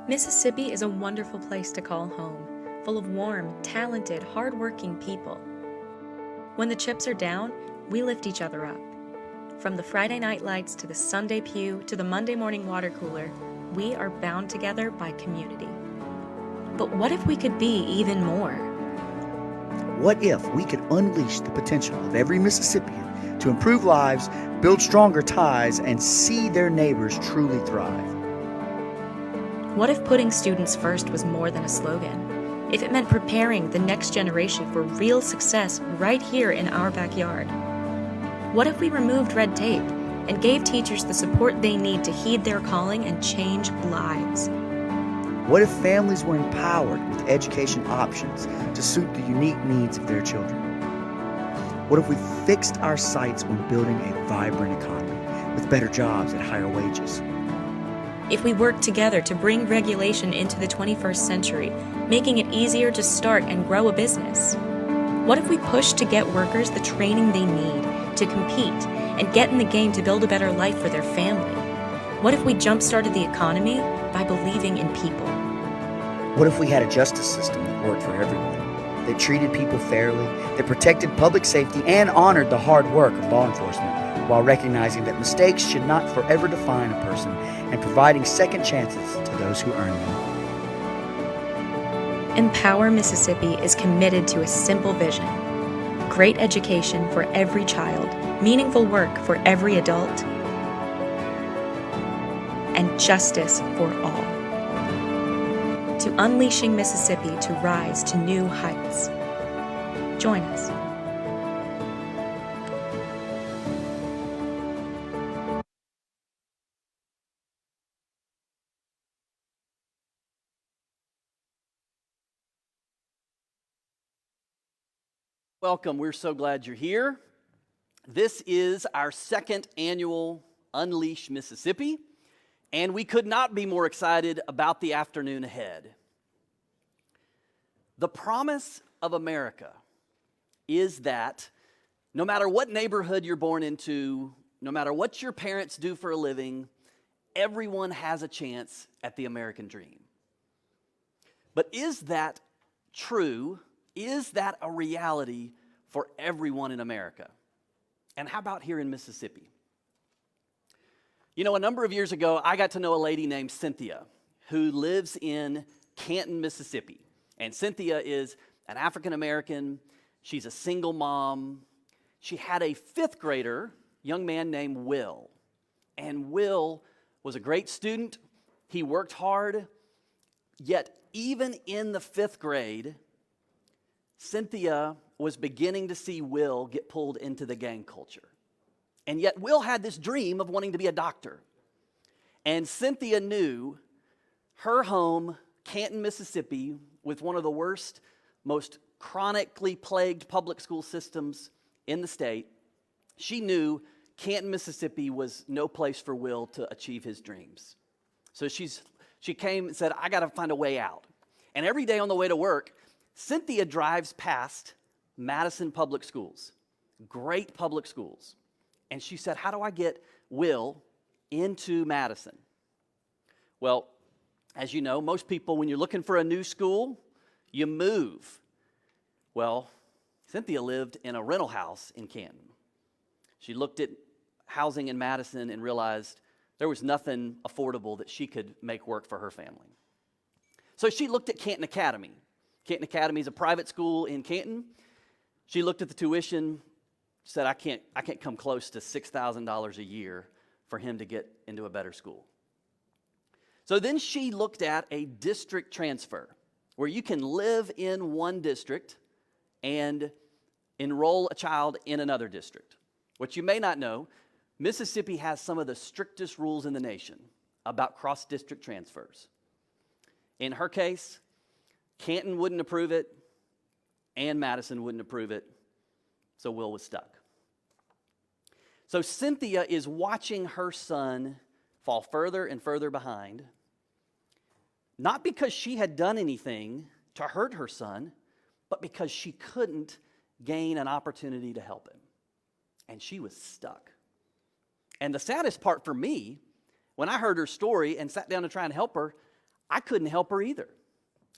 Mississippi is a wonderful place to call home, full of warm, talented, hardworking people. When the chips are down, we lift each other up. From the Friday night lights to the Sunday pew to the Monday morning water cooler, we are bound together by community. But what if we could be even more? What if we could unleash the potential of every Mississippian to improve lives, build stronger ties, and see their neighbors truly thrive? What if putting students first was more than a slogan? If it meant preparing the next generation for real success right here in our backyard? What if we removed red tape and gave teachers the support they need to heed their calling and change lives? What if families were empowered with education options to suit the unique needs of their children? What if we fixed our sights on building a vibrant economy with better jobs at higher wages? If we work together to bring regulation into the 21st century, making it easier to start and grow a business? What if we push to get workers the training they need to compete and get in the game to build a better life for their family? What if we jump-started the economy by believing in people? What if we had a justice system that worked for everyone, that treated people fairly, that protected public safety and honored the hard work of law enforcement, while recognizing that mistakes should not forever define a person and providing second chances to those who earn them? Empower Mississippi is committed to a simple vision: great education for every child, meaningful work for every adult, and justice for all. To unleashing Mississippi to rise to new heights. Join us. Welcome. We're so glad you're here. This is our second annual Unleash Mississippi, and we could not be more excited about the afternoon ahead. The promise of America is that no matter what neighborhood you're born into, no matter what your parents do for a living, everyone has a chance at the American dream. But is that true? Is that a reality for everyone in America? And how about here in Mississippi? You know, a number of years ago, I got to know a lady named Cynthia who lives in Canton, Mississippi. And Cynthia is an African American. She's a single mom. She had a fifth grader, young man named Will. And Will was a great student. He worked hard. Yet even in the fifth grade, Cynthia was beginning to see Will get pulled into the gang culture. And yet Will had this dream of wanting to be a doctor. And Cynthia knew her home, Canton, Mississippi, with one of the worst, most chronically plagued public school systems in the state, she knew Canton, Mississippi was no place for Will to achieve his dreams. So she came and said, I got to find a way out. And every day on the way to work, Cynthia drives past Madison Public Schools, great public schools. And she said, how do I get Will into Madison? Well, as you know, most people, when you're looking for a new school, you move. Well, Cynthia lived in a rental house in Canton. She looked at housing in Madison and realized there was nothing affordable that she could make work for her family. So she looked at Canton Academy. Canton Academy is a private school in Canton. She looked at the tuition, said, I can't come close to $6,000 a year for him to get into a better school. So then she looked at a district transfer where you can live in one district and enroll a child in another district. What you may not know, Mississippi has some of the strictest rules in the nation about cross-district transfers. In her case, Canton wouldn't approve it, and Madison wouldn't approve it, so Will was stuck. So Cynthia is watching her son fall further and further behind, not because she had done anything to hurt her son, but because she couldn't gain an opportunity to help him. And she was stuck. And the saddest part for me, when I heard her story and sat down to try and help her, I couldn't help her either.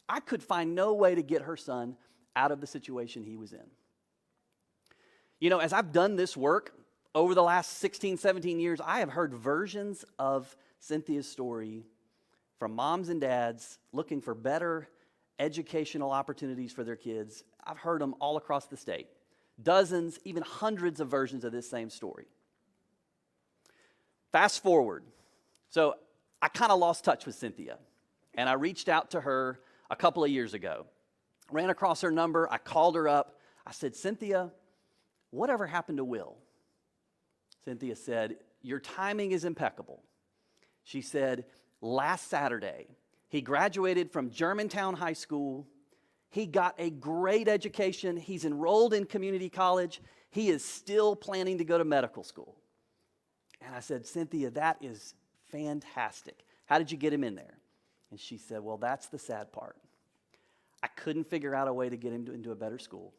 I could find no way to get her son out of the situation he was in. You know, as I've done this work over the last 16, 17 years, I have heard versions of Cynthia's story from moms and dads looking for better educational opportunities for their kids. I've heard them all across the state. Dozens, even hundreds of versions of this same story. Fast forward. So I kind of lost touch with Cynthia, and I reached out to her a couple of years ago. Ran across her number. I called her up. I said, Cynthia, whatever happened to Will? Cynthia said, your timing is impeccable. She said, last Saturday, he graduated from Germantown High School. He got a great education. He's enrolled in community college. He is still planning to go to medical school. And I said, Cynthia, that is fantastic. How did you get him in there? And she said, well, that's the sad part. I couldn't figure out a way to get him into a better school.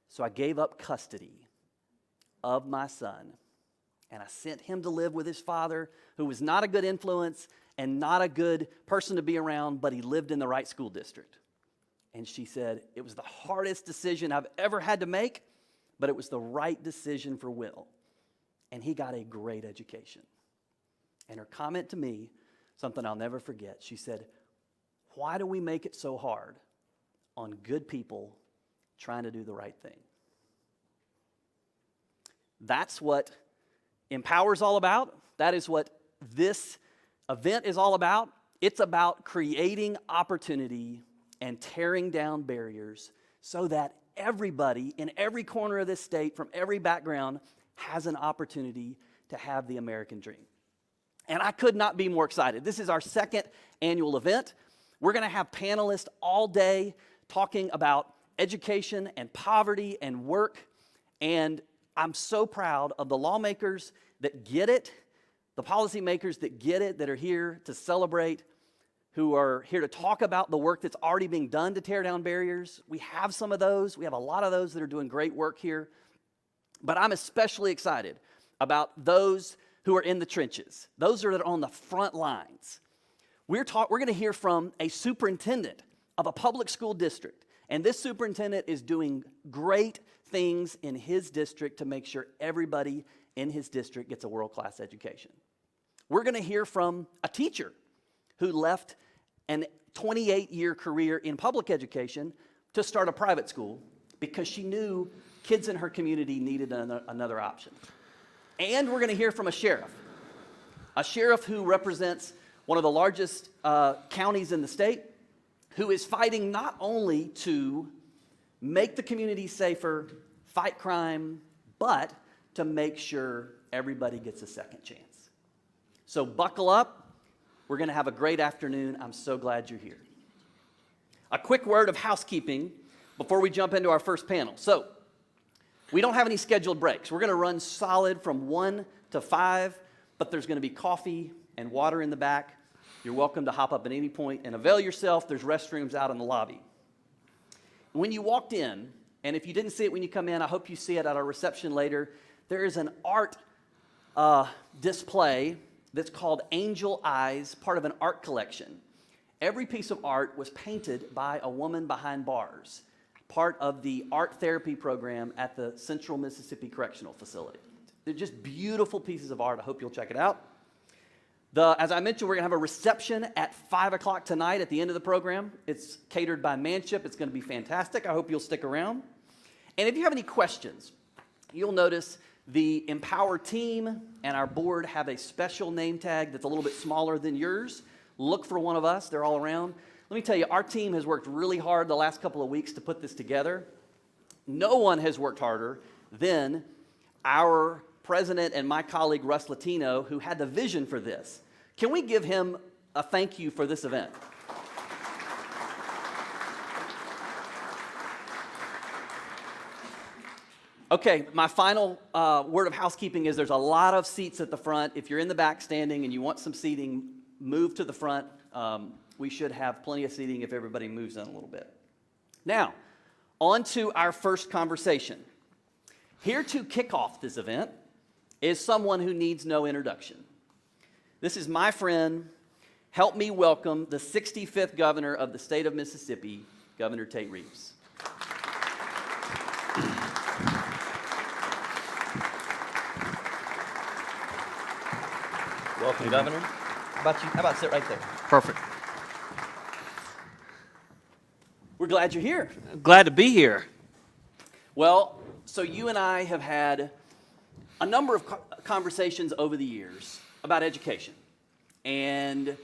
So I gave up custody of my son, and I sent him to live with his father, who was not a good influence and not a good person to be around, but he lived in the right school district. And she said, it was the hardest decision I've ever had to make, but it was the right decision for Will. And he got a great education. And her comment to me, something I'll never forget, she said, why do we make it so hard on good people trying to do the right thing? That's what Empower's all about. That is what this event is all about. It's about creating opportunity and tearing down barriers so that everybody in every corner of this state, from every background, has an opportunity to have the American dream. And I could not be more excited. This is our second annual event. We're going to have panelists all day talking about education and poverty and work. And I'm so proud of the lawmakers that get it, the policymakers that get it, that are here to celebrate, who are here to talk about the work that's already being done to tear down barriers. We have some of those. We have a lot of those that are doing great work here. But I'm especially excited about those who are in the trenches, those that are on the front lines. We're going to hear from a superintendent of a public school district, and this superintendent is doing great things in his district to make sure everybody in his district gets a world-class education. We're going to hear from a teacher who left an 28-year career in public education to start a private school because she knew kids in her community needed another option. And we're going to hear from a sheriff who represents one of the largest counties in the state, who is fighting not only to make the community safer, fight crime, but to make sure everybody gets a second chance. So buckle up. We're going to have a great afternoon. I'm so glad you're here. A quick word of housekeeping before we jump into our first panel. So we don't have any scheduled breaks. We're going to run solid from 1 to 5, but there's going to be coffee and water in the back. You're welcome to hop up at any point and avail yourself. There's restrooms out in the lobby. When you walked in, and if you didn't see it when you come in, I hope you see it at our reception later, there is an art display that's called Angel Eyes, part of an art collection. Every piece of art was painted by a woman behind bars, part of the art therapy program at the Central Mississippi Correctional Facility. They're just beautiful pieces of art. I hope you'll check it out. As I mentioned, we're going to have a reception at 5 o'clock tonight at the end of the program. It's catered by Manship. It's going to be fantastic. I hope you'll stick around. And if you have any questions, you'll notice the Empower team and our board have a special name tag that's a little bit smaller than yours. Look for one of us. They're all around. Let me tell you, our team has worked really hard the last couple of weeks to put this together. No one has worked harder than our president and my colleague, Russ Latino, who had the vision for this. Can we give him a thank you for this event? Okay, my final word of housekeeping is there's a lot of seats at the front. If you're in the back standing and you want some seating, move to the front. We should have plenty of seating if everybody moves in a little bit. Now, on to our first conversation. Here to kick off this event is someone who needs no introduction. This is my friend help me welcome the 65th governor of the state of Mississippi, Governor Tate Reeves. Welcome, Governor. How about you? How about sit right there? Perfect. We're glad you're here. Glad to be here. Well, so you and I have had a number of conversations over the years about education. And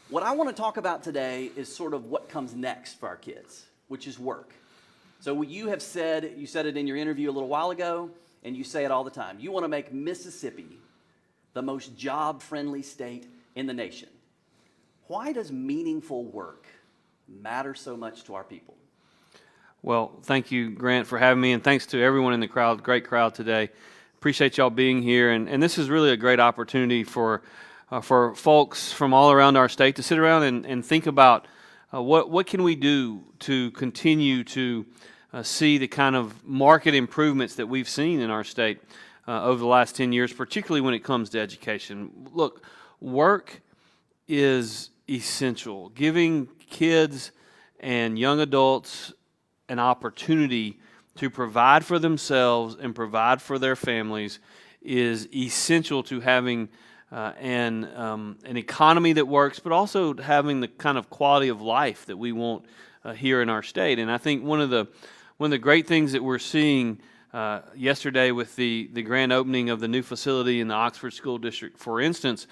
what I want to talk about today is sort of what comes next for our kids, which is work. So you said it in your interview a little while ago, and you say it all the time. You want to make Mississippi the most job-friendly state in the nation. Why does meaningful work matter so much to our people? Well, thank you, Grant, for having me, and thanks to everyone in the crowd. Great crowd today. Appreciate y'all being here, and this is really a great opportunity for folks from all around our state to sit around and think about what can we do to continue to see the kind of market improvements that we've seen in our state over the last 10 years, particularly when it comes to education. Look, work is essential. Giving kids and young adults an opportunity to provide for themselves and provide for their families is essential to having an economy that works, but also having the kind of quality of life that we want here in our state. And I think one of the great things that we're seeing yesterday with the grand opening of the new facility in the Oxford School District, for instance,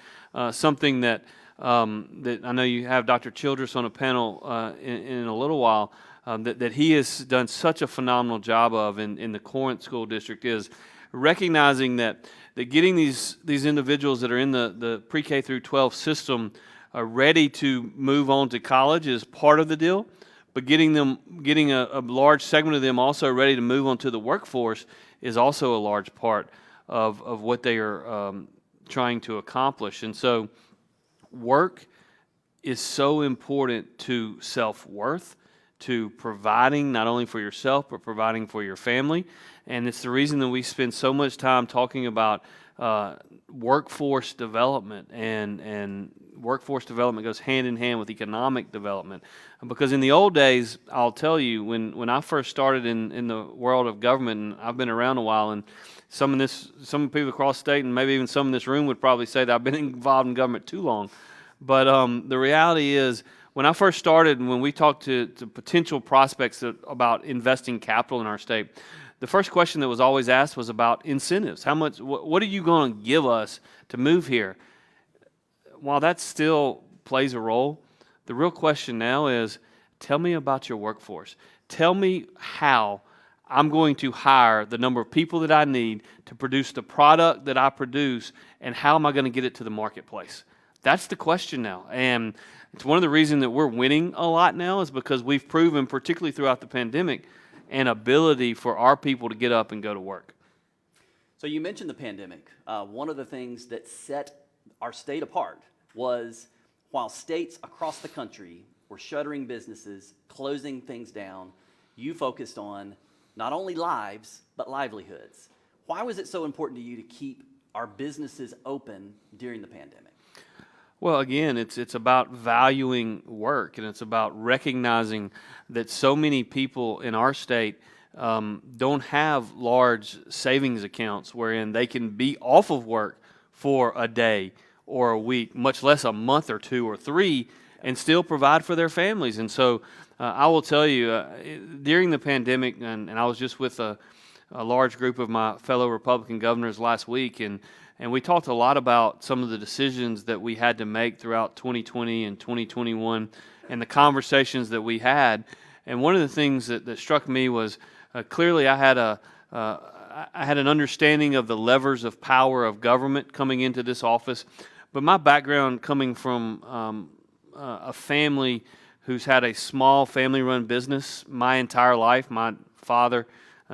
something that I know you have Dr. Childress on a panel in a little while, that he has done such a phenomenal job of in the Corinth School District, is recognizing that getting these individuals that are in the pre-K through 12 system ready to move on to college is part of the deal, but getting a large segment of them also ready to move on to the workforce is also a large part of what they are trying to accomplish. And so work is so important to self-worth, to providing not only for yourself, but providing for your family. And it's the reason that we spend so much time talking about workforce development, and workforce development goes hand in hand with economic development. Because in the old days, I'll tell you, when I first started in the world of government, and I've been around a while, and some people across the state, and maybe even some in this room would probably say that I've been involved in government too long. But the reality is, when I first started, and when we talked to potential prospects about investing capital in our state, the first question that was always asked was about incentives. How much? What are you going to give us to move here? While that still plays a role, the real question now is, tell me about your workforce. Tell me how I'm going to hire the number of people that I need to produce the product that I produce, and how am I going to get it to the marketplace? That's the question now. And it's one of the reasons that we're winning a lot now is because we've proven, particularly throughout the pandemic, an ability for our people to get up and go to work. So you mentioned the pandemic. One of the things that set our state apart was while states across the country were shuttering businesses, closing things down, you focused on not only lives, but livelihoods. Why was it so important to you to keep our businesses open during the pandemic? Well, again, it's about valuing work, and it's about recognizing that so many people in our state don't have large savings accounts wherein they can be off of work for a day or a week, much less a month or two or three, and still provide for their families. And so I will tell you, during the pandemic, and I was just with a large group of my fellow Republican governors last week, and we talked a lot about some of the decisions that we had to make throughout 2020 and 2021 and the conversations that we had. And one of the things that struck me was clearly I had an understanding of the levers of power of government coming into this office. But my background coming from a family who's had a small family-run business my entire life, my father,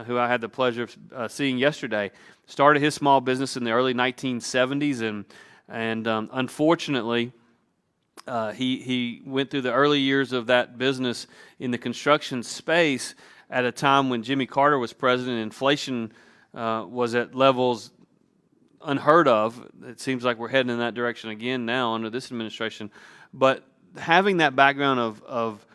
who I had the pleasure of seeing yesterday, started his small business in the early 1970s, and unfortunately, he went through the early years of that business in the construction space at a time when Jimmy Carter was president. Inflation was at levels unheard of. It seems like we're heading in that direction again now under this administration. But having that background of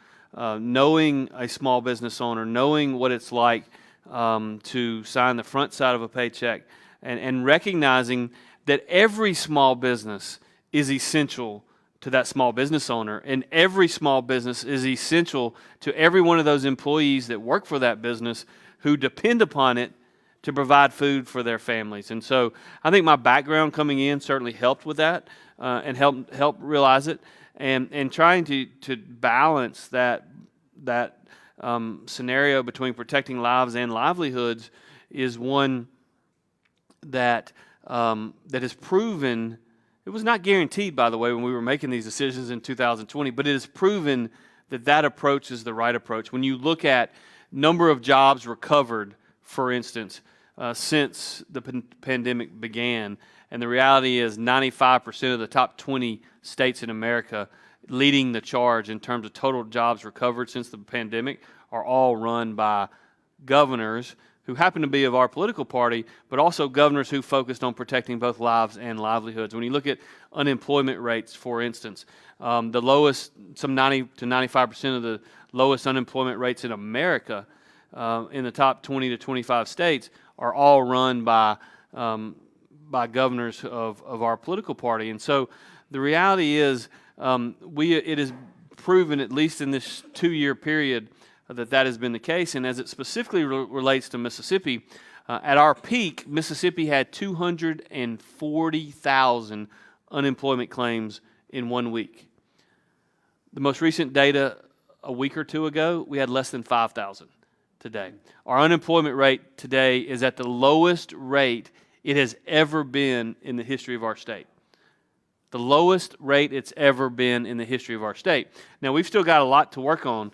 knowing a small business owner, knowing what it's like to sign the front side of a paycheck, and recognizing that every small business is essential to that small business owner, and every small business is essential to every one of those employees that work for that business who depend upon it to provide food for their families. And so I think my background coming in certainly helped with that, and helped realize it, and trying to balance that scenario between protecting lives and livelihoods is one that has proven. It was not guaranteed, by the way, when we were making these decisions in 2020, but it has proven that approach is the right approach. When you look at number of jobs recovered, for instance, since the pandemic began, and the reality is 95% of the top 20 states in America leading the charge in terms of total jobs recovered since the pandemic are all run by governors who happen to be of our political party, but also governors who focused on protecting both lives and livelihoods. When you look at unemployment rates, for instance, the lowest, some 90 to 95% of the lowest unemployment rates in America in the top 20 to 25 states are all run by governors of our political party. And so the reality is it has proven, at least in this 2-year period, that has been the case. And as it specifically relates to Mississippi, at our peak, Mississippi had 240,000 unemployment claims in 1 week. The most recent data a week or two ago, we had less than 5,000 today. Our unemployment rate today is at the lowest rate it has ever been in the history of our state. The lowest rate it's ever been in the history of our state. Now, we've still got a lot to work on,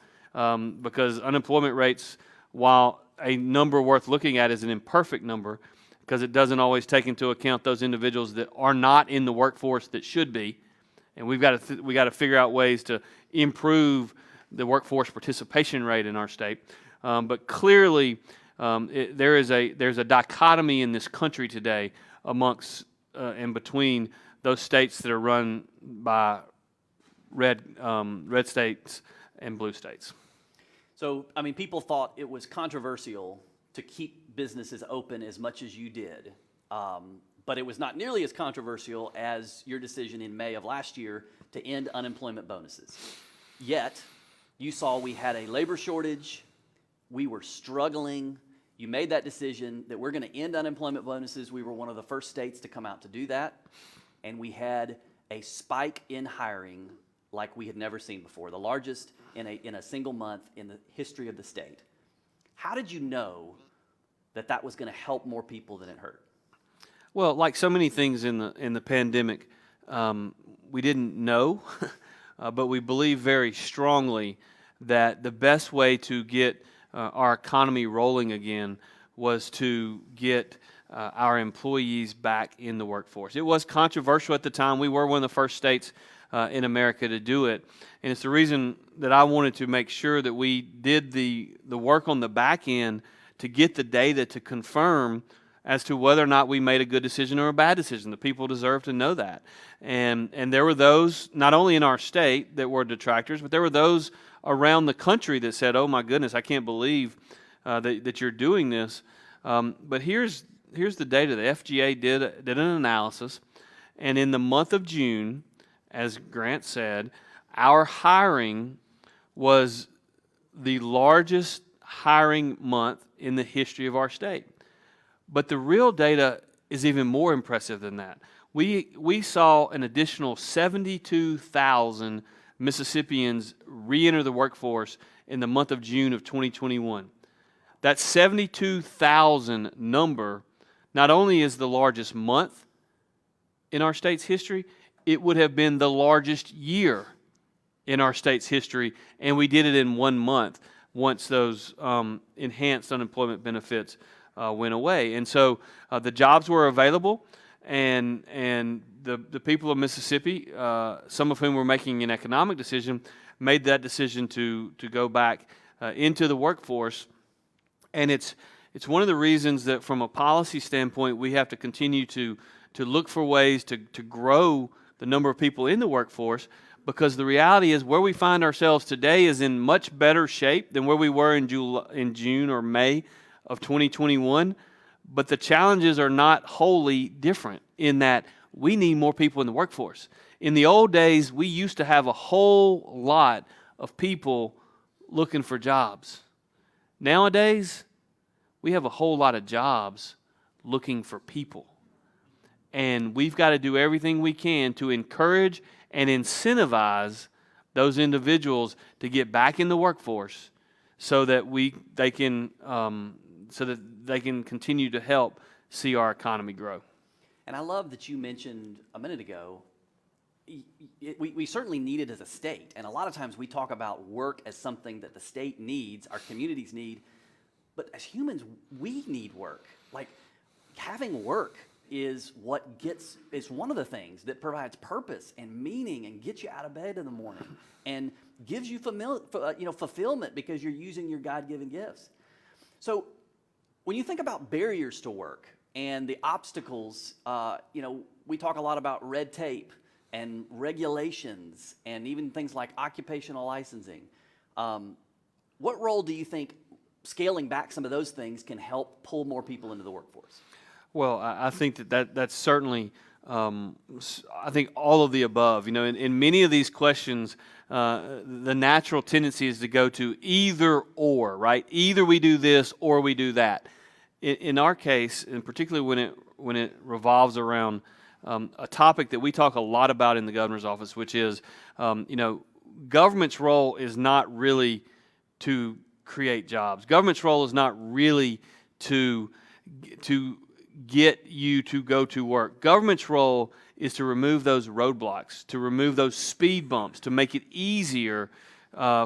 because unemployment rates, while a number worth looking at, is an imperfect number because it doesn't always take into account those individuals that are not in the workforce that should be, and we've got to figure out ways to improve the workforce participation rate in our state. But clearly, there's a dichotomy in this country today amongst and between those states that are run by red states and blue states. So, I mean, people thought it was controversial to keep businesses open as much as you did, but it was not nearly as controversial as your decision in May of last year to end unemployment bonuses. Yet, you saw we had a labor shortage, we were struggling, you made that decision that we're going to end unemployment bonuses. We were one of the first states to come out to do that, and we had a spike in hiring like we had never seen before, the largest in a single month in the history of the state. How did you know that was going to help more people than it hurt? Well, like so many things in the pandemic, we didn't know, but we believe very strongly that the best way to get our economy rolling again was to get our employees back in the workforce. It was controversial at the time. We were one of the first states in America to do it. And it's the reason that I wanted to make sure that we did the work on the back end to get the data to confirm as to whether or not we made a good decision or a bad decision. The people deserve to know that. And there were those, not only in our state, that were detractors, but there were those around the country that said, oh my goodness, I can't believe that you're doing this. But here's the data. The FGA did an analysis, and in the month of June, as Grant said, our hiring was the largest hiring month in the history of our state. But the real data is even more impressive than that. We saw an additional 72,000 Mississippians re-enter the workforce in the month of June of 2021. That 72,000 number not only is the largest month in our state's history, it would have been the largest year in our state's history, and we did it in 1 month once those enhanced unemployment benefits went away. And so the jobs were available, and the people of Mississippi, some of whom were making an economic decision, made that decision to go back into the workforce. And it's one of the reasons that from a policy standpoint, we have to continue to look for ways to grow the number of people in the workforce, because the reality is where we find ourselves today is in much better shape than where we were in June or May of 2021. But the challenges are not wholly different in that we need more people in the workforce. In the old days, we used to have a whole lot of people looking for jobs. Nowadays, we have a whole lot of jobs looking for people. And we've got to do everything we can to encourage and incentivize those individuals to get back in the workforce so that they can continue to help see our economy grow. And I love that you mentioned a minute ago, we certainly need it as a state. And a lot of times we talk about work as something that the state needs, our communities need. But as humans, we need work. Like, having work is one of the things that provides purpose and meaning and gets you out of bed in the morning and gives you fulfillment because you're using your God-given gifts. So when you think about barriers to work and the obstacles, we talk a lot about red tape and regulations and even things like occupational licensing. What role do you think scaling back some of those things can help pull more people into the workforce? Well, I think that's certainly, I think all of the above. In many of these questions, the natural tendency is to go to either or, right? Either we do this or we do that. In our case, and particularly when it revolves around a topic that we talk a lot about in the governor's office, which is, government's role is not really to create jobs. Government's role is not really to get you to go to work. Government's role is to remove those roadblocks, to remove those speed bumps, to make it easier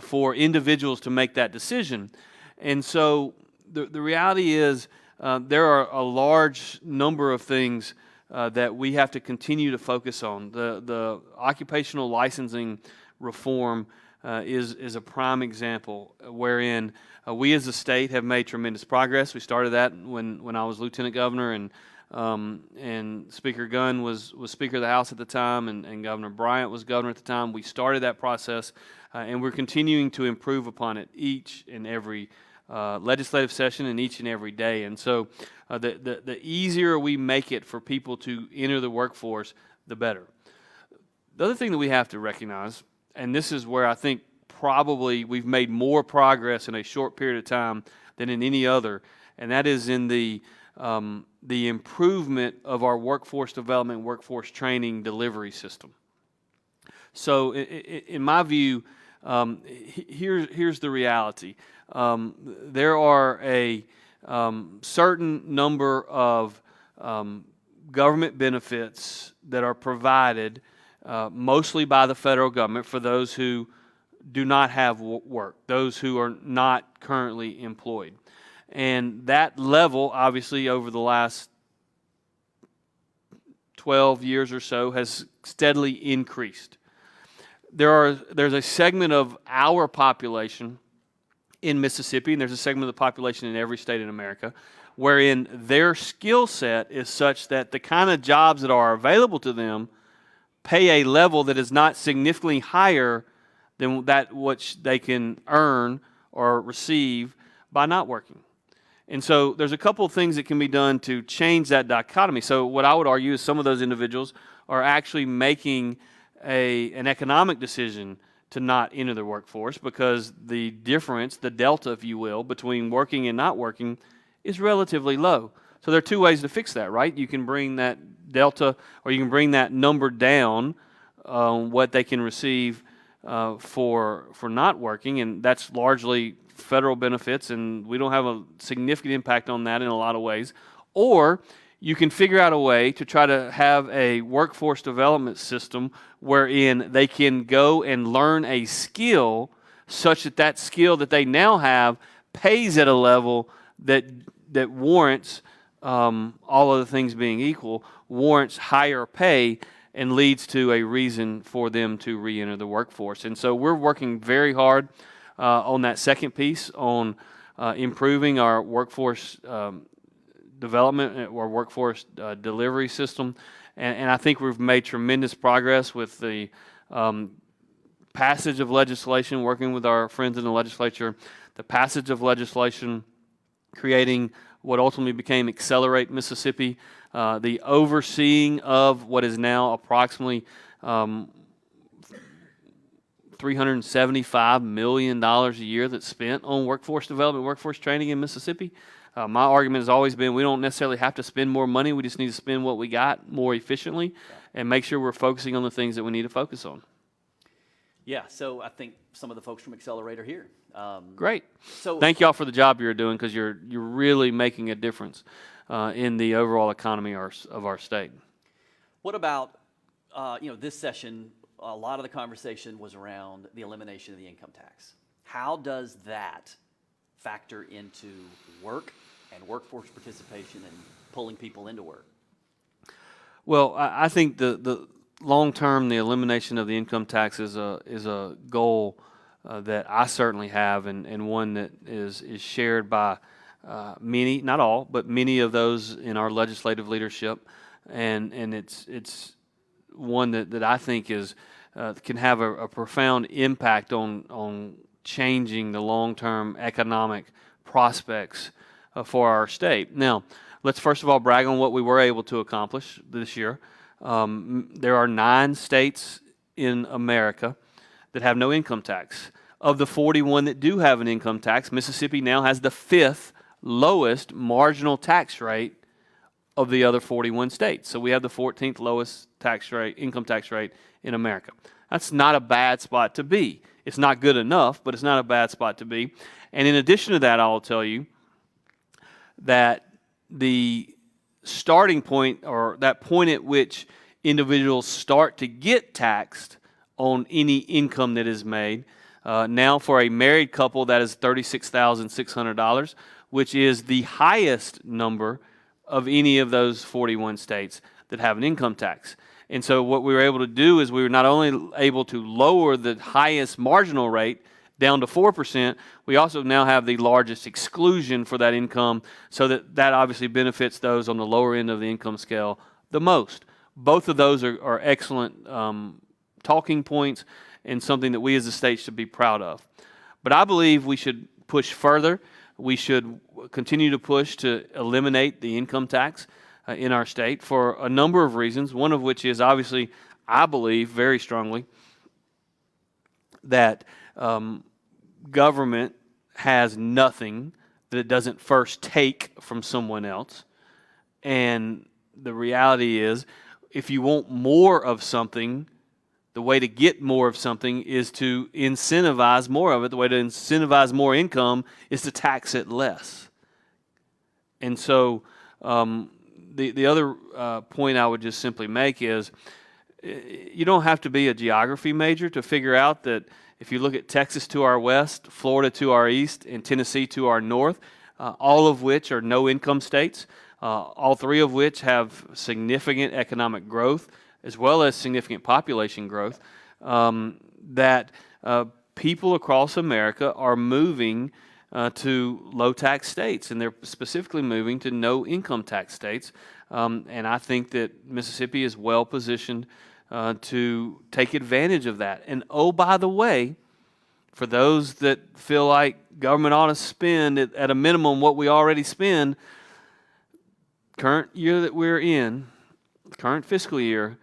for individuals to make that decision. And so the reality is there are a large number of things that we have to continue to focus on. The occupational licensing reform is a prime example wherein we as a state have made tremendous progress. We started that when I was lieutenant governor, and Speaker Gunn was Speaker of the House at the time, and Governor Bryant was governor at the time. We started that process, and we're continuing to improve upon it each and every legislative session and each and every day. And so the easier we make it for people to enter the workforce, the better. The other thing that we have to recognize, and this is where I think probably we've made more progress in a short period of time than in any other, and that is in the improvement of our workforce development, workforce training delivery system. So in my view, here's the reality. There are a certain number of government benefits that are provided mostly by the federal government for those who do not have work, those who are not currently employed. And that level, obviously, over the last 12 years or so has steadily increased. There's a segment of our population in Mississippi, and there's a segment of the population in every state in America, wherein their skill set is such that the kind of jobs that are available to them pay a level that is not significantly higher than that which they can earn or receive by not working. And so there's a couple of things that can be done to change that dichotomy. So what I would argue is some of those individuals are actually making an economic decision to not enter the workforce because the difference, the delta, if you will, between working and not working is relatively low. So there are two ways to fix that, right? You can bring that delta, or you can bring that number down, what they can receive for not working, and that's largely federal benefits, and we don't have a significant impact on that in a lot of ways. Or you can figure out a way to try to have a workforce development system wherein they can go and learn a skill such that that skill that they now have pays at a level that warrants, all other things being equal, warrants higher pay and leads to a reason for them to re-enter the workforce. And so we're working very hard on that second piece, on improving our workforce development or workforce delivery system. And I think we've made tremendous progress with the passage of legislation, working with our friends in the legislature, the passage of legislation creating what ultimately became Accelerate Mississippi, the overseeing of what is now approximately $375 million a year that's spent on workforce development, workforce training in Mississippi. My argument has always been we don't necessarily have to spend more money. We just need to spend what we got more efficiently and make sure we're focusing on the things that we need to focus on. Yeah, so I think some of the folks from Accelerate are here. Great. So thank y'all for the job you're doing, because you're really making a difference in the overall economy of our state. What about this session? A lot of the conversation was around the elimination of the income tax. How does that factor into work and workforce participation and pulling people into work? Well, I think the long term, the elimination of the income tax is a goal that I certainly have, and one that is shared by many, not all, but many of those in our legislative leadership, and it's one that I think is can have a profound impact on changing the long-term economic prospects for our state. Now, let's first of all brag on what we were able to accomplish this year. There are 9 states in America that have no income tax. Of the 41 that do have an income tax, Mississippi now has the 5th lowest marginal tax rate of the other 41 states. So we have the 14th lowest income tax rate in America. That's not a bad spot to be. It's not good enough, but it's not a bad spot to be. And in addition to that, I'll tell you that the starting point, or that point at which individuals start to get taxed on any income that is made, now for a married couple, that is $36,600, which is the highest number of any of those 41 states that have an income tax. And so what we were able to do is we were not only able to lower the highest marginal rate down to 4%, we also now have the largest exclusion for that income, so that obviously benefits those on the lower end of the income scale the most. Both of those are excellent talking points and something that we as a state should be proud of. But I believe we should push further. We should continue to push to eliminate the income tax in our state for a number of reasons, one of which is obviously, I believe very strongly, that government has nothing that it doesn't first take from someone else. And the reality is, if you want more of something, the way to get more of something is to incentivize more of it. The way to incentivize more income is to tax it less. And so the other point I would just simply make is, you don't have to be a geography major to figure out that if you look at Texas to our west, Florida to our east, and Tennessee to our north, all of which are no-income states, all 3 of which have significant economic growth as well as significant population growth, that people across America are moving to low-tax states, and they're specifically moving to no-income tax states. And I think that Mississippi is well-positioned to take advantage of that. And oh, by the way, for those that feel like government ought to spend at a minimum what we already spend, current year that we're in, current fiscal year,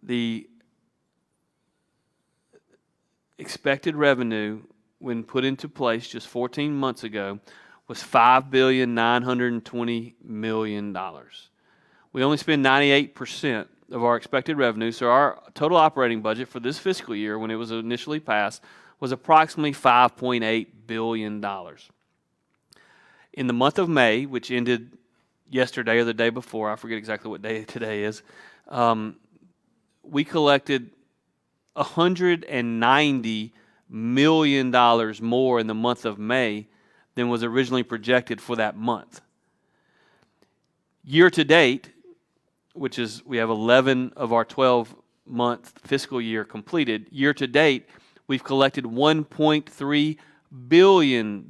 the expected revenue when put into place just 14 months ago was $5,920 million. We only spend 98% of our expected revenue, so our total operating budget for this fiscal year, when it was initially passed, was approximately $5.8 billion. In the month of May, which ended yesterday or the day before, I forget exactly what day today is, we collected $190 million more in the month of May than was originally projected for that month. Year to date, which is, we have 11 of our 12-month fiscal year completed, year to date, we've collected $1.3 billion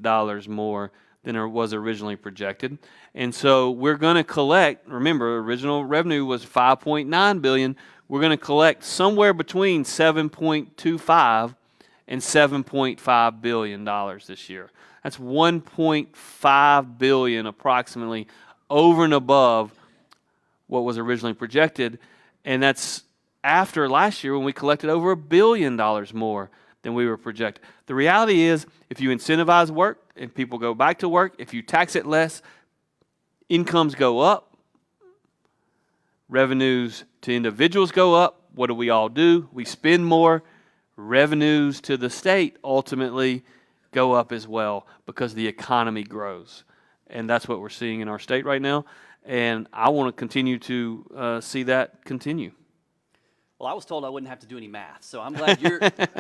more than was originally projected. And so we're going to collect, remember, original revenue was $5.9 billion. We're going to collect somewhere between $7.25 and $7.5 billion this year. That's $1.5 billion approximately over and above what was originally projected, and that's after last year when we collected over $1 billion more than we were projected. The reality is, if you incentivize work and people go back to work, if you tax it less, incomes go up, revenues to individuals go up. What do we all do? We spend more. Revenues to the state ultimately go up as well because the economy grows. And that's what we're seeing in our state right now. And I want to continue to see that continue. Well, I was told I wouldn't have to do any math, so I'm glad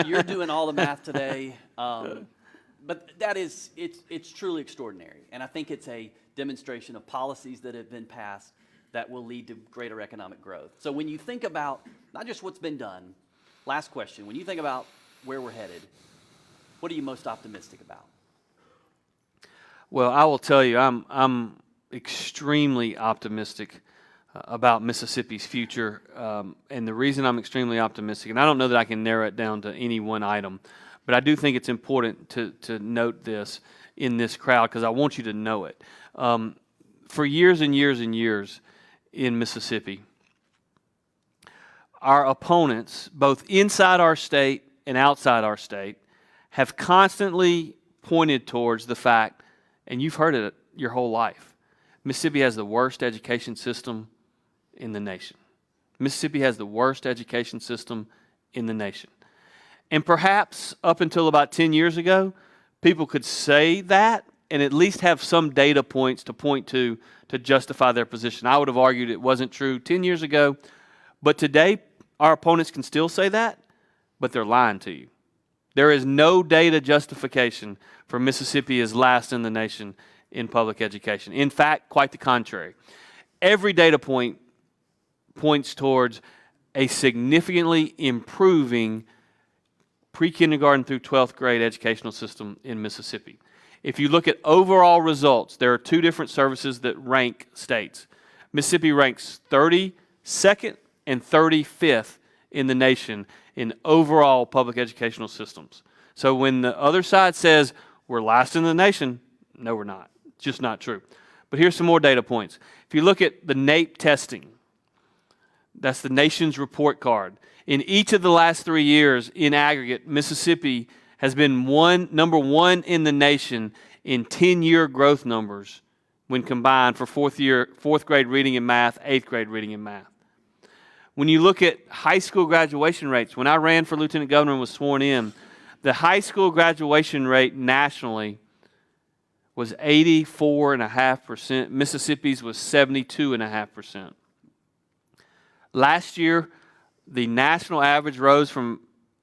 you're doing all the math today. But that is, it's truly extraordinary. And I think it's a demonstration of policies that have been passed that will lead to greater economic growth. So when you think about not just what's been done, last question, when you think about where we're headed, what are you most optimistic about? Well, I will tell you, I'm extremely optimistic about Mississippi's future, and the reason I'm extremely optimistic, and I don't know that I can narrow it down to any one item, but I do think it's important to note this in this crowd because I want you to know it. For years and years and years in Mississippi, our opponents, both inside our state and outside our state, have constantly pointed towards the fact, and you've heard it your whole life, Mississippi has the worst education system in the nation. Mississippi has the worst education system in the nation. And perhaps up until about 10 years ago, people could say that and at least have some data points to point to justify their position. I would have argued it wasn't true 10 years ago, but today our opponents can still say that, but they're lying to you. There is no data justification for Mississippi as last in the nation in public education. In fact, quite the contrary. Every data point points towards a significantly improving pre-kindergarten through 12th grade educational system in Mississippi. If you look at overall results, there are two different services that rank states. Mississippi ranks 32nd and 35th in the nation in overall public educational systems. So when the other side says we're last in the nation, no, we're not. It's just not true. But here's some more data points. If you look at the NAEP testing, that's the nation's report card. In each of the last 3 years, in aggregate, Mississippi has been number one in the nation in 10-year growth numbers when combined for fourth grade reading and math, 8th grade reading and math. When you look at high school graduation rates, when I ran for lieutenant governor and was sworn in, the high school graduation rate nationally was 84.5%. Mississippi's was 72.5%. Last year, the national average rose from,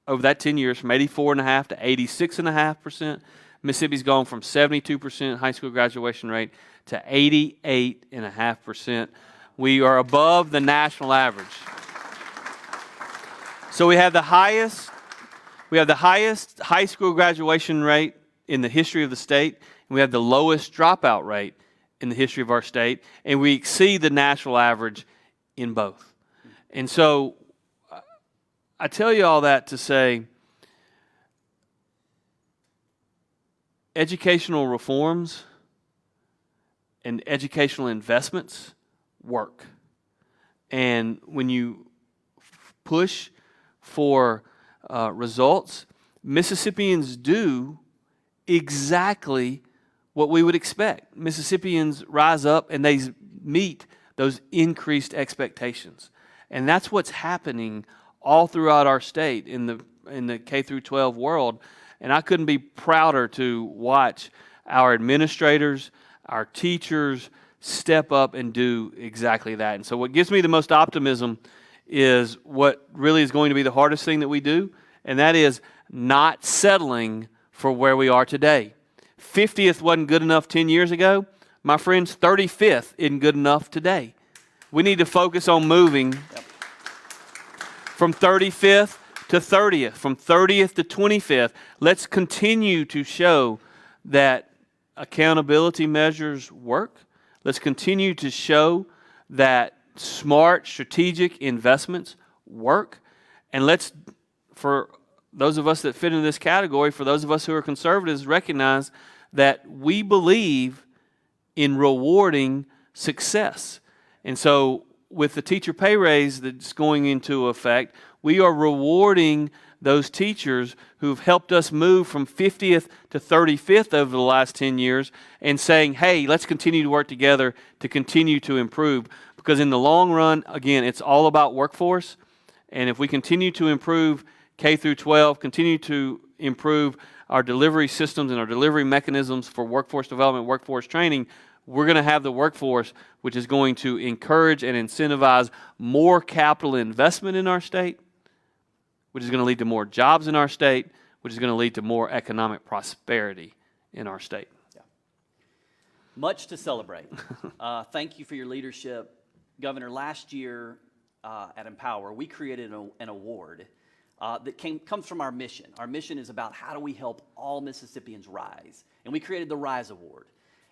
over that 10 years, from 84.5% to 86.5%. Mississippi's gone from 72% high school graduation rate to 88.5%. We are above the national average. So we have the highest high school graduation rate in the history of the state, and we have the lowest dropout rate in the history of our state, and we exceed the national average in both. And so I tell you all that to say educational reforms and educational investments work. And when you push for results, Mississippians do exactly what we would expect. Mississippians rise up and they meet those increased expectations. And that's what's happening all throughout our state in the K through 12 world. And I couldn't be prouder to watch our administrators, our teachers step up and do exactly that. And so what gives me the most optimism is what really is going to be the hardest thing that we do, and that is not settling for where we are today. 50th wasn't good enough 10 years ago. My friends, 35th isn't good enough today. We need to focus on moving from 35th to 30th, from 30th to 25th. Let's continue to show that accountability measures work. Let's continue to show that smart, strategic investments work. And let's, for those of us that fit into this category, for those of us who are conservatives, recognize that we believe in rewarding success. And so with the teacher pay raise that's going into effect, we are rewarding those teachers who've helped us move from 50th to 35th over the last 10 years and saying, hey, let's continue to work together to continue to improve. Because in the long run, again, it's all about workforce. And if we continue to improve K through 12, continue to improve our delivery systems and our delivery mechanisms for workforce development, workforce training, we're going to have the workforce which is going to encourage and incentivize more capital investment in our state, which is going to lead to more jobs in our state, which is going to lead to more economic prosperity in our state. Yeah. Much to celebrate. Thank you for your leadership. Governor, last year at Empower, we created an award that comes from our mission. Our mission is about how do we help all Mississippians rise. And we created the RISE Award.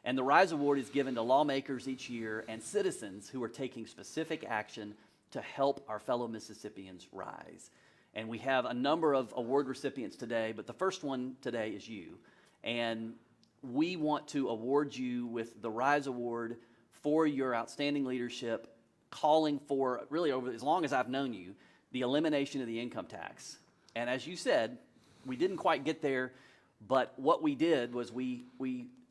And the RISE Award is given to lawmakers each year and citizens who are taking specific action to help our fellow Mississippians rise. And we have a number of award recipients today, but the first one today is you. And we want to award you with the RISE Award for your outstanding leadership, calling for, really over as long as I've known you, the elimination of the income tax. And as you said, we didn't quite get there, but what we did was we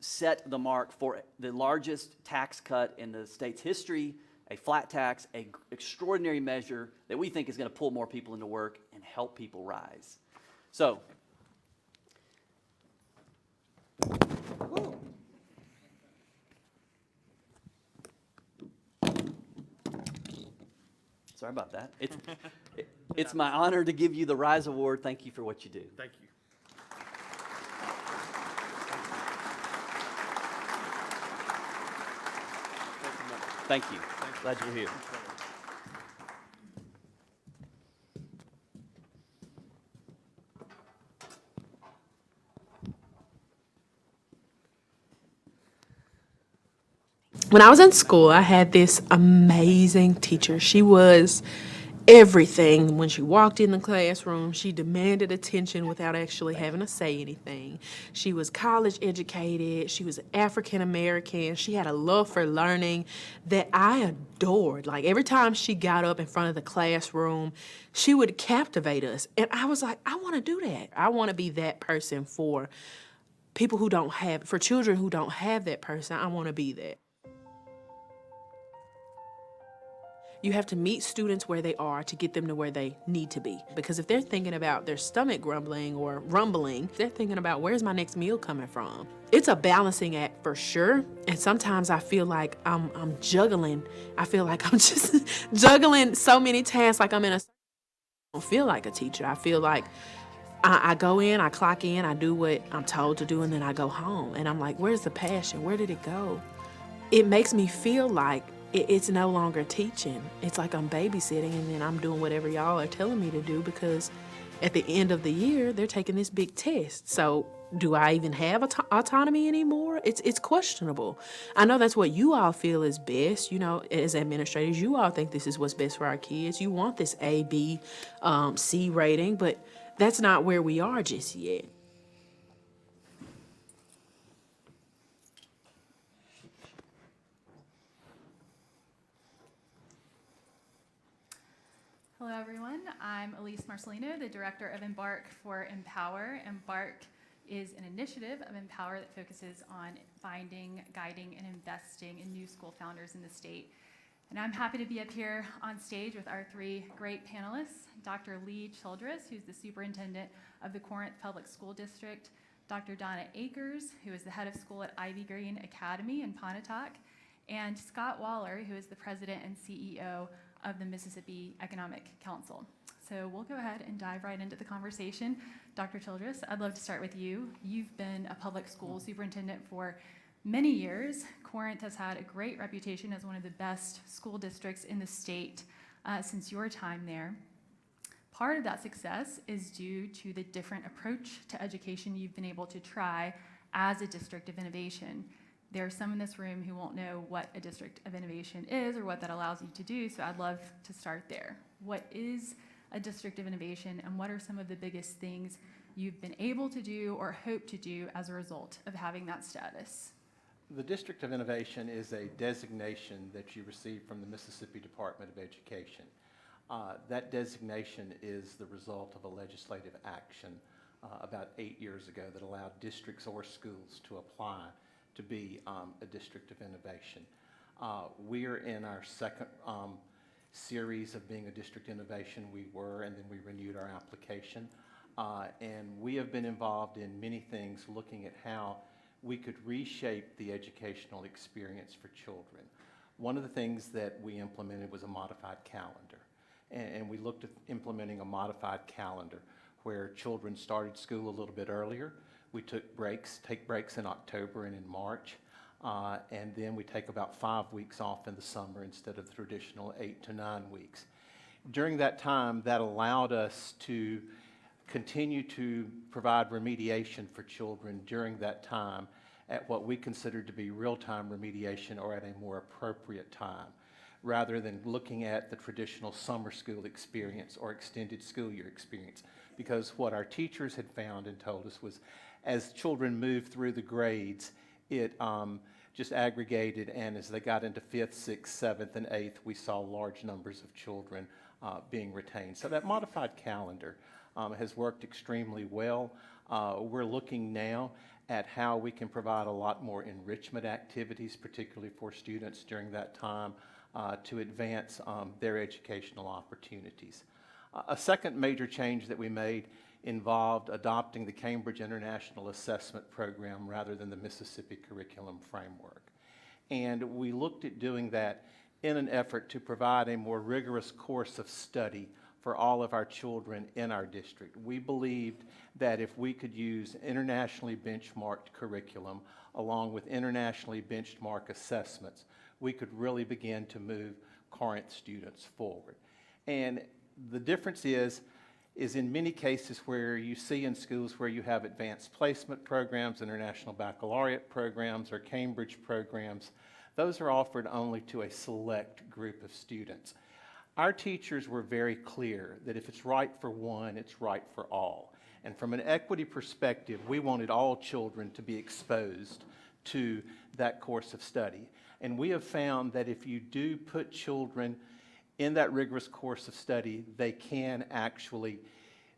set the mark for the largest tax cut in the state's history, a flat tax, an extraordinary measure that we think is going to pull more people into work and help people rise. So, sorry about that. It's my honor to give you the RISE Award. Thank you for what you do. Thank you. Thank you. Glad you're here. When I was in school, I had this amazing teacher. She was everything. When she walked in the classroom, she demanded attention without actually having to say anything. She was college educated. She was African American. She had a love for learning that I adored. Like every time she got up in front of the classroom, she would captivate us. And I was like, I want to do that. I want to be that person for people who don't have, for children who don't have that person. I want to be that. You have to meet students where they are to get them to where they need to be. Because if they're thinking about their stomach grumbling or rumbling, they're thinking about where's my next meal coming from. It's a balancing act for sure. And sometimes I feel like I'm juggling. I feel like I'm just juggling so many tasks like I'm in a... I don't feel like a teacher. I feel like I go in, I clock in, I do what I'm told to do, and then I go home. And I'm like, where's the passion? Where did it go? It makes me feel like it's no longer teaching. It's like I'm babysitting and then I'm doing whatever y'all are telling me to do because at the end of the year, they're taking this big test. So do I even have autonomy anymore? It's questionable. I know that's what you all feel is best. You know, as administrators, you all think this is what's best for our kids. You want this A, B, C rating, but that's not where we are just yet. Hello, everyone. I'm Elise Marcelino, the director of Embark for Empower. Embark is an initiative of Empower that focuses on finding, guiding, and investing in new school founders in the state. And I'm happy to be up here on stage with our three great panelists, Dr. Lee Childress, who's the superintendent of the Corinth Public School District, Dr. Donna Akers, who is the head of school at Ivy Green Academy in Pontotoc, and Scott Waller, who is the president and CEO of the Mississippi Economic Council. So we'll go ahead and dive right into the conversation. Dr. Childress, I'd love to start with you. You've been a public school superintendent for many years. Corinth has had a great reputation as one of the best school districts in the state since your time there. Part of that success is due to the different approach to education you've been able to try as a district of innovation. There are some in this room who won't know what a district of innovation is or what that allows you to do, so I'd love to start there. What is a district of innovation, and what are some of the biggest things you've been able to do or hope to do as a result of having that status? The District of Innovation is a designation that you receive from the Mississippi Department of Education. That designation is the result of a legislative action about 8 years ago that allowed districts or schools to apply to be a District of Innovation. We are in our second series of being a District Innovation. We were, and then we renewed our application. And we have been involved in many things looking at how we could reshape the educational experience for children. One of the things that we implemented was a modified calendar. And we looked at implementing a modified calendar where children started school a little bit earlier. We take breaks in October and in March. And then we take about 5 weeks off in the summer instead of the traditional 8 to 9 weeks. During that time, that allowed us to continue to provide remediation for children during that time at what we considered to be real-time remediation or at a more appropriate time, rather than looking at the traditional summer school experience or extended school year experience. Because what our teachers had found and told us was as children moved through the grades, it just aggregated, and as they got into 5th, 6th, 7th, and 8th, we saw large numbers of children being retained. So that modified calendar has worked extremely well. We're looking now at how we can provide a lot more enrichment activities, particularly for students during that time, to advance their educational opportunities. A second major change that we made involved adopting the Cambridge International Assessment Program rather than the Mississippi Curriculum Framework. And we looked at doing that in an effort to provide a more rigorous course of study for all of our children in our district. We believed that if we could use internationally benchmarked curriculum along with internationally benchmarked assessments, we could really begin to move current students forward. And the difference is in many cases where you see in schools where you have advanced placement programs, international baccalaureate programs, or Cambridge programs, those are offered only to a select group of students. Our teachers were very clear that if it's right for one, it's right for all. And from an equity perspective, we wanted all children to be exposed to that course of study. And we have found that if you do put children in that rigorous course of study, they can actually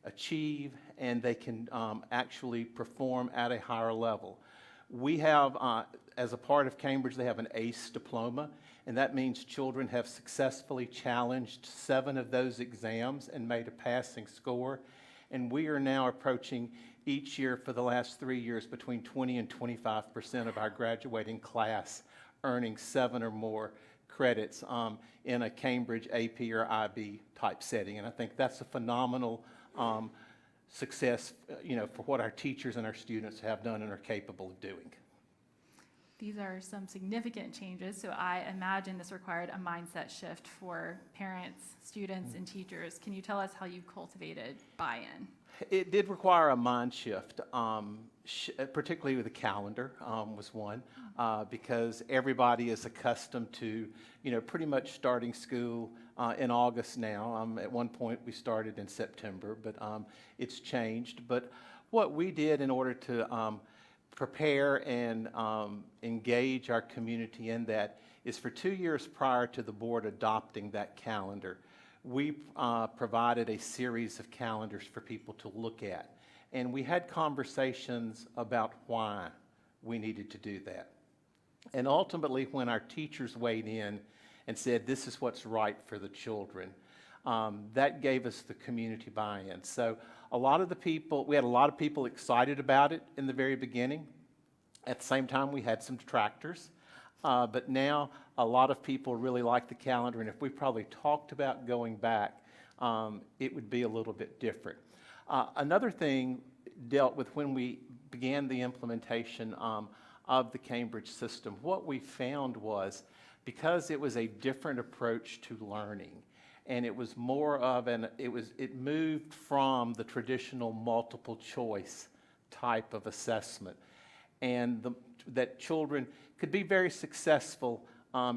achieve and they can actually perform at a higher level. We have, as a part of Cambridge, they have an ACE diploma, and that means children have successfully challenged 7 of those exams and made a passing score. And we are now approaching each year for the last 3 years between 20 and 25% of our graduating class earning 7 or more credits in a Cambridge AP or IB type setting. And I think that's a phenomenal success, for what our teachers and our students have done and are capable of doing. These are some significant changes, so I imagine this required a mindset shift for parents, students, and teachers. Can you tell us how you've cultivated buy-in? It did require a mind shift, particularly with the calendar was one, because everybody is accustomed to, pretty much starting school in August now. At one point we started in September, but it's changed. But what we did in order to prepare and engage our community in that is for 2 years prior to the board adopting that calendar, we provided a series of calendars for people to look at. And we had conversations about why we needed to do that. And ultimately, when our teachers weighed in and said, this is what's right for the children, that gave us the community buy-in. So we had a lot of people excited about it in the very beginning. At the same time, we had some detractors. But now a lot of people really like the calendar, and if we probably talked about going back, it would be a little bit different. Another thing dealt with when we began the implementation of the Cambridge system. What we found was, because it was a different approach to learning, and it was more of it moved from the traditional multiple choice type of assessment, and that children could be very successful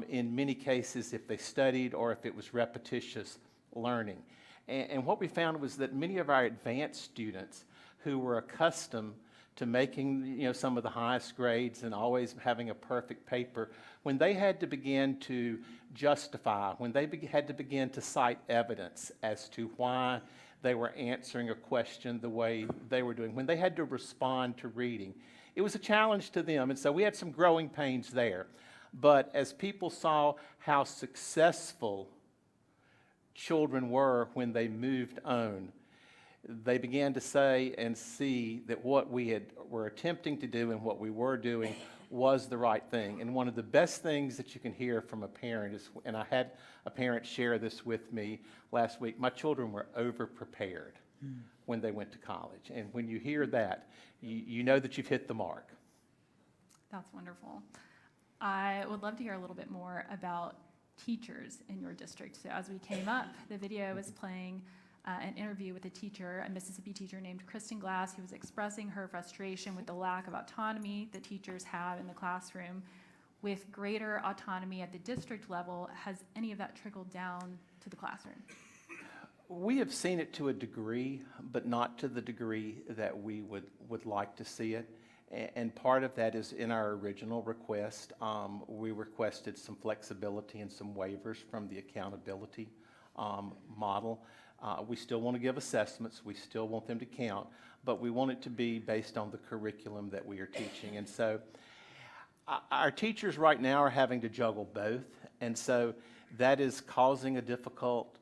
in many cases if they studied or if it was repetitious learning. And what we found was that many of our advanced students who were accustomed to making some of the highest grades and always having a perfect paper, when they had to begin to justify, when they had to begin to cite evidence as to why they were answering a question the way they were doing, when they had to respond to reading, it was a challenge to them. And so we had some growing pains there. But as people saw how successful children were when they moved on, they began to say and see that what we were attempting to do and what we were doing was the right thing. And one of the best things that you can hear from a parent is, and I had a parent share this with me last week, my children were over-prepared when they went to college. And when you hear that, you know that you've hit the mark. That's wonderful. I would love to hear a little bit more about teachers in your district. So as we came up, the video was playing an interview with a teacher, a Mississippi teacher named Kristen Glass, who was expressing her frustration with the lack of autonomy that teachers have in the classroom. With greater autonomy at the district level, has any of that trickled down to the classroom? We have seen it to a degree, but not to the degree that we would like to see it. And part of that is in our original request. We requested some flexibility and some waivers from the accountability model. We still want to give assessments. We still want them to count, but we want it to be based on the curriculum that we are teaching. And so our teachers right now are having to juggle both, and so that is causing a difficult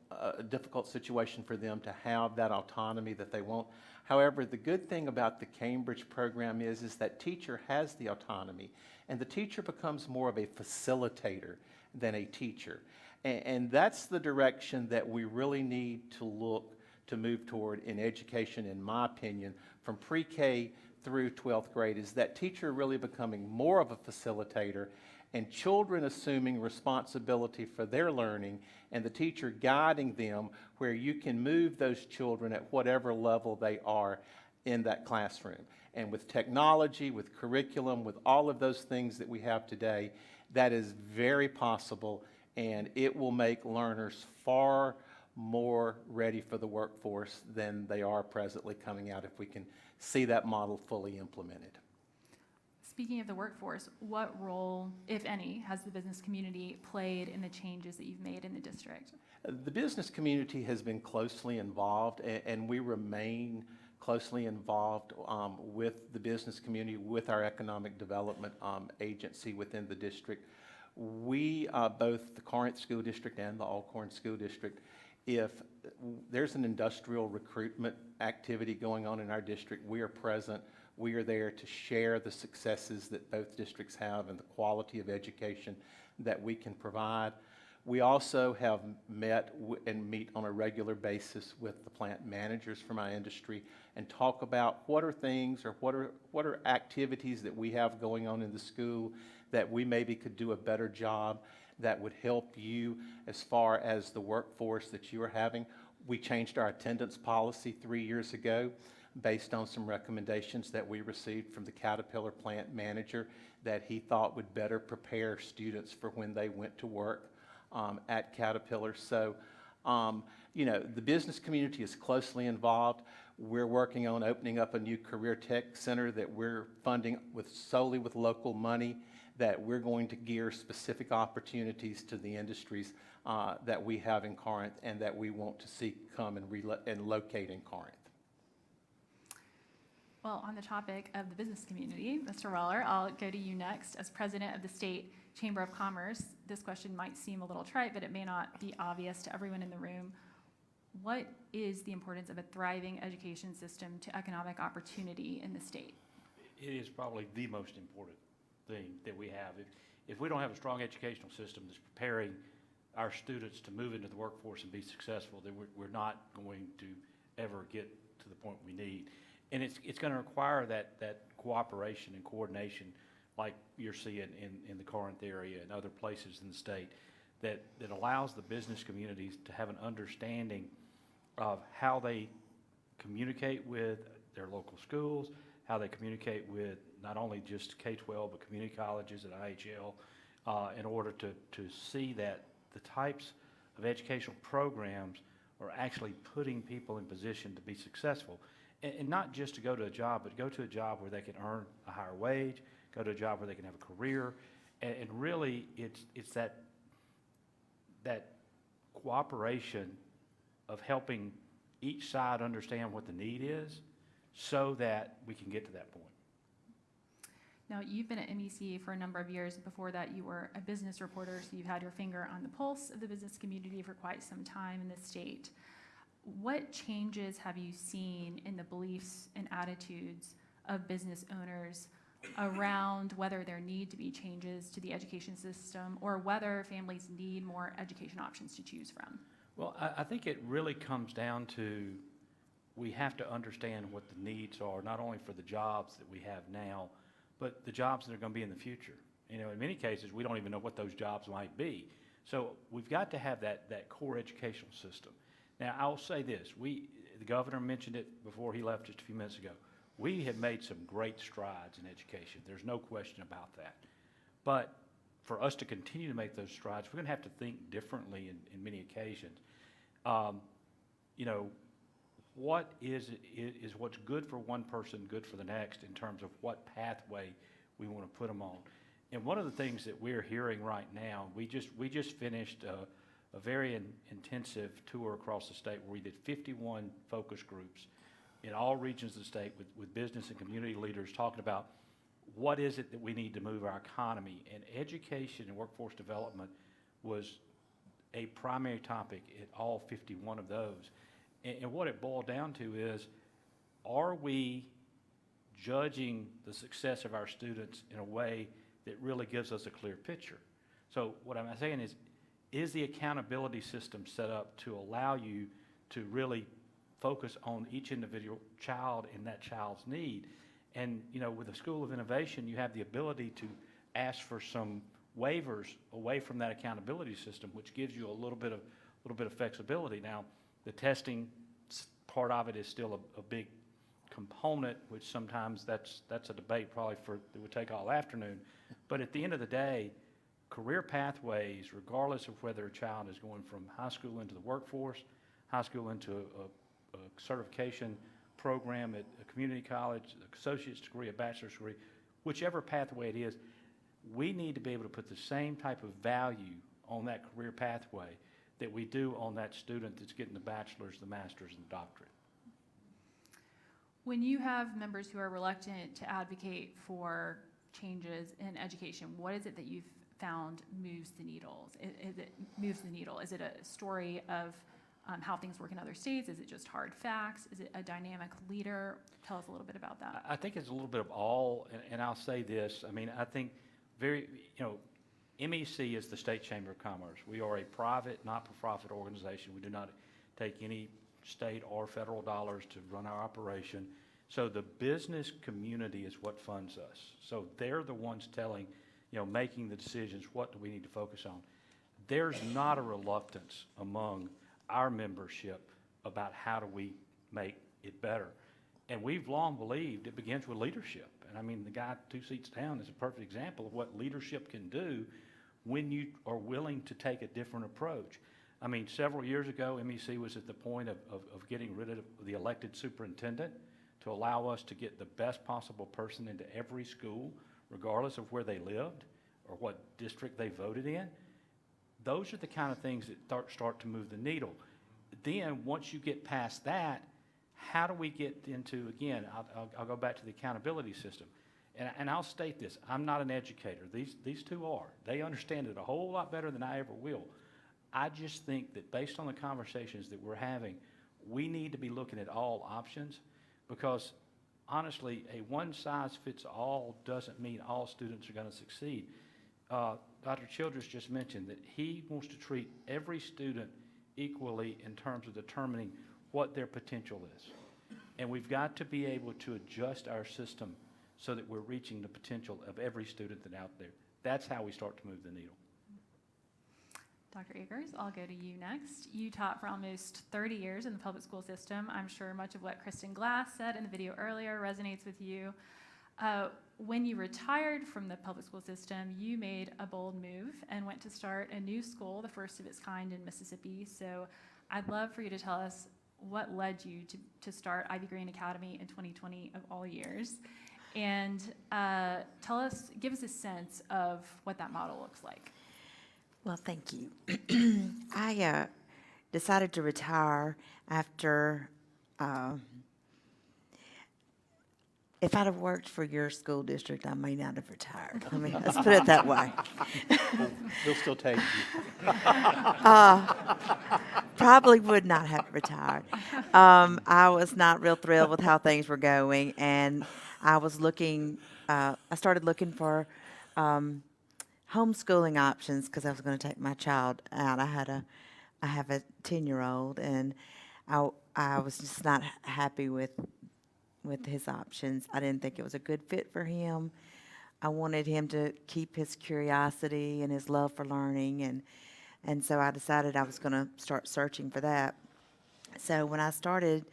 situation for them to have that autonomy that they want. However, the good thing about the Cambridge program is that teacher has the autonomy, and the teacher becomes more of a facilitator than a teacher. And that's the direction that we really need to look to move toward in education, in my opinion, from pre-K through 12th grade, is that teacher really becoming more of a facilitator and children assuming responsibility for their learning and the teacher guiding them where you can move those children at whatever level they are in that classroom. And with technology, with curriculum, with all of those things that we have today, that is very possible, and it will make learners far more ready for the workforce than they are presently coming out if we can see that model fully implemented. Speaking of the workforce, what role, if any, has the business community played in the changes that you've made in the district? The business community has been closely involved, and we remain closely involved with the business community, with our economic development agency within the district. We, both the Corinth School District and the Alcorn School District, if there's an industrial recruitment activity going on in our district, we are present. We are there to share the successes that both districts have and the quality of education that we can provide. We also have met and meet on a regular basis with the plant managers from our industry and talk about what are things or what are activities that we have going on in the school that we maybe could do a better job that would help you as far as the workforce that you are having. We changed our attendance policy 3 years ago based on some recommendations that we received from the Caterpillar plant manager that he thought would better prepare students for when they went to work at Caterpillar. So, the business community is closely involved. We're working on opening up a new career tech center that we're funding solely with local money, that we're going to gear specific opportunities to the industries that we have in Corinth and that we want to see come and locate in Corinth. Well, on the topic of the business community, Mr. Roller, I'll go to you next. As president of the State Chamber of Commerce, this question might seem a little trite, but it may not be obvious to everyone in the room. What is the importance of a thriving education system to economic opportunity in the state? It is probably the most important thing that we have. If we don't have a strong educational system that's preparing our students to move into the workforce and be successful, then we're not going to ever get to the point we need. And it's going to require that cooperation and coordination like you're seeing in the Corinth area and other places in the state that allows the business communities to have an understanding of how they communicate with their local schools, how they communicate with not only just K-12 but community colleges and IHL in order to see that the types of educational programs or actually putting people in position to be successful. And not just to go to a job, but go to a job where they can earn a higher wage, go to a job where they can have a career. And really, it's that cooperation of helping each side understand what the need is so that we can get to that point. Now, you've been at MEC for a number of years. Before that, you were a business reporter, so you've had your finger on the pulse of the business community for quite some time in the state. What changes have you seen in the beliefs and attitudes of business owners around whether there need to be changes to the education system or whether families need more education options to choose from? Well, I think it really comes down to we have to understand what the needs are, not only for the jobs that we have now, but the jobs that are going to be in the future. You know, in many cases, we don't even know what those jobs might be. So we've got to have that core educational system. Now, I'll say this. The governor mentioned it before he left just a few minutes ago. We have made some great strides in education. There's no question about that. But for us to continue to make those strides, we're going to have to think differently in many occasions. You know, what is what's good for one person good for the next in terms of what pathway we want to put them on. And one of the things that we're hearing right now, we just finished a very intensive tour across the state where we did 51 focus groups in all regions of the state with business and community leaders talking about what is it that we need to move our economy. And education and workforce development was a primary topic at all 51 of those. And what it boiled down to is, are we judging the success of our students in a way that really gives us a clear picture? So what I'm saying is the accountability system set up to allow you to really focus on each individual child and that child's need? And, you know, with the School of Innovation, you have the ability to ask for some waivers away from that accountability system, which gives you a little bit of flexibility. Now, the testing part of it is still a big component, which sometimes that's a debate probably that would take all afternoon. But at the end of the day, career pathways, regardless of whether a child is going from high school into the workforce, high school into a certification program at a community college, an associate's degree, a bachelor's degree, whichever pathway it is, we need to be able to put the same type of value on that career pathway that we do on that student that's getting the bachelor's, the master's, and the doctorate. When you have members who are reluctant to advocate for changes in education, what is it that you've found moves the needle? Is it a story of how things work in other states? Is it just hard facts? Is it a dynamic leader? Tell us a little bit about that. I think it's a little bit of all, and I'll say this. I mean, I think MEC is the State Chamber of Commerce. We are a private, not-for-profit organization. We do not take any state or federal dollars to run our operation. So the business community is what funds us. So they're the ones making the decisions, what do we need to focus on. There's not a reluctance among our membership about how do we make it better. And we've long believed it begins with leadership. And I mean, the guy 2 seats down is a perfect example of what leadership can do when you are willing to take a different approach. I mean, several years ago, MEC was at the point of getting rid of the elected superintendent to allow us to get the best possible person into every school, regardless of where they lived or what district they voted in. Those are the kind of things that start to move the needle. Then, once you get past that, how do we get into, again, I'll go back to the accountability system. And I'll state this, I'm not an educator. These two are. They understand it a whole lot better than I ever will. I just think that based on the conversations that we're having, we need to be looking at all options because, honestly, a one-size-fits-all doesn't mean all students are going to succeed. Dr. Childress just mentioned that he wants to treat every student equally in terms of determining what their potential is. And we've got to be able to adjust our system so that we're reaching the potential of every student that's out there. That's how we start to move the needle. Dr. Akers, I'll go to you next. You taught for almost 30 years in the public school system. I'm sure much of what Kristen Glass said in the video earlier resonates with you. When you retired from the public school system, you made a bold move and went to start a new school, the first of its kind in Mississippi. So I'd love for you to tell us what led you to start Ivy Green Academy in 2020 of all years. And give us a sense of what that model looks like. Well, thank you. I decided to retire after, if I'd have worked for your school district, I may not have retired. Let's put it that way. We'll still take you. Probably would not have retired. I was not real thrilled with how things were going, and I was looking, I started looking for homeschooling options because I was going to take my child out. I have a 10-year-old, and I was just not happy with his options. I didn't think it was a good fit for him. I wanted him to keep his curiosity and his love for learning, and so I decided I was going to start searching for that. So when I started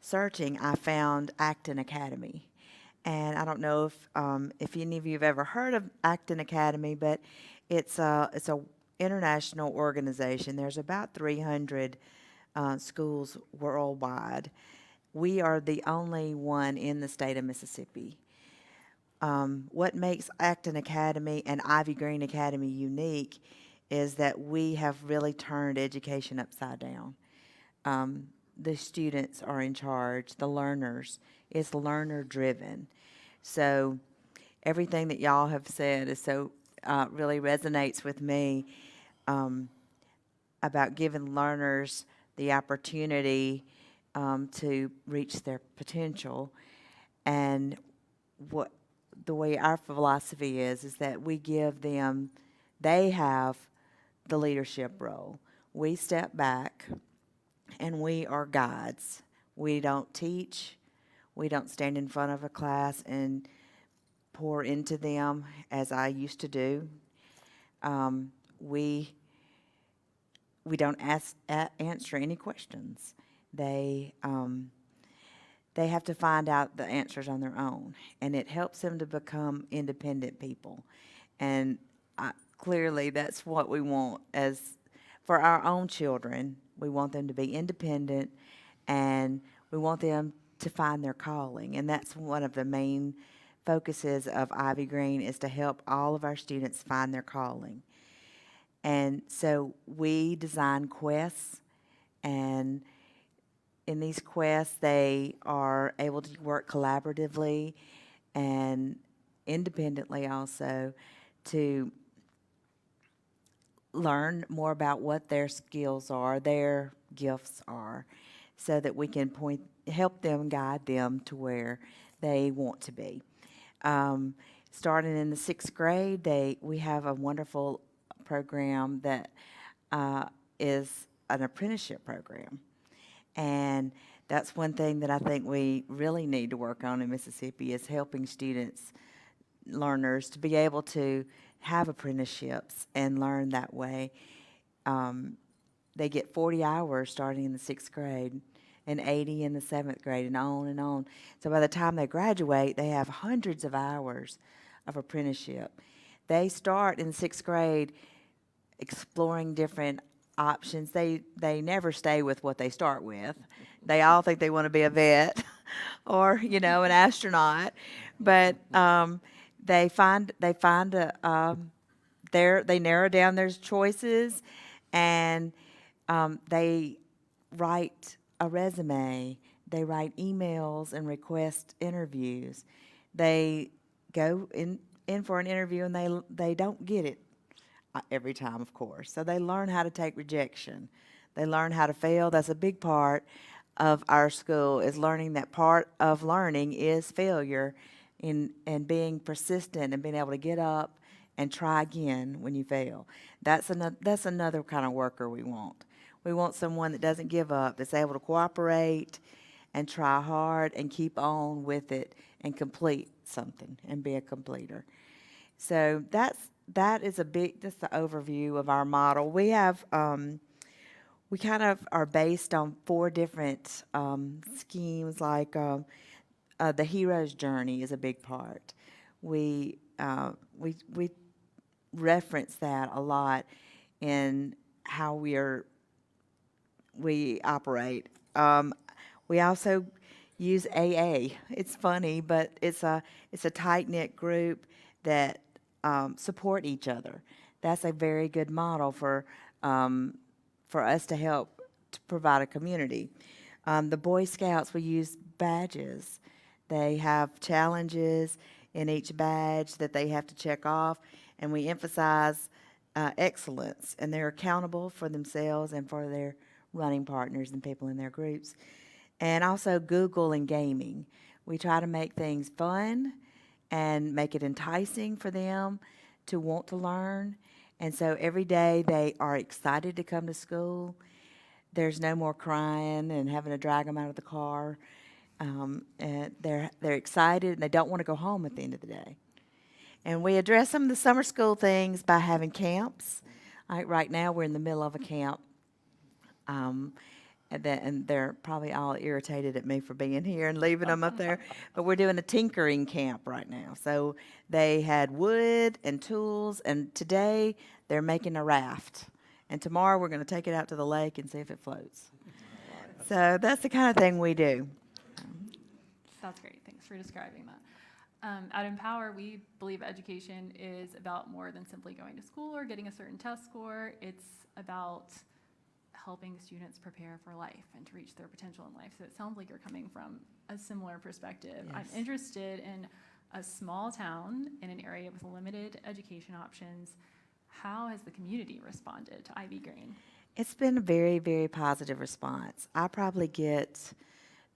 searching, I found Acton Academy. And I don't know if any of you have ever heard of Acton Academy, but it's a international organization. There's about 300 schools worldwide. We are the only one in the state of Mississippi. What makes Acton Academy and Ivy Green Academy unique is that we have really turned education upside down. The students are in charge, the learners. It's learner-driven. So everything that y'all have said is so really resonates with me about giving learners the opportunity to reach their potential. And what the way our philosophy is that we give them, they have the leadership role. We step back and we are guides. We don't teach. We don't stand in front of a class and pour into them as I used to do. We don't answer any questions. They have to find out the answers on their own, and it helps them to become independent people. And clearly, that's what we want as for our own children. We want them to be independent, and we want them to find their calling. And that's one of the main focuses of Ivy Green, is to help all of our students find their calling. And so we design quests, and in these quests, they are able to work collaboratively and independently also to learn more about what their skills are, their gifts are, so that we can help them, guide them to where they want to be. Starting in the 6th grade, we have a wonderful program that is an apprenticeship program. And that's one thing that I think we really need to work on in Mississippi, is helping students, learners, to be able to have apprenticeships and learn that way. They get 40 hours starting in the 6th grade and 80 in the 7th grade and on and on. So by the time they graduate, they have hundreds of hours of apprenticeship. They start in 6th grade exploring different options. They never stay with what they start with. They all think they want to be a vet or, an astronaut, but they narrow down their choices, and they write a resume. They write emails and request interviews. They go in for an interview, and they don't get it every time, of course. So they learn how to take rejection. They learn how to fail. That's a big part of our school, is learning that part of learning is failure, and being persistent and being able to get up and try again when you fail. That's another kind of worker we want. We want someone that doesn't give up, that's able to cooperate and try hard and keep on with it and complete something and be a completer. So that is that's the overview of our model. We have, we kind of are based on 4 different schemes, like the hero's journey is a big part. We reference that a lot in how we operate. We also use AA. It's funny, but it's a tight-knit group that support each other. That's a very good model for us to help to provide a community. The Boy Scouts, we use badges. They have challenges in each badge that they have to check off, and we emphasize excellence, and they're accountable for themselves and for their running partners and people in their groups. And also Google and gaming. We try to make things fun and make it enticing for them to want to learn. And so every day they are excited to come to school. There's no more crying and having to drag them out of the car. And they're excited and they don't want to go home at the end of the day. And we address some of the summer school things by having camps. Like right now we're in the middle of a camp. And they're probably all irritated at me for being here and leaving them up there. But we're doing a tinkering camp right now. So they had wood and tools, and today they're making a raft. And tomorrow we're going to take it out to the lake and see if it floats. So that's the kind of thing we do. Sounds great. Thanks for describing that. At Empower, we believe education is about more than simply going to school or getting a certain test score. It's about helping students prepare for life and to reach their potential in life. So it sounds like you're coming from a similar perspective. Yes. I'm interested in a small town in an area with limited education options. How has the community responded to Ivy Green? It's been a very, very positive response. I probably get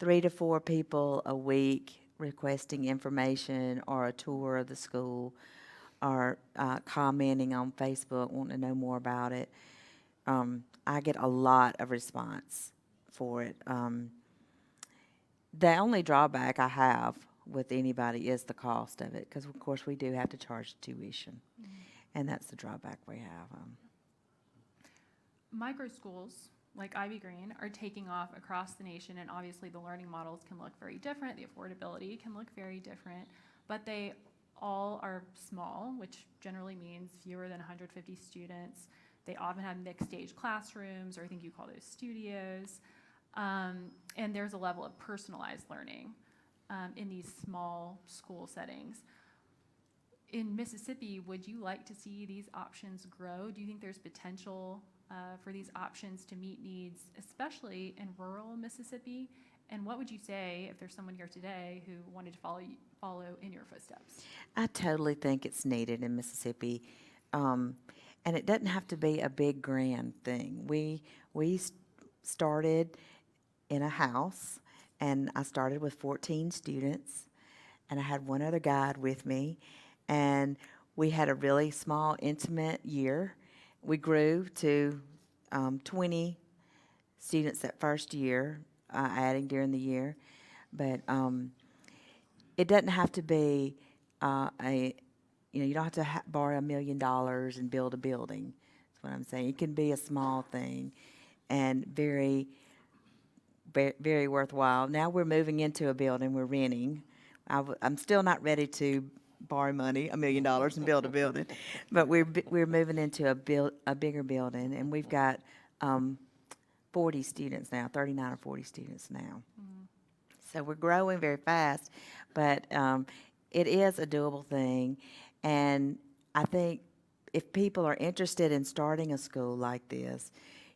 3 to 4 people a week requesting information or a tour of the school or commenting on Facebook, wanting to know more about it. I get a lot of response for it. The only drawback I have with anybody is the cost of it, because of course we do have to charge tuition, and that's the drawback we have. Micro schools like Ivy Green are taking off across the nation, and obviously the learning models can look very different, the affordability can look very different, but they all are small, which generally means fewer than 150 students. They often have mixed stage classrooms, or I think you call those studios. And there's a level of personalized learning in these small school settings. In Mississippi, would you like to see these options grow? Do you think there's potential for these options to meet needs, especially in rural Mississippi? And what would you say if there's someone here today who wanted to follow in your footsteps? I totally think it's needed in Mississippi. And it doesn't have to be a big grand thing. We started in a house, and I started with 14 students, and I had one other guide with me, and we had a really small, intimate year. We grew to 20 students that first year, adding during the year, but it doesn't have to be you don't have to borrow $1 million and build a building. That's what I'm saying. It can be a small thing and very, very worthwhile. Now we're moving into a building. We're renting. I'm still not ready to borrow money, $1 million, and build a building, but we're moving into a bigger building, and we've got 40 students now, 39 or 40 students now. So we're growing very fast, but it is a doable thing. And I think if people are interested in starting a school like this,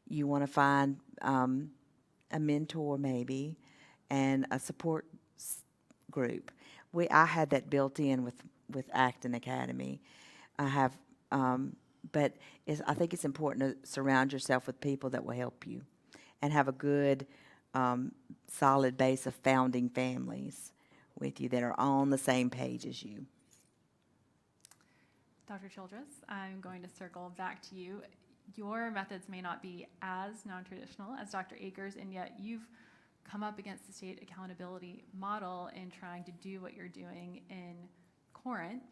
you want to find a mentor maybe and a support group. I had that built in with Acton Academy. I have, but I think it's important to surround yourself with people that will help you and have a good, solid base of founding families with you that are on the same page as you. Dr. Childress, I'm going to circle back to you. Your methods may not be as non-traditional as Dr. Akers, and yet you've come up against the state accountability model in trying to do what you're doing in Corinth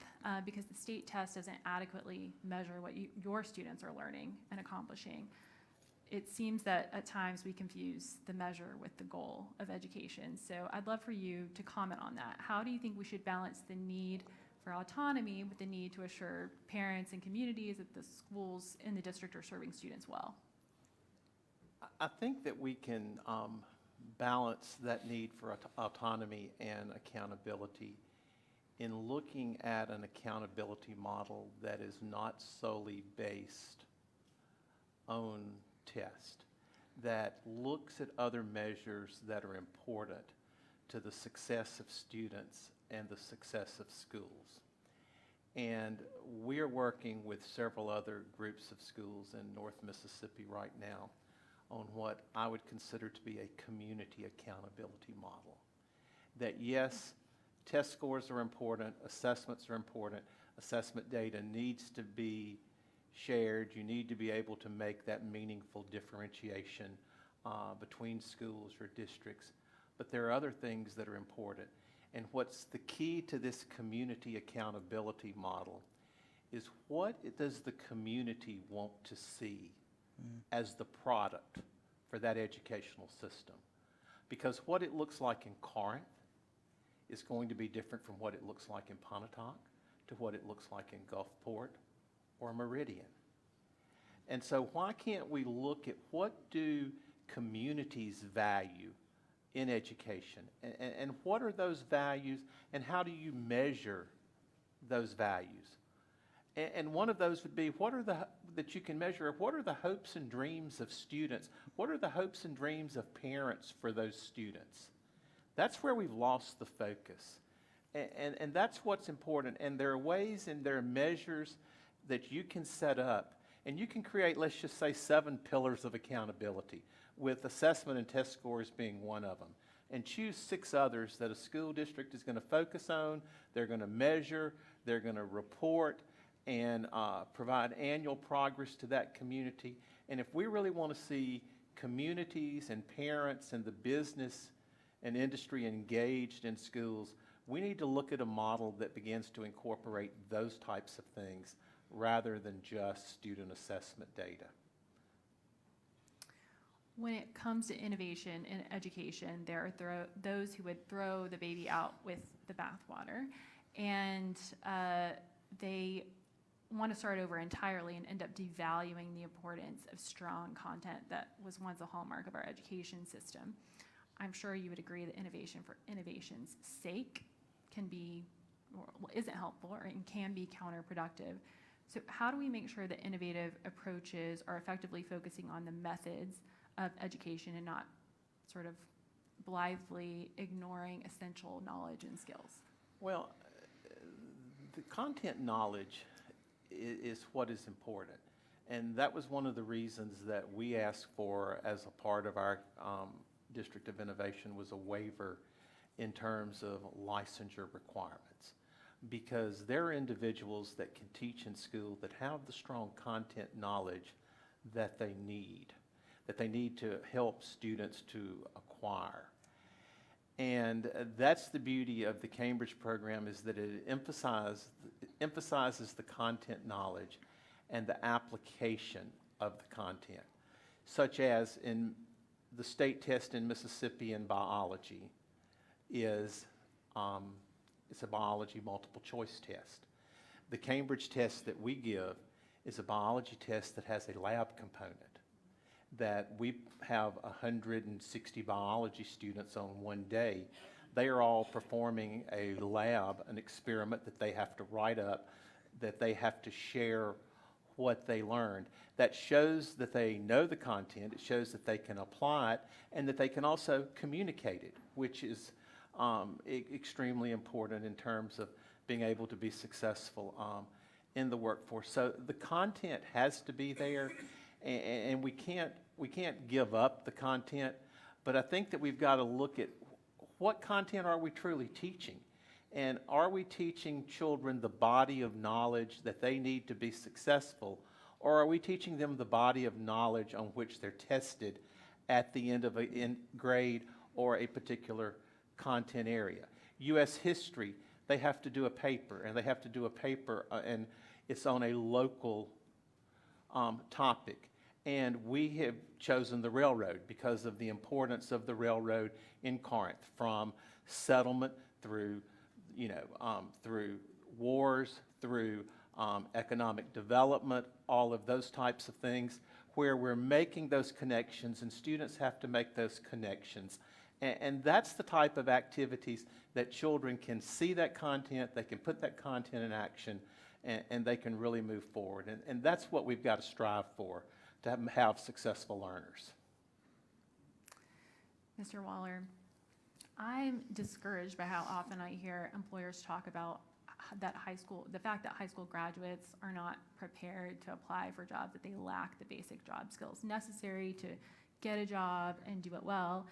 because the state test doesn't adequately measure what your students are learning and accomplishing. it seems that at times we confuse the measure with the goal of education. So I'd love for you to comment on that. How do you think we should balance the need for autonomy with the need to assure parents and communities that the schools in the district are serving students well? I think that we can balance that need for autonomy and accountability in looking at an accountability model that is not solely based on test, that looks at other measures that are important to the success of students and the success of schools. And we're working with several other groups of schools in North Mississippi right now on what I would consider to be a community accountability model. That yes, test scores are important, assessments are important, assessment data needs to be shared. You need to be able to make that meaningful differentiation between schools or districts. But there are other things that are important. And what's the key to this community accountability model is what does the community want to see as the product for that educational system? Because what it looks like in Corinth is going to be different from what it looks like in Pontotoc to what it looks like in Gulfport or Meridian. And so why can't we look at what do communities value in education, and what are those values, and how do you measure those values? And one of those would be, that you can measure, what are the hopes and dreams of students? What are the hopes and dreams of parents for those students? That's where we've lost the focus. And that's what's important. And there are ways and there are measures that you can set up, and you can create, let's just say, 7 pillars of accountability, with assessment and test scores being one of them. And choose 6 others that a school district is going to focus on, they're going to measure, they're going to report, and provide annual progress to that community. And if we really want to see communities and parents and the business and industry engaged in schools, we need to look at a model that begins to incorporate those types of things rather than just student assessment data. When it comes to innovation in education, there are those who would throw the baby out with the bathwater, and they want to start over entirely and end up devaluing the importance of strong content that was once a hallmark of our education system. I'm sure you would agree that innovation for innovation's sake can be, or isn't helpful, or and can be counterproductive. So how do we make sure that innovative approaches are effectively focusing on the methods of education and not sort of blithely ignoring essential knowledge and skills? Well, the content knowledge is what is important. And that was one of the reasons that we asked for as a part of our District of Innovation was a waiver in terms of licensure requirements. Because there are individuals that can teach in school that have the strong content knowledge that they need to help students to acquire. And that's the beauty of the Cambridge program, is that it emphasizes the content knowledge and the application of the content, such as in the state test in Mississippi in biology is it's a biology multiple choice test. The Cambridge test that we give is a biology test that has a lab component, that we have 160 biology students on one day. They are all performing a lab, an experiment that they have to write up, that they have to share what they learned. That shows that they know the content, it shows that they can apply it, and that they can also communicate it, which is extremely important in terms of being able to be successful in the workforce. So the content has to be there, and we can't give up the content, but I think that we've got to look at what content are we truly teaching, and are we teaching children the body of knowledge that they need to be successful, or are we teaching them the body of knowledge on which they're tested at the end of a grade or a particular content area? U.S. history, they have to do a paper, and and it's on a local topic. And we have chosen the railroad because of the importance of the railroad in Corinth, from settlement through, through wars, through economic development, all of those types of things, where we're making those connections, and students have to make those connections. And that's the type of activities that children can see that content, they can put that content in action, and they can really move forward. And that's what we've got to strive for, to have successful learners. Mr. Waller, I'm discouraged by how often I hear employers talk about the fact that high school graduates are not prepared to apply for jobs, that they lack the basic job skills necessary to get a job and do it well.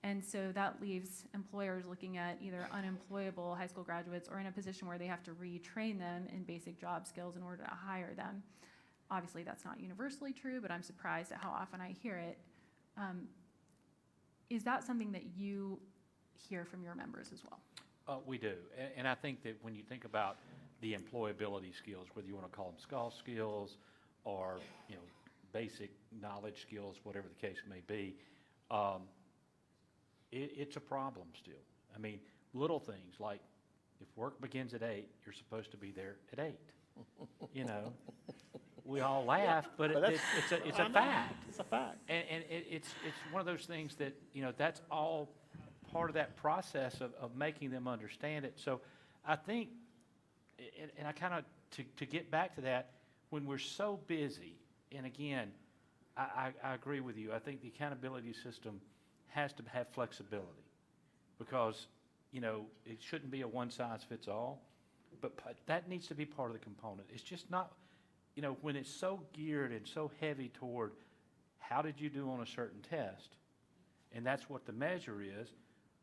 And so that leaves employers looking at either unemployable high school graduates or in a position where they have to retrain them in basic job skills in order to hire them. Obviously, that's not universally true, but I'm surprised at how often I hear it. Is that something that you hear from your members as well? We do, and I think that when you think about the employability skills, whether you want to call them soft skills or basic knowledge skills, whatever the case may be, it's a problem still. I mean, little things like if work begins at 8, you're supposed to be there at 8. We all laugh, but it's a fact. It's a fact. And it's one of those things that, that's all part of that process of making them understand it. So I think, and I kind of, to get back to that, when we're so busy, and again, I agree with you, I think the accountability system has to have flexibility because, it shouldn't be a one-size-fits-all, but that needs to be part of the component. It's just not, when it's so geared and so heavy toward how did you do on a certain test, and that's what the measure is,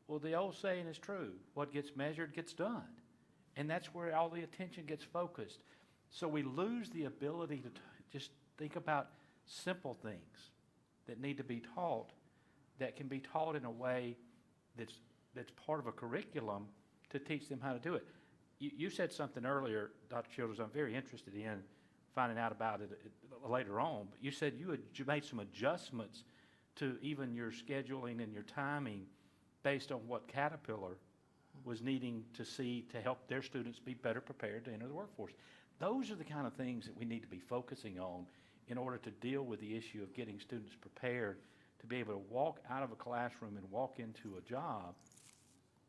well, the old saying is true. What gets measured gets done. And that's where all the attention gets focused. So we lose the ability to just think about simple things that need to be taught, that can be taught in a way that's part of a curriculum to teach them how to do it. You said something earlier, Dr. Childers, I'm very interested in finding out about it later on, but you said you made some adjustments to even your scheduling and your timing based on what Caterpillar was needing to see to help their students be better prepared to enter the workforce. Those are the kind of things that we need to be focusing on in order to deal with the issue of getting students prepared to be able to walk out of a classroom and walk into a job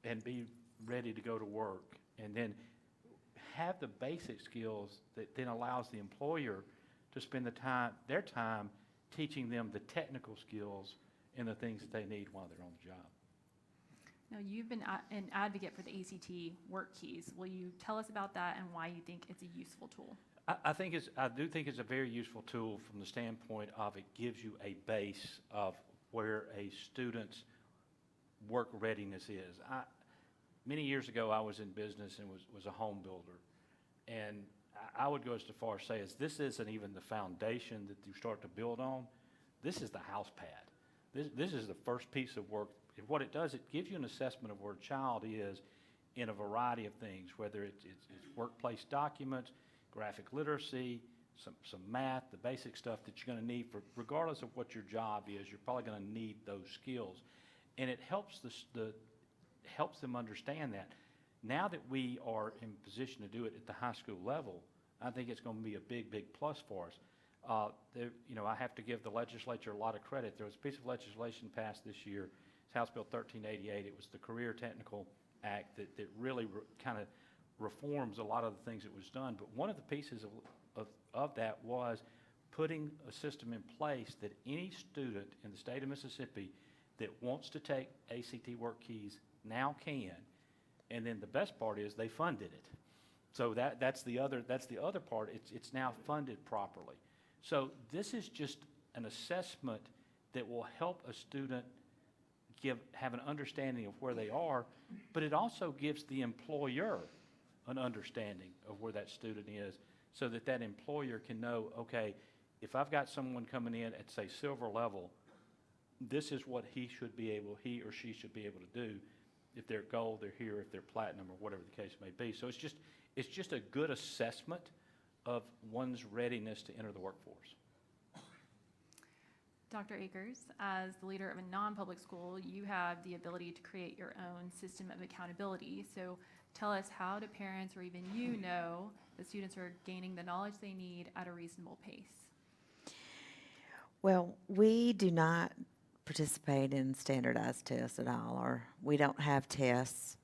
and be ready to go to work, and then have the basic skills that then allows the employer to spend their time teaching them the technical skills and the things that they need while they're on the job. Now, you've been an advocate for the ACT work keys. Will you tell us about that and why you think it's a useful tool? I do think it's a very useful tool from the standpoint of it gives you a base of where a student's work readiness is. Many years ago, I was in business and was a home builder. And I would go as far as say, this isn't even the foundation that you start to build on. This is the house pad. This is the first piece of work. And what it does, it gives you an assessment of where a child is in a variety of things, whether it's workplace documents, graphic literacy, some math, the basic stuff that you're going to need for, regardless of what your job is, you're probably going to need those skills. And it helps helps them understand that. Now that we are in position to do it at the high school level, I think it's going to be a big, big plus for us. I have to give the legislature a lot of credit. There was a piece of legislation passed this year. It's House Bill 1388. It was the Career Technical Act that really kind of reforms a lot of the things that was done. But one of the pieces of that was putting a system in place that any student in the state of Mississippi that wants to take ACT work keys now can. And then the best part is they funded it. So that's the other part. It's now funded properly. So this is just an assessment that will help a student have an understanding of where they are, but it also gives the employer an understanding of where that student is, so that employer can know, okay, if I've got someone coming in at, say, silver level, this is what he or she should be able to do. If they're gold, they're here. If they're platinum, or whatever the case may be. So it's just a good assessment of one's readiness to enter the workforce. Dr. Akers, as the leader of a non-public school, you have the ability to create your own system of accountability. So tell us, how do parents or even you know that students are gaining the knowledge they need at a reasonable pace? Well, we do not participate in standardized tests at all, or we don't have tests.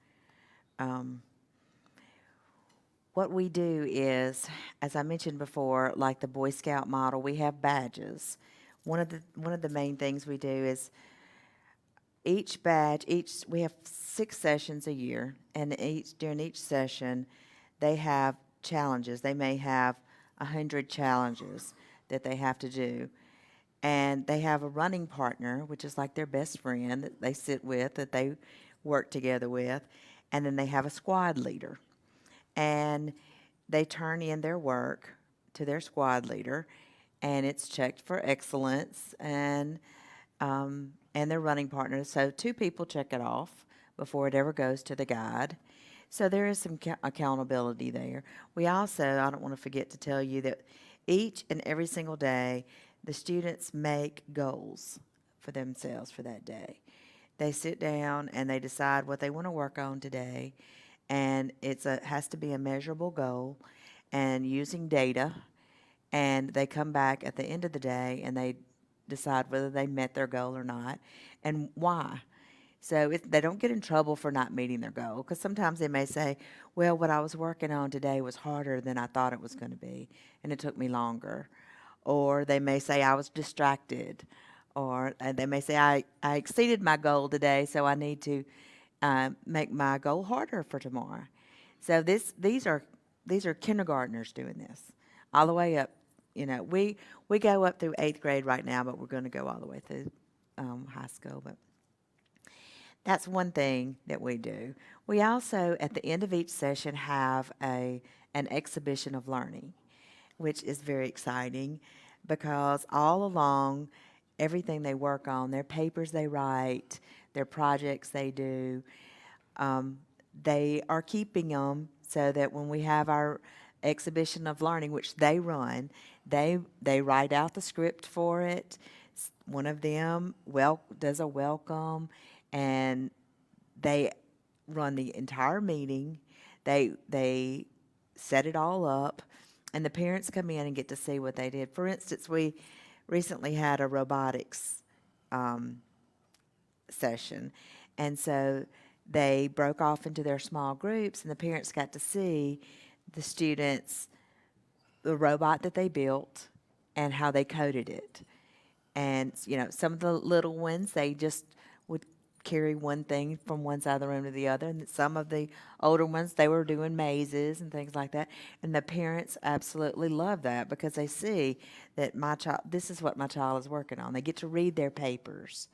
What we do is, as I mentioned before, like the Boy Scout model, we have badges. One of the main things we do is each badge, we have 6 sessions a year, and during each session, they have challenges. They may have 100 challenges that they have to do. And they have a running partner, which is like their best friend that they sit with, that they work together with. And then they have a squad leader. And they turn in their work to their squad leader, and it's checked for excellence and their running partner. So 2 people check it off before it ever goes to the guide. So there is some accountability there. We also, I don't want to forget to tell you that each and every single day, the students make goals for themselves for that day. They sit down and they decide what they want to work on today, and has to be a measurable goal and using data, and they come back at the end of the day and they decide whether they met their goal or not and why. So they don't get in trouble for not meeting their goal, because sometimes they may say, well, what I was working on today was harder than I thought it was going to be, and it took me longer. Or they may say, I was distracted. Or they may say, I exceeded my goal today, so I need to make my goal harder for tomorrow. So these are kindergartners doing this, all the way up. You know, we go up through 8th grade right now, but we're going to go all the way through high school. But that's one thing that we do. We also, at the end of each session, have an exhibition of learning, which is very exciting, because all along, everything they work on, their papers they write, their projects they do, they are keeping them so that when we have our exhibition of learning, which they run, they write out the script for it. One of them does a welcome, and they run the entire meeting. They set it all up, and the parents come in and get to see what they did. For instance, we recently had a robotics session, and so they broke off into their small groups, and the parents got to see the students, the robot that they built, and how they coded it. And, you know, some of the little ones, they just would carry one thing from one side of the room to the other. And some of the older ones, they were doing mazes and things like that. And the parents absolutely love that, because they see that this is what my child is working on. They get to read their papers.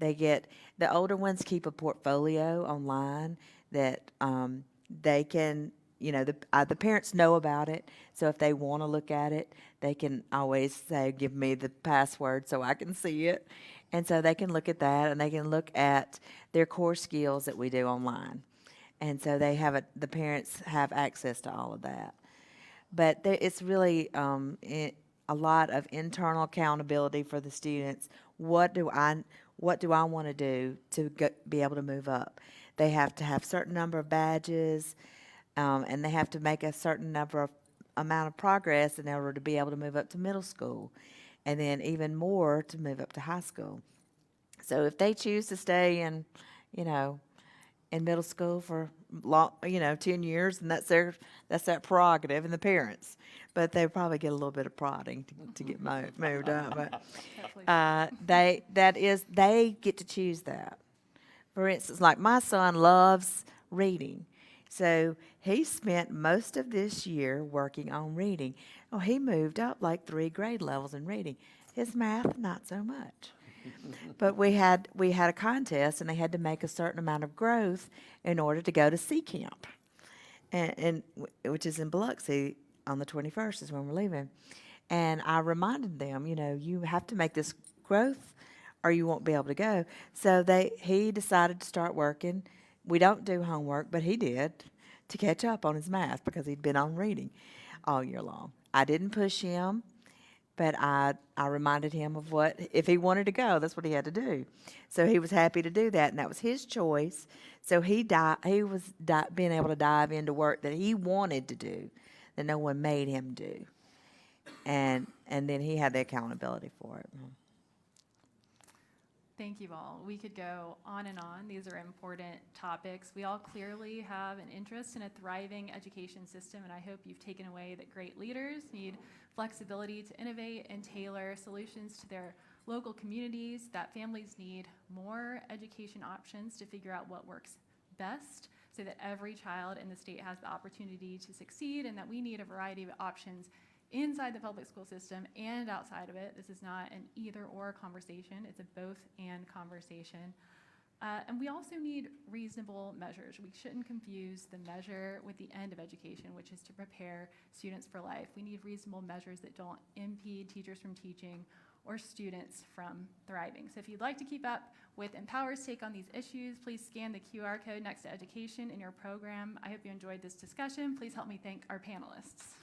The older ones keep a portfolio online that they can, you know, the parents know about it. So if they want to look at it, they can always say, give me the password so I can see it. And so they can look at that, and they can look at their core skills that we do online. And so the parents have access to all of that. But it's really a lot of internal accountability for the students. What do I want to do to be able to move up? They have to have a certain number of badges, and they have to make a certain amount of progress in order to be able to move up to middle school, and then even more to move up to high school. So if they choose to stay in middle school for 10 years, and that's that prerogative and the parents. But they probably get a little bit of prodding to get moved up. But they get to choose that. For instance, like my son loves reading. So he spent most of this year working on reading. Oh, he moved up like 3 grade levels in reading. His math, not so much. But we had a contest, and they had to make a certain amount of growth in order to go to C camp, and which is in Biloxi on the 21st is when we're leaving. And I reminded them, you have to make this growth, or you won't be able to go. So he decided to start working. We don't do homework, but he did, to catch up on his math, because he'd been on reading all year long. I didn't push him. But I reminded him of what, if he wanted to go, that's what he had to do. So he was happy to do that, and that was his choice. So he was being able to dive into work that he wanted to do, that no one made him do. And then he had the accountability for it. Thank you all. We could go on and on. These are important topics. We all clearly have an interest in a thriving education system, and I hope you've taken away that great leaders need flexibility to innovate and tailor solutions to their local communities, that families need more education options to figure out what works best so that every child in the state has the opportunity to succeed, and that we need a variety of options inside the public school system and outside of it. This is not an either-or conversation. It's a both-and conversation. And we also need reasonable measures. We shouldn't confuse the measure with the end of education, which is to prepare students for life. We need reasonable measures that don't impede teachers from teaching or students from thriving. So if you'd like to keep up with Empower's take on these issues, please scan the QR code next to education in your program. I hope you enjoyed this discussion. Please help me thank our panelists.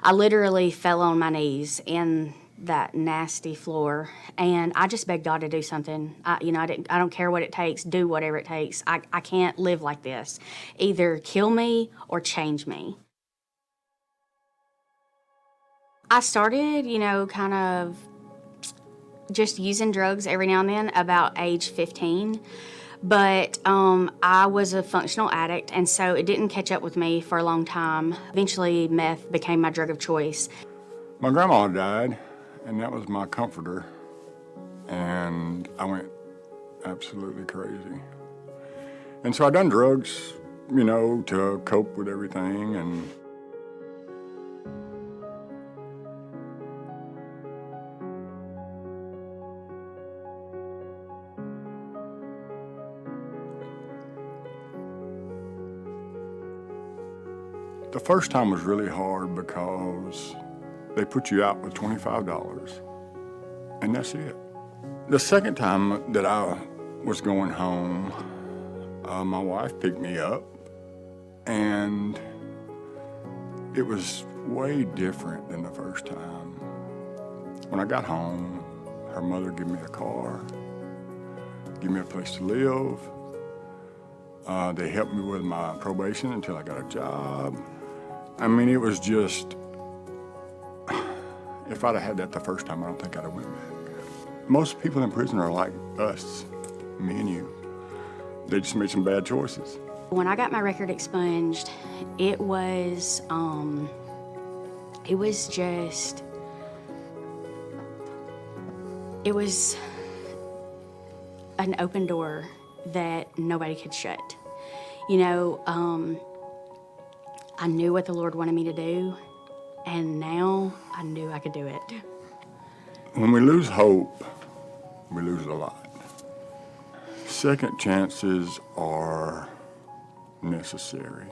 I literally fell on my knees in that nasty floor, and I just begged God to do something. I don't care what it takes. Do whatever it takes. I can't live like this. Either kill me or change me. I started, kind of just using drugs every now and then about age 15. But I was a functional addict, and so it didn't catch up with me for a long time. Eventually, meth became my drug of choice. My grandma died, and that was my comforter. And I went absolutely crazy. And so I done drugs, to cope with everything. And the first time was really hard because they put you out with $25, and that's it. The second time that I was going home, my wife picked me up, and it was way different than the first time. When I got home, her mother gave me a car, gave me a place to live. They helped me with my probation until I got a job. I mean, it was just, if I'd have had that the first time, I don't think I'd have went back. Most people in prison are like us, me and you. They just made some bad choices. When I got my record expunged, it was an open door that nobody could shut. I knew what the Lord wanted me to do, and now I knew I could do it. When we lose hope, we lose a lot. Second chances are necessary.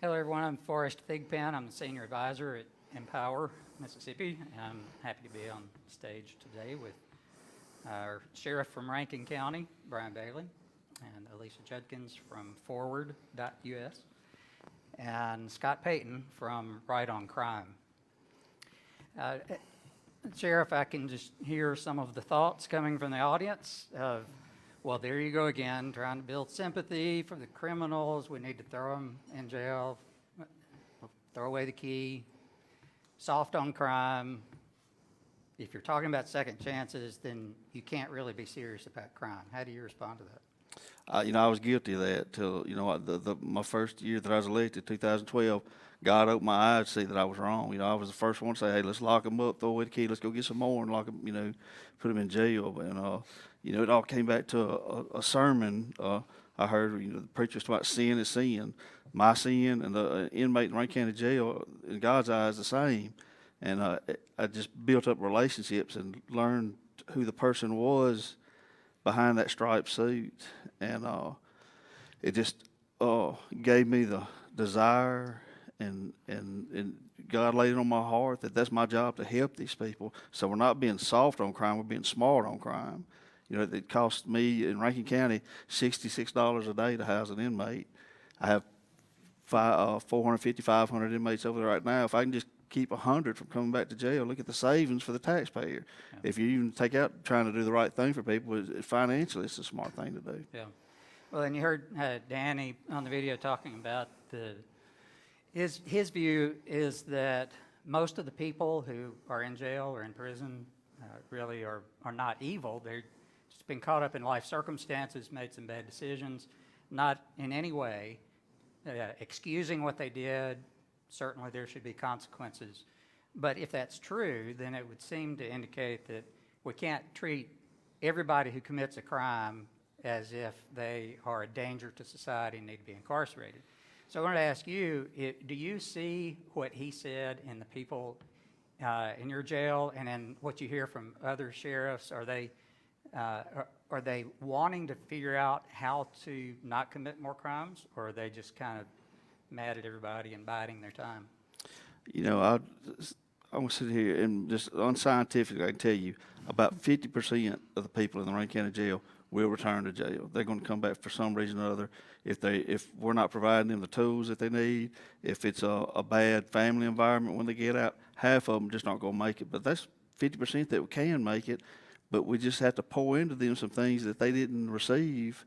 Hello, everyone. I'm Forrest Thigpen. I'm the Senior Advisor at Empower, Mississippi. I'm happy to be on stage today with our Sheriff from Rankin County, Brian Bailey, and Alicia Judkins from Forward.us, and Scott Payton from Right on Crime. Sheriff, I can just hear some of the thoughts coming from the audience of, well, there you go again, trying to build sympathy for the criminals. We need to throw them in jail, throw away the key, soft on crime. If you're talking about second chances, then you can't really be serious about crime. How do you respond to that? I was guilty of that till, my first year that I was elected, 2012, God opened my eyes to see that I was wrong. I was the first one to say, hey, let's lock them up, throw away the key, let's go get some more and lock them, put them in jail. And, it all came back to a sermon I heard, the preacher was talking about sin is sin. My sin and the inmate in Rankin County Jail, in God's eyes, the same. And I just built up relationships and learned who the person was behind that striped suit. And it just gave me the desire, and God laid it on my heart that that's my job to help these people. So we're not being soft on crime, we're being smart on crime. It costs me in Rankin County $66 a day to house an inmate. I have 450, 500 inmates over there right now. If I can just keep 100 from coming back to jail, look at the savings for the taxpayer. Yeah. If you even take out trying to do the right thing for people, financially it's a smart thing to do. Yeah. Well, and you heard Danny on the video talking about his view is that most of the people who are in jail or in prison really are not evil. They're just been caught up in life circumstances, made some bad decisions, not in any way excusing what they did. Certainly there should be consequences. But if that's true, then it would seem to indicate that we can't treat everybody who commits a crime as if they are a danger to society and need to be incarcerated. So I wanted to ask you, do you see what he said in the people in your jail and in what you hear from other sheriffs? Are they wanting to figure out how to not commit more crimes, or are they just kind of mad at everybody and biding their time? I'm going to sit here and just unscientifically, I can tell you about 50% of the people in the Rankin County Jail will return to jail. They're going to come back for some reason or other. If we're not providing them the tools that they need, if it's a bad family environment when they get out, half of them just not going to make it. But that's 50% that can make it. But we just have to pour into them some things that they didn't receive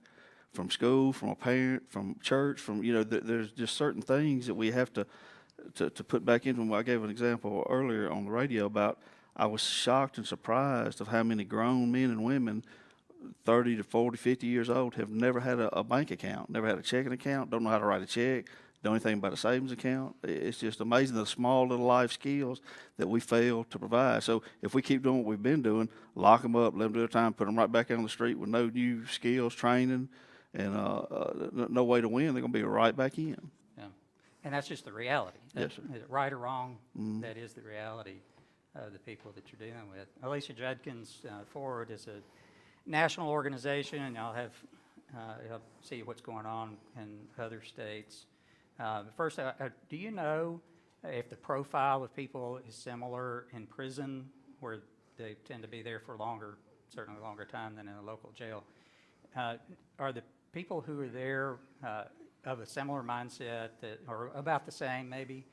from school, from a parent, from church, there's just certain things that we have to put back into them. I gave an example earlier on the radio about I was shocked and surprised of how many grown men and women 30 to 40, 50 years old have never had a bank account, never had a checking account, don't know how to write a check, don't know anything about a savings account. It's just amazing the small little life skills that we fail to provide. So if we keep doing what we've been doing, lock them up, let them do their time, put them right back out on the street with no new skills, training, and no way to win, they're going to be right back in. Yeah. And that's just the reality. Yes, sir. Is it right or wrong? Mm-hmm. That is the reality of the people that you're dealing with. Alicia Judkins Forward is a national organization, and I'll see what's going on in other states. First, do you know if the profile of people is similar in prison, where they tend to be there for certainly longer time than in a local jail? Are the people who are there of a similar mindset or about the same, maybe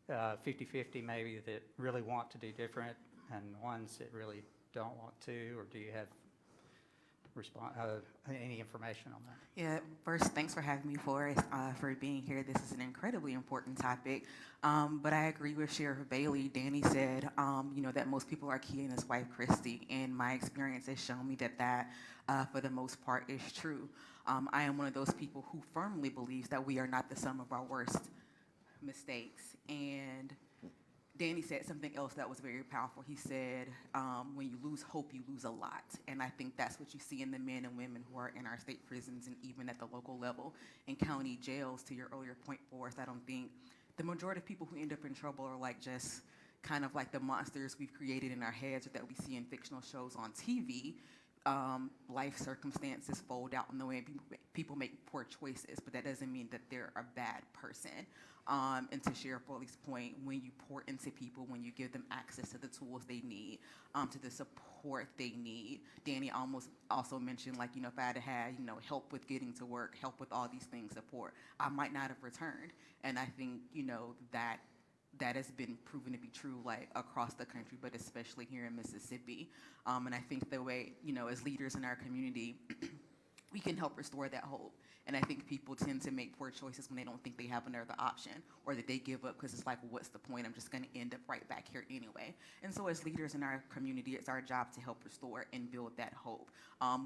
50-50 maybe, that really want to do different, and ones that really don't want to? Or do you have any information on that? Yeah, first, thanks for having me for being here. This is an incredibly important topic, but I agree with Sheriff Bailey. Danny said, that most people are keying his wife, Christy, and my experience has shown me that for the most part, is true. I am one of those people who firmly believes that we are not the sum of our worst mistakes, and Danny said something else that was very powerful. He said, when you lose hope, you lose a lot. And I think that's what you see in the men and women who are in our state prisons and even at the local level in county jails. To your earlier point, Forrest, I don't think the majority of people who end up in trouble are just kind of like the monsters we've created in our heads or that we see in fictional shows on TV. Life circumstances fold out in the way people make poor choices, but that doesn't mean that they're a bad person. And to Sheriff Foley's point, when you pour into people, when you give them access to the tools they need, to the support they need. Danny also mentioned, if I had had, help with getting to work, help with all these things, support, I might not have returned. And I think, that has been proven to be true, across the country, but especially here in Mississippi. And I think the way, as leaders in our community, we can help restore that hope. And I think people tend to make poor choices when they don't think they have another option, or that they give up because it's what's the point? I'm just going to end up right back here anyway. And so as leaders in our community, it's our job to help restore and build that hope.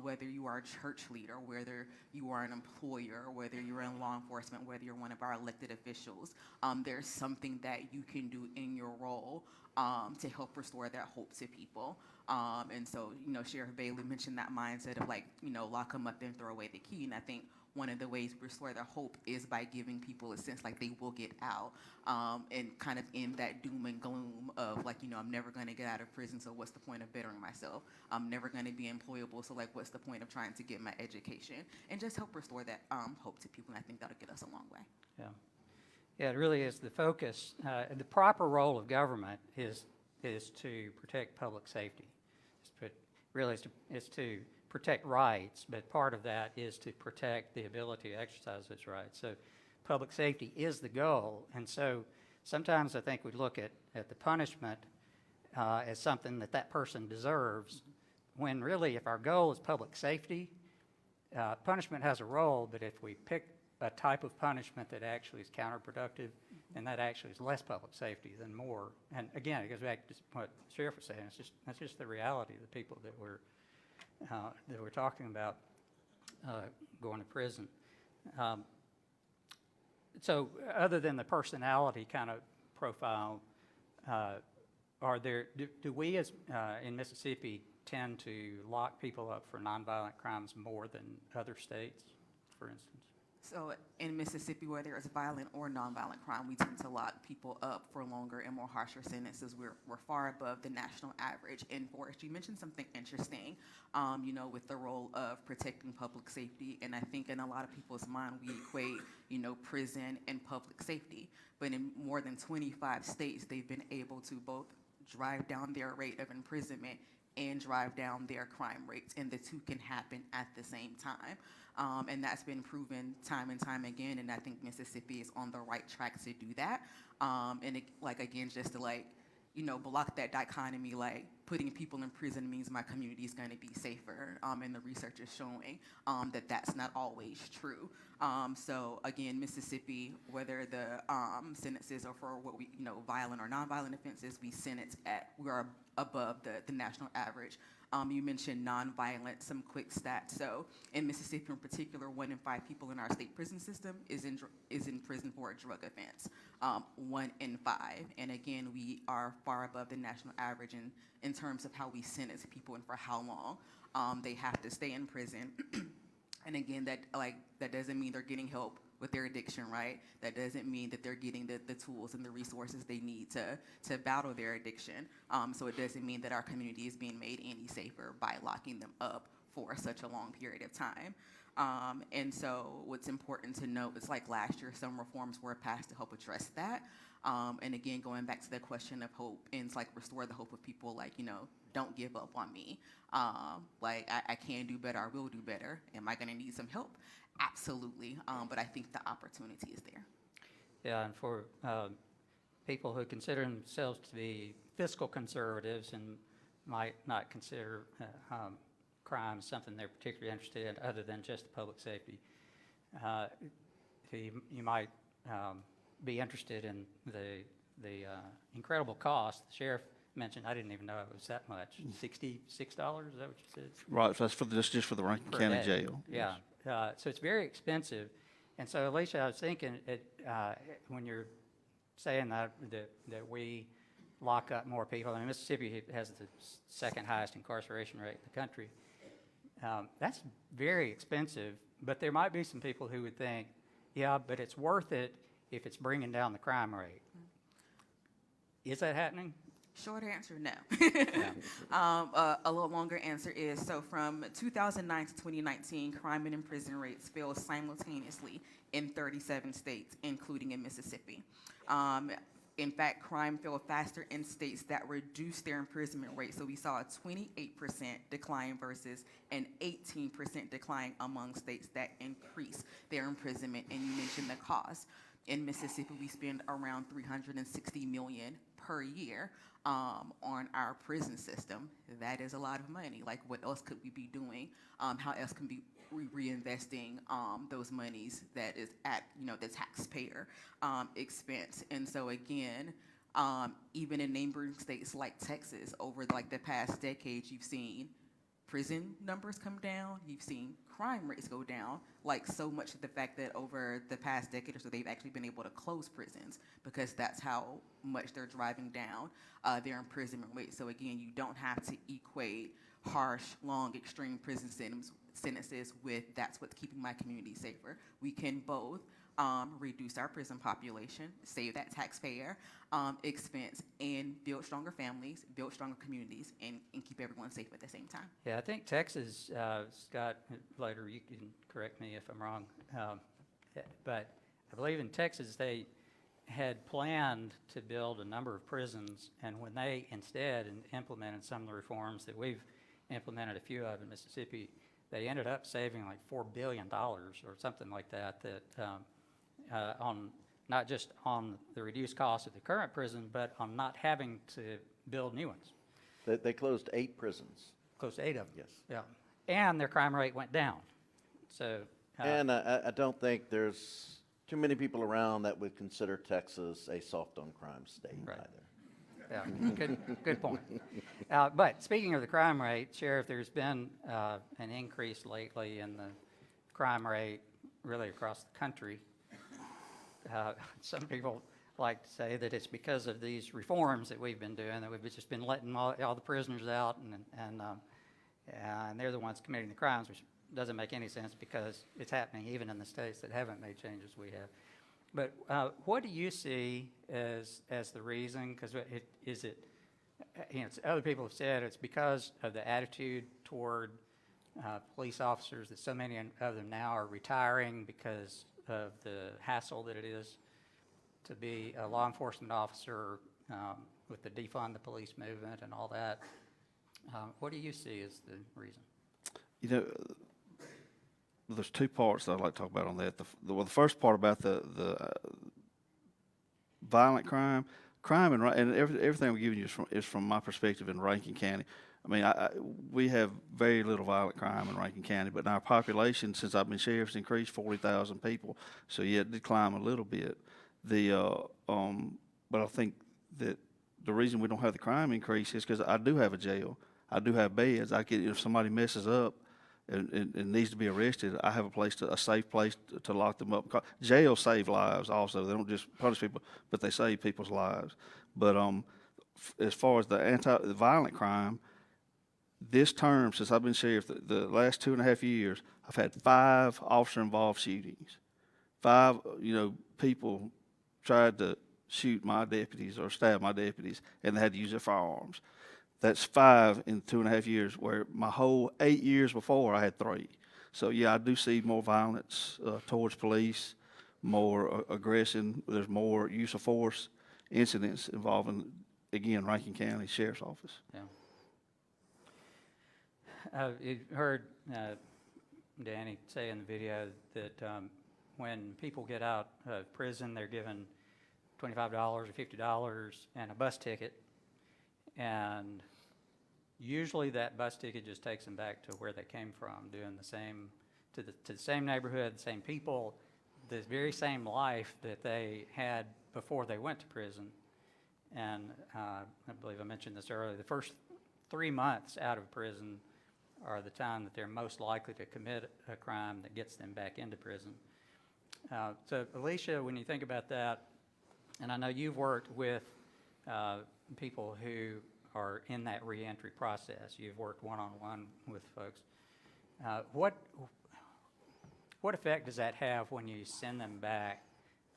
Whether you are a church leader, whether you are an employer, whether you're in law enforcement, whether you're one of our elected officials, there's something that you can do in your role to help restore that hope to people. And so, Sheriff Bailey mentioned that mindset of lock them up and throw away the key. And I think one of the ways we restore their hope is by giving people a sense like they will get out, and kind of in that doom and gloom of like, I'm never going to get out of prison, so what's the point of bettering myself? I'm never going to be employable, so like what's the point of trying to get my education? And just help restore that hope to people, and I think that'll get us a long way. Yeah. Yeah, it really is the focus. The proper role of government is to protect public safety. It's to protect rights, but part of that is to protect the ability to exercise those rights. So public safety is the goal, and so sometimes I think we look at the punishment as something that person deserves, when really if our goal is public safety, punishment has a role, but if we pick a type of punishment that actually is counterproductive, and that actually is less public safety than more. And again, it goes back to what the sheriff was saying. That's just the reality of the people that we're talking about going to prison. So, other than the personality kind of profile, do we as in Mississippi tend to lock people up for nonviolent crimes more than other states, for instance? So in Mississippi, where there is violent or nonviolent crime, we tend to lock people up for longer and more harsher sentences. We're far above the national average. And Forrest, you mentioned something interesting, with the role of protecting public safety. And I think in a lot of people's mind, we equate, prison and public safety. But in more than 25 states, they've been able to both drive down their rate of imprisonment and drive down their crime rates, and the two can happen at the same time. And that's been proven time and time again, and I think Mississippi is on the right track to do that. And it, again, just to block that dichotomy, putting people in prison means my community is going to be safer, and the research is showing that that's not always true. So again, Mississippi, whether the sentences are for what we, violent or nonviolent offenses, we are above the national average. You mentioned nonviolent, some quick stats. So in Mississippi in particular, 1 in 5 people in our state prison system is in prison for a drug offense. 1 in 5. And again, we are far above the national average in terms of how we sentence people and for how long they have to stay in prison. And again, that doesn't mean they're getting help with their addiction, right? That doesn't mean that they're getting the tools and the resources they need to battle their addiction. So it doesn't mean that our community is being made any safer by locking them up for such a long period of time. And so what's important to note is last year, some reforms were passed to help address that. And again, going back to the question of hope and restore the hope of people, don't give up on me. I can do better, I will do better. Am I gonna need some help? Absolutely, but I think the opportunity is there. Yeah, and for people who consider themselves to be fiscal conservatives and might not consider crime something they're particularly interested in other than just public safety, you might be interested in the incredible cost. The sheriff mentioned, I didn't even know it was that much, $66, is that what you said? Right, so that's just for the Rankin County day. Jail. Yeah, so it's very expensive. And so, Alicia, I was thinking, when you're saying that we lock up more people, and Mississippi has the second highest incarceration rate in the country, that's very expensive, but there might be some people who would think, yeah, but it's worth it if it's bringing down the crime rate. Is that happening? Short answer, no. A little longer answer is, so from 2009 to 2019, crime and imprisonment rates fell simultaneously in 37 states, including in Mississippi. In fact, crime fell faster in states that reduced their imprisonment rate. So we saw a 28% decline versus an 18% decline among states that increased their imprisonment. And you mentioned the cost. In Mississippi, we spend around $360 million per year on our prison system. That is a lot of money. What else could we be doing? How else can we reinvesting those monies that is at the taxpayer expense? And so again, even in neighboring states like Texas, over the past decades, you've seen prison numbers come down, you've seen crime rates go down, so much of the fact that over the past decade or so, they've actually been able to close prisons because that's how much they're driving down their imprisonment rate. So again, you don't have to equate harsh, long, extreme prison sentences with that's what's keeping my community safer. We can both reduce our prison population, save that taxpayer expense, and build stronger families, build stronger communities, and keep everyone safe at the same time. Yeah, I think Texas, Scott, later you can correct me if I'm wrong, but I believe in Texas they had planned to build a number of prisons, and when they instead implemented some of the reforms that we've implemented a few of in Mississippi, they ended up saving like $4 billion or something like that, on not just on the reduced cost of the current prison, but on not having to build new ones. They closed 8 prisons. Close to 8 of them. Yes. Yeah. And their crime rate went down. So. And I don't think there's too many people around that would consider Texas a soft on crime state either. Yeah, good point. But speaking of the crime rate, Sheriff, there's been an increase lately in the crime rate really across the country. Some people like to say that it's because of these reforms that we've been doing, that we've just been letting all the prisoners out, and they're the ones committing the crimes, which doesn't make any sense because it's happening even in the states that haven't made changes we have. But what do you see as the reason? Because other people have said it's because of the attitude toward police officers, that so many of them now are retiring because of the hassle that it is to be a law enforcement officer with the defund the police movement and all that. What do you see as the reason? You know, there's 2 parts that I'd like to talk about on that. The first part about the violent crime and everything I'm giving you is from my perspective in Rankin County. I mean, we have very little violent crime in Rankin County, but our population, since I've been sheriff, has increased 40,000 people. So yeah, it did climb a little bit. But I think that the reason we don't have the crime increase is because I do have a jail. I do have beds. If somebody messes up and needs to be arrested, I have a safe place to lock them up. Jails save lives also. They don't just punish people, but they save people's lives. But as far as the violent crime, this term, since I've been sheriff, the last 2.5 years, I've had 5 officer-involved shootings. 5, people tried to shoot my deputies or stab my deputies, and they had to use their firearms. That's 5 in 2.5 years, where my whole 8 years before, I had 3. So, yeah, I do see more violence towards police, more aggression. There's more use of force incidents involving, again, Rankin County Sheriff's Office. Yeah. You heard Danny say in the video that when people get out of prison, they're given $25 or $50 and a bus ticket, and usually that bus ticket just takes them back to where they came from, doing the same, to the same neighborhood, the same people, the very same life that they had before they went to prison. And I believe I mentioned this earlier, the first 3 months out of prison are the time that they're most likely to commit a crime that gets them back into prison. So, Alicia, when you think about that, and I know you've worked with people who are in that reentry process. You've worked one-on-one with folks. What effect does that have when you send them back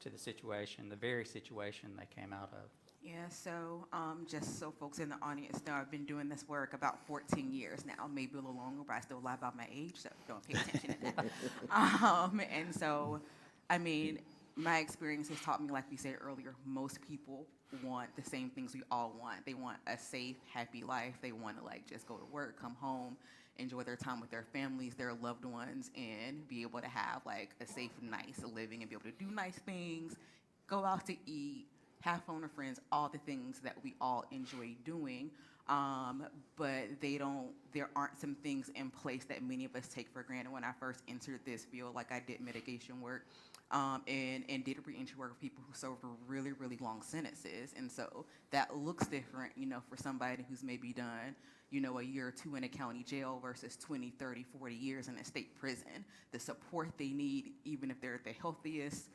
to the situation, the very situation they came out of? Yeah, so just so folks in the audience know, I've been doing this work about 14 years now, maybe a little longer, but I still lie about my age, so don't pay attention to that. And so, I mean, my experience has taught me, like we said earlier, most people want the same things we all want. They want a safe, happy life. They want to just go to work, come home, enjoy their time with their families, their loved ones, and be able to have a safe, nice living and be able to do nice things, go out to eat, have fun with friends, all the things that we all enjoy doing. But there aren't some things in place that many of us take for granted. When I first entered this field, I did mitigation work, and did reentry work with people who served really, really long sentences. And so that looks different, for somebody who's maybe done, a year or 2 in a county jail versus 20, 30, 40 years in a state prison. The support they need, even if they're the healthiest,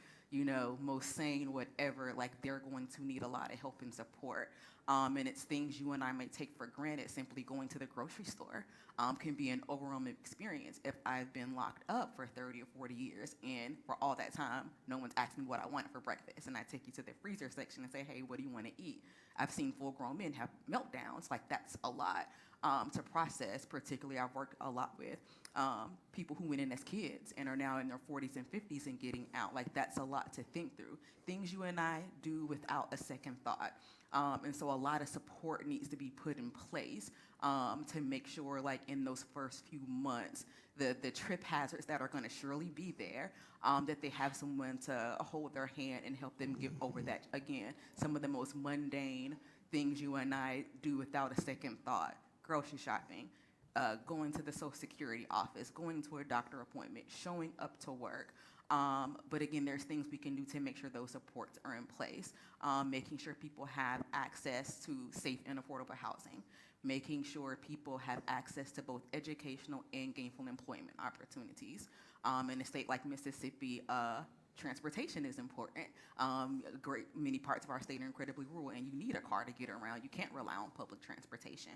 most sane, whatever, they're going to need a lot of help and support. And it's things you and I might take for granted. Simply going to the grocery store can be an overwhelming experience. If I've been locked up for 30 or 40 years, and for all that time, no one's asked me what I want for breakfast, and I take you to the freezer section and say, hey, what do you want to eat? I've seen full-grown men have meltdowns. Like, that's a lot to process. Particularly, I've worked a lot with people who went in as kids and are now in their 40s and 50s and getting out. Like, that's a lot to think through. Things you and I do without a second thought. And so a lot of support needs to be put in place to make sure, like, in those first few months, the trip hazards that are going to surely be there, that they have someone to hold their hand and help them get over that. Again, some of the most mundane things you and I do without a second thought. Grocery shopping, going to the Social Security office, going to a doctor appointment, showing up to work. But again, there's things we can do to make sure those supports are in place, making sure people have access to safe and affordable housing, making sure people have access to both educational and gainful employment opportunities. In a state like Mississippi, transportation is important. Many parts of our state are incredibly rural, and you need a car to get around. You can't rely on public transportation.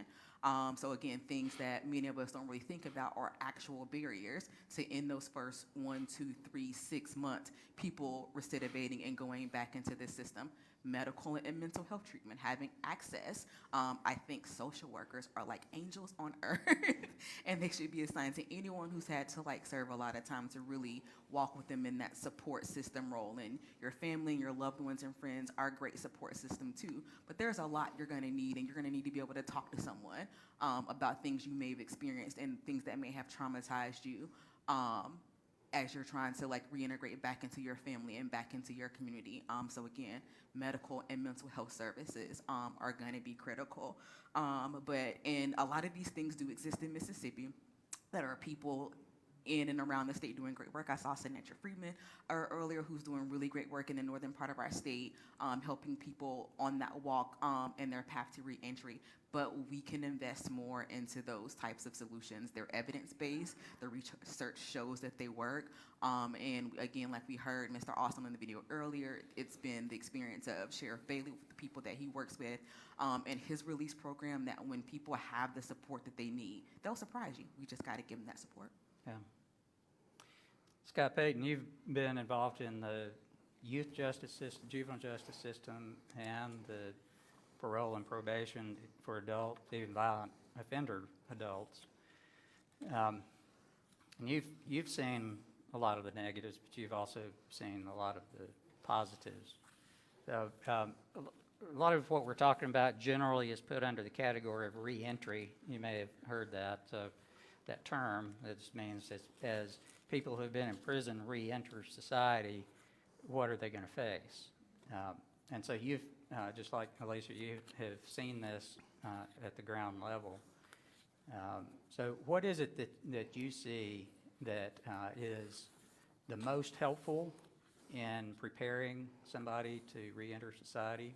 So again, things that many of us don't really think about are actual barriers to, in those first 1, 2, 3, 6 months, people recidivating and going back into the system. Medical and mental health treatment, having access. I think social workers are like angels on earth, and they should be assigned to anyone who's had to, like, serve a lot of time, to really walk with them in that support system role. And your family and your loved ones and friends are a great support system too. But there's a lot you're going to need, and you're going to need to be able to talk to someone about things you may have experienced and things that may have traumatized you. As you're trying to, like, reintegrate back into your family and back into your community. So again, medical and mental health services are going to be critical. And a lot of these things do exist in Mississippi. There are people in and around the state doing great work. I saw Senator Freeman earlier, who's doing really great work in the northern part of our state, helping people on that walk and their path to reentry. But we can invest more into those types of solutions. They're evidence-based. The research shows that they work. And again, like we heard Mr. Austin in the video earlier, it's been the experience of Sheriff Bailey with the people that he works with, and his release program, that when people have the support that they need, they'll surprise you. We just got to give them that support. Yeah. Scott Payton, you've been involved in the youth justice system, juvenile justice system, and the parole and probation for adult, even violent offender adults. And you've seen a lot of the negatives, but you've also seen a lot of the positives. So a lot of what we're talking about generally is put under the category of reentry. You may have heard that term. That just means as people who have been in prison re-enter society, what are they going to face? And so you've, just like Alicia, you have seen this at the ground level. So what is it that you see that is the most helpful in preparing somebody to re-enter society?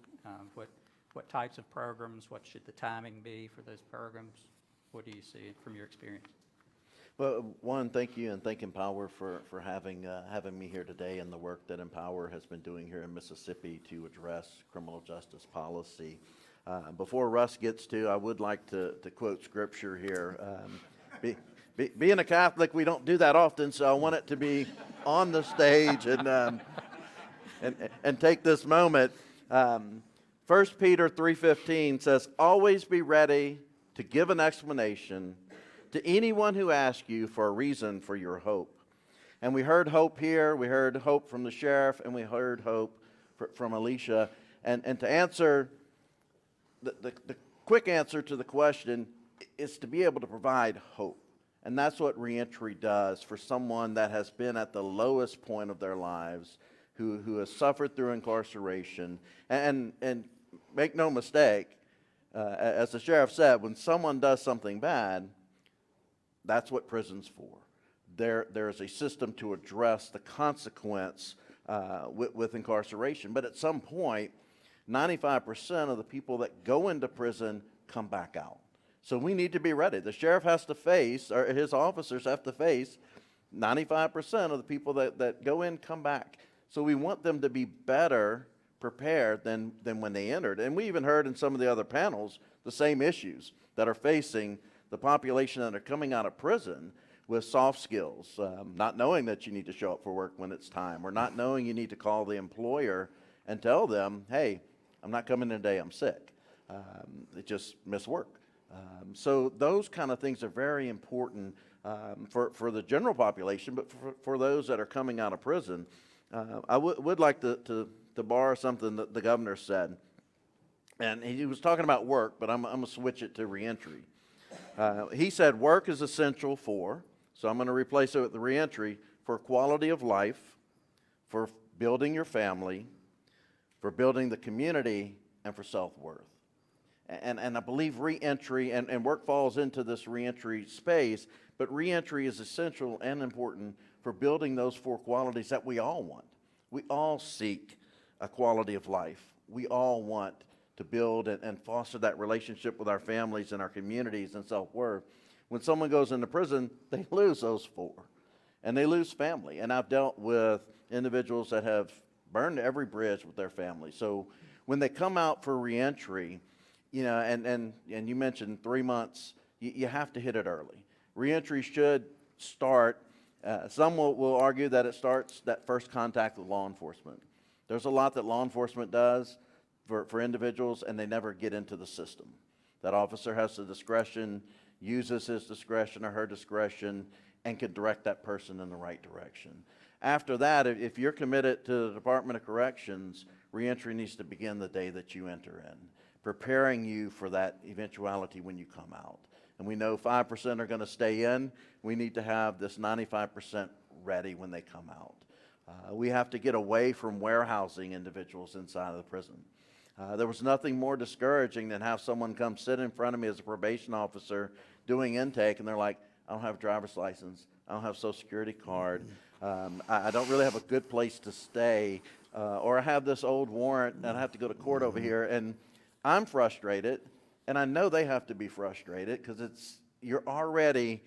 What types of programs? What should the timing be for those programs? What do you see from your experience? Well, one, thank you, and thank Empower for having me here today, and the work that Empower has been doing here in Mississippi to address criminal justice policy. Before Russ gets to, I would like to quote scripture here. Being a Catholic, we don't do that often, so I want it to be on the stage and take this moment. 1 Peter 3:15 says, "Always be ready to give an explanation to anyone who asks you for a reason for your hope." And we heard hope here, we heard hope from the sheriff, and we heard hope from Alicia. And to answer, the quick answer to the question is to be able to provide hope. And that's what reentry does for someone that has been at the lowest point of their lives, who has suffered through incarceration. And make no mistake, as the sheriff said, when someone does something bad, that's what prison's for. There's a system to address the consequence with incarceration. But at some point, 95% of the people that go into prison come back out. So we need to be ready. The sheriff has to face, or his officers have to face, 95% of the people that go in come back. So we want them to be better prepared than when they entered. And we even heard in some of the other panels the same issues that are facing the population that are coming out of prison with soft skills, not knowing that you need to show up for work when it's time, or not knowing you need to call the employer and tell them, hey, I'm not coming today, I'm sick. They just miss work. So those kind of things are very important for the general population, but for those that are coming out of prison. I would like to borrow something that the governor said. And he was talking about work, but I'm going to switch it to reentry. He said work is essential for, so I'm going to replace it with the reentry, for quality of life, for building your family, for building the community, and for self-worth. And I believe reentry, and work falls into this reentry space, but reentry is essential and important for building those 4 qualities that we all want. We all seek a quality of life. We all want to build and foster that relationship with our families and our communities and self-worth. When someone goes into prison, they lose those 4, and they lose family. And I've dealt with individuals that have burned every bridge with their family. So when they come out for reentry, you know, and you mentioned 3 months, you have to hit it early. Reentry should start, some will argue that it starts that first contact with law enforcement. There's a lot that law enforcement does for individuals, and they never get into the system. That officer has the discretion, uses his discretion or her discretion, and can direct that person in the right direction. After that, if you're committed to the Department of Corrections, reentry needs to begin the day that you enter in, preparing you for that eventuality when you come out. And we know 5% are going to stay in. We need to have this 95% ready when they come out. We have to get away from warehousing individuals inside of the prison. There was nothing more discouraging than have someone come sit in front of me as a probation officer doing intake, and they're like, I don't have a driver's license, I don't have a social security card, I don't really have a good place to stay, or I have this old warrant and I have to go to court over here, and I'm frustrated, and I know they have to be frustrated because you're already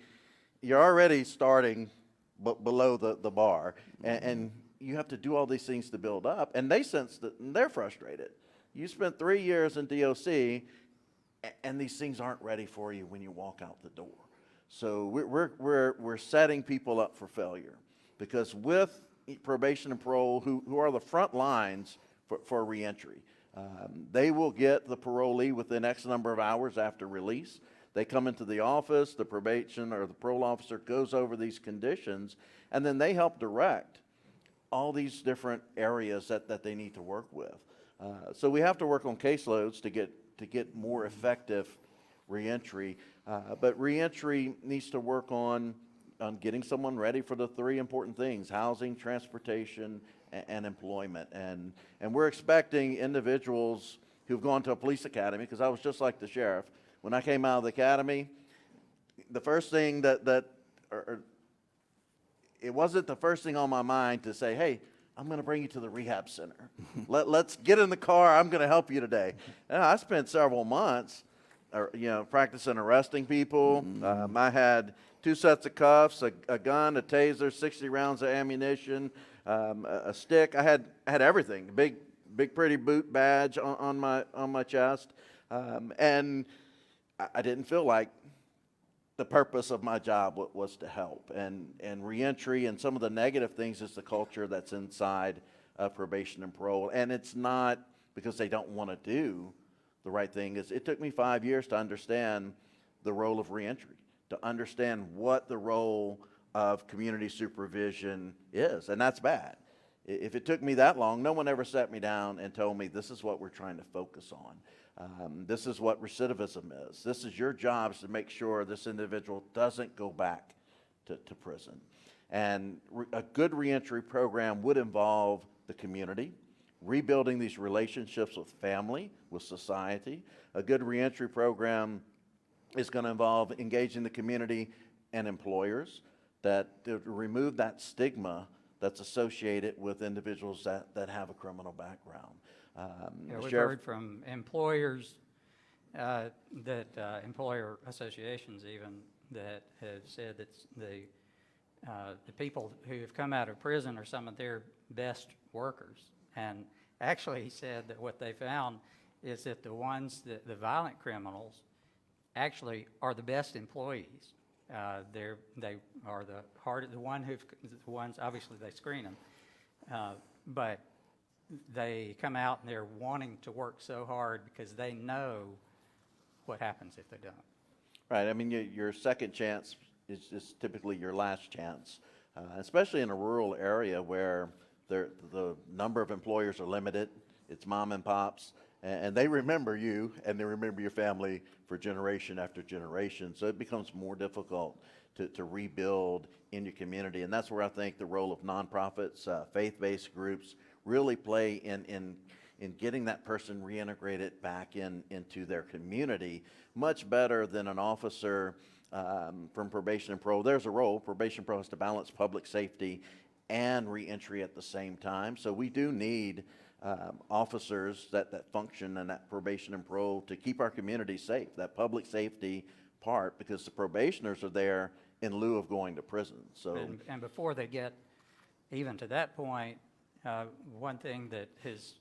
starting below the bar, and you have to do all these things to build up, and they sense that they're frustrated. You spent 3 years in DOC, and these things aren't ready for you when you walk out the door. So we're setting people up for failure, because with probation and parole, who are the front lines for reentry, they will get the parolee within X number of hours after release. They come into the office, the probation or the parole officer goes over these conditions, and then they help direct all these different areas that they need to work with. So we have to work on caseloads to get more effective reentry, but reentry needs to work on getting someone ready for the 3 important things: housing, transportation, and employment. And we're expecting individuals who've gone to a police academy, because I was just like the sheriff. When I came out of the academy, the first thing it wasn't the first thing on my mind to say, hey, I'm going to bring you to the rehab center. Let's get in the car. I'm going to help you today. And I spent several months, practicing arresting people. I had 2 sets of cuffs, a gun, a taser, 60 rounds of ammunition, a stick. I had everything. Big pretty boot badge on my chest, and I didn't feel like the purpose of my job was to help. And reentry and some of the negative things is the culture that's inside probation and parole. And it's not because they don't want to do the right thing. It took me 5 years to understand the role of reentry, to understand what the role of community supervision is. And that's bad. If it took me that long, no one ever sat me down and told me, this is what we're trying to focus on. This is what recidivism is. This is your job, is to make sure this individual doesn't go back to prison. And a good reentry program would involve the community, rebuilding these relationships with family, with society. A good reentry program is going to involve engaging the community and employers to remove that stigma that's associated with individuals that have a criminal background. We've heard from employers, employer associations even, that have said that the people who have come out of prison are some of their best workers. And Actually, he said that what they found is that the violent criminals actually are the best employees. They are the ones, obviously they screen them, but they come out and they're wanting to work so hard because they know what happens if they don't. Right. I mean, your second chance is typically your last chance, especially in a rural area where the number of employers are limited. It's mom and pops, and they remember you, and they remember your family for generation after generation. So it becomes more difficult to rebuild in your community. And that's where I think the role of nonprofits, faith-based groups really play in getting that person reintegrated back into their community much better than an officer from probation and parole. There's a role. Probation and parole has to balance public safety and reentry at the same time. So we do need officers that function in that probation and parole to keep our community safe, that public safety part, because the probationers are there in lieu of going to prison. So and before they get even to that point, one thing that is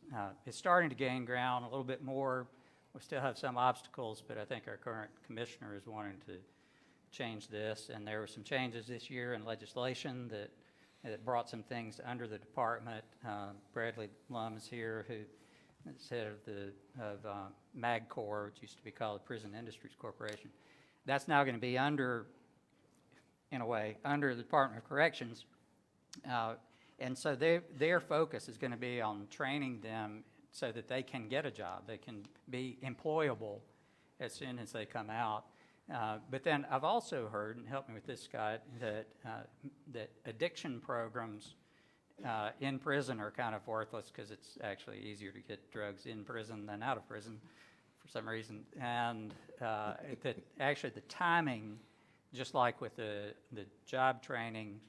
starting to gain ground a little bit more, we still have some obstacles, but I think our current commissioner is wanting to change this, and there were some changes this year in legislation that brought some things under the department. Bradley Lum is here, who is head of MAGCOR, which used to be called the Prison Industries Corporation. That's now going to be under the Department of Corrections. And so their focus is going to be on training them so that they can get a job. They can be employable as soon as they come out. But then I've also heard, and help me with this, Scott, that addiction programs in prison are kind of worthless because it's actually easier to get drugs in prison than out of prison for some reason. And that actually the timing, just like with the job training,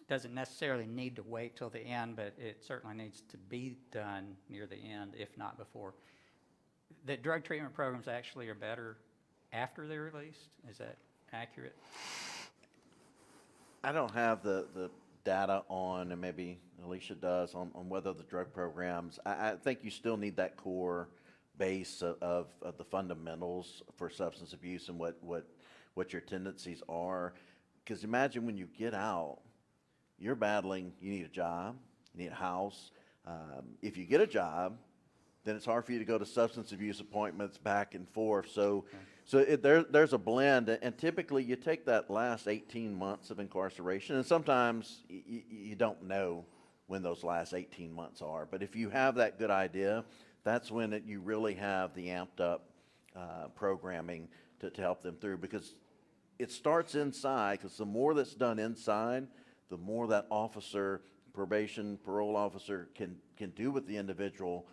doesn't necessarily need to wait till the end, but it certainly needs to be done near the end, if not before. That drug treatment programs actually are better after they're released. Is that accurate? I don't have the data on, and maybe Alicia does, on whether the drug programs, I think you still need that core base of the fundamentals for substance abuse and what your tendencies are. Because imagine when you get out, you're battling, you need a job, you need a house. If you get a job, then it's hard for you to go to substance abuse appointments back and forth. So there's a blend, and typically you take that last 18 months of incarceration, and sometimes you don't know when those last 18 months are. But if you have that good idea, that's when you really have the amped up programming to help them through, because it starts inside, because the more that's done inside, the more that officer, probation, parole officer can do with the individual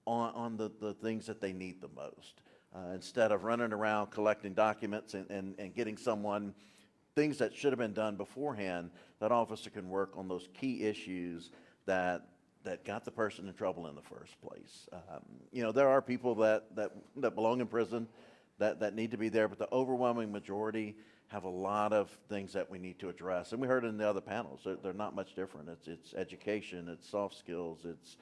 on the things that they need the most. Instead of running around collecting documents and getting someone things that should have been done beforehand, that officer can work on those key issues that got the person in trouble in the first place. There are people that belong in prison that need to be there, but the overwhelming majority have a lot of things that we need to address. And we heard in the other panels, they're not much different. It's education, it's soft skills, it's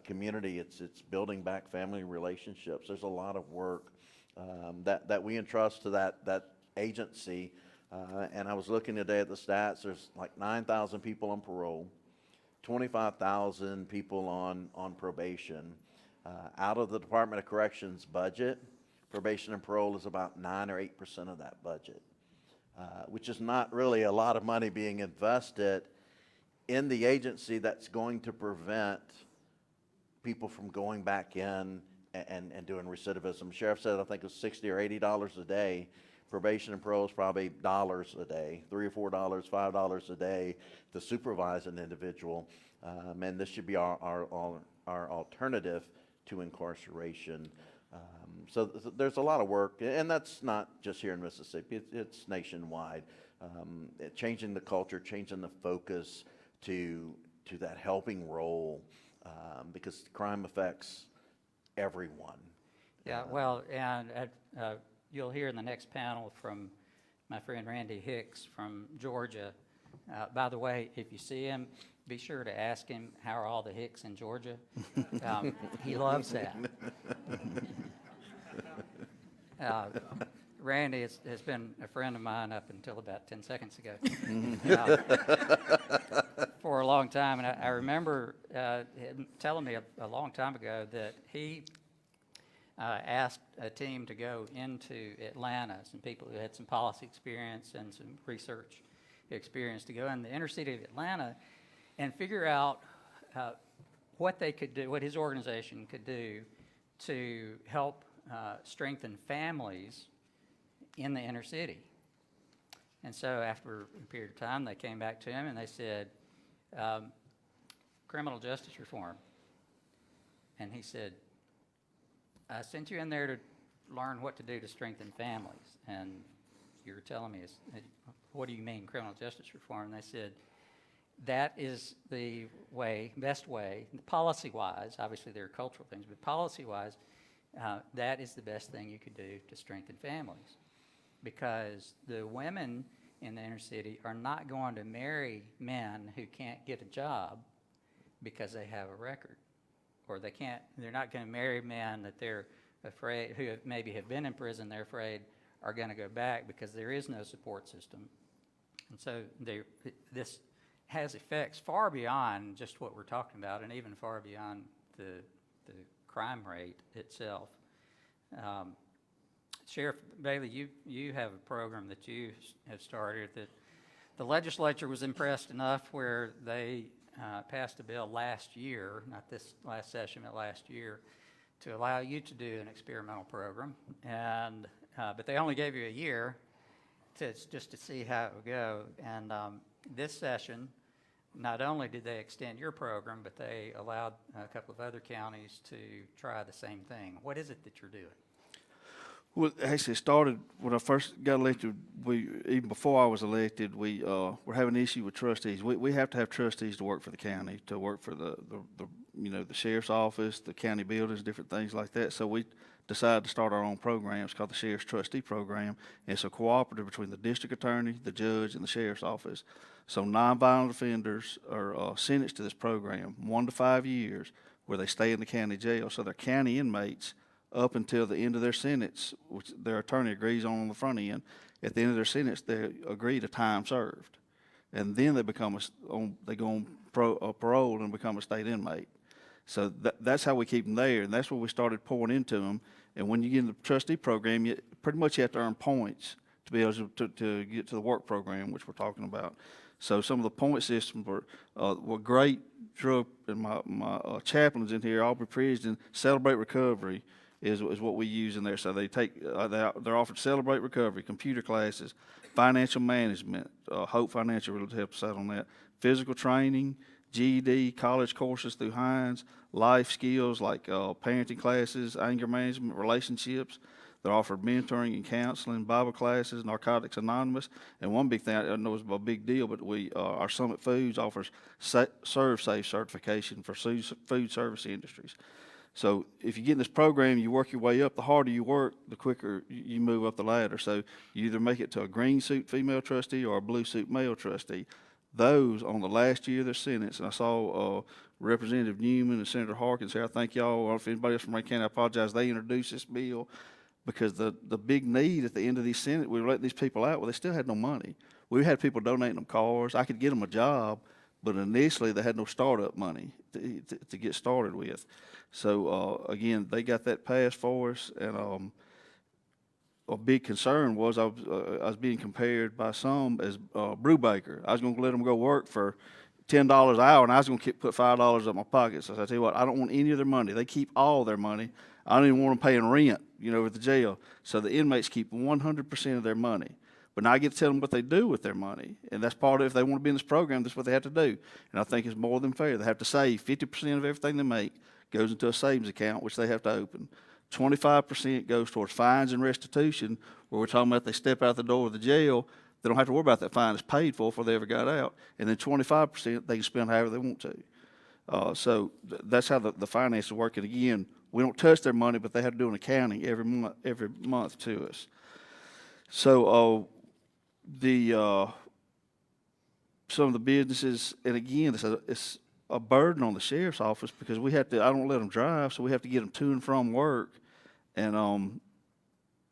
community, it's building back family relationships. There's a lot of work that we entrust to that agency. And I was looking today at the stats. There's like 9,000 people on parole, 25,000 people on probation. Out of the Department of Corrections budget, probation and parole is about 9 or 8% of that budget, which is not really a lot of money being invested in the agency that's going to prevent people from going back in and doing recidivism. Sheriff said, I think it was $60 or $80 a day. Probation and parole is probably dollars a day, $3 or $4, $5 a day to supervise an individual. And this should be our alternative to incarceration. So there's a lot of work, and that's not just here in Mississippi, it's nationwide. Changing the culture, changing the focus to that helping role, because crime affects everyone. Yeah, well, and you'll hear in the next panel from my friend Randy Hicks from Georgia. By the way, if you see him, be sure to ask him, how are all the hicks in Georgia? He loves that. Randy has been a friend of mine up until about 10 seconds ago. For a long time. And I remember him telling me a long time ago that he asked a team to go into Atlanta, some people who had some policy experience and some research experience, to go in the inner city of Atlanta and figure out what they could do, what his organization could do to help strengthen families in the inner city. And so after a period of time, they came back to him and they said, criminal justice reform. And he said, I sent you in there to learn what to do to strengthen families. And you're telling me, what do you mean, criminal justice reform? And they said, that is the way, best way, policy-wise, obviously there are cultural things, but policy-wise, that is the best thing you could do to strengthen families. Because the women in the inner city are not going to marry men who can't get a job because they have a record. Or they're not going to marry men that they're afraid, who maybe have been in prison, they're afraid are going to go back because there is no support system. And so this has effects far beyond just what we're talking about, and even far beyond the crime rate itself. Sheriff Bailey, you have a program that you have started that the legislature was impressed enough where they passed a bill last year, not this last session, but last year, to allow you to do an experimental program. And but they only gave you a year just to see how it would go. And this session, not only did they extend your program, but they allowed a couple of other counties to try the same thing. What is it that you're doing? Well, actually, it started when I first got elected. Even before I was elected, we were having an issue with trustees. We have to have trustees to work for the county, to work for the sheriff's office, the county buildings, different things like that. So we decided to start our own program. It's called the Sheriff's Trustee Program. And it's a cooperative between the district attorney, the judge, and the sheriff's office. So nonviolent offenders are sentenced to this program 1 to 5 years, where they stay in the county jail. So they're county inmates up until the end of their sentence, which their attorney agrees on the front end. At the end of their sentence, they agree to time served, and then they go on parole and become a state inmate. So that's how we keep them there, and that's what we started pouring into them. And when you get in the trustee program, you pretty much have to earn points to be able to get to the work program, which we're talking about. So some of the point systems were great. Drew and my chaplains in here, Aubrey Prisden, Celebrate Recovery is what we use in there. So they take they're offered Celebrate Recovery, computer classes, financial management. Hope Financial really helps out on that. Physical training, GED, college courses through Hines, life skills like parenting classes, anger management, relationships. They're offered mentoring and counseling, Bible classes, Narcotics Anonymous, and one big thing I know is a big deal, but our Summit Foods offers ServSafe certification for food service industries. So if you get in this program, you work your way up. The harder you work, the quicker you move up the ladder. So you either make it to a green suit female trustee or a blue suit male trustee. Those on the last year of their sentence, and I saw Representative Newman and Senator Harkins here. I thank y'all. Or if anybody else from Rankin County, I apologize. They introduced this bill because the big need at the end of these sentence, we were letting these people out. Well, they still had no money. We had people donating them cars. I could get them a job, but initially they had no startup money to get started with. So again, they got that passed for us, and a big concern was I was being compared by some as Brubaker. I was going to let them go work for $10 an hour, and I was going to put $5 in my pocket. So I tell you what, I don't want any of their money. They keep all their money. I don't even want them paying rent, at the jail. So the inmates keep 100% of their money. But now I get to tell them what they do with their money. And that's part of, if they want to be in this program, that's what they have to do. And I think it's more than fair. They have to save 50% of everything they make goes into a savings account, which they have to open. 25% goes towards fines and restitution, where we're talking about they step out the door of the jail, they don't have to worry about that fine. It's paid for before they ever got out. And then 25% they can spend however they want to. So that's how the finances work. And again, we don't touch their money, but they have to do an accounting every month to us. So the some of the businesses, and again, it's a burden on the sheriff's office because we have to, I don't let them drive, so we have to get them to and from work. And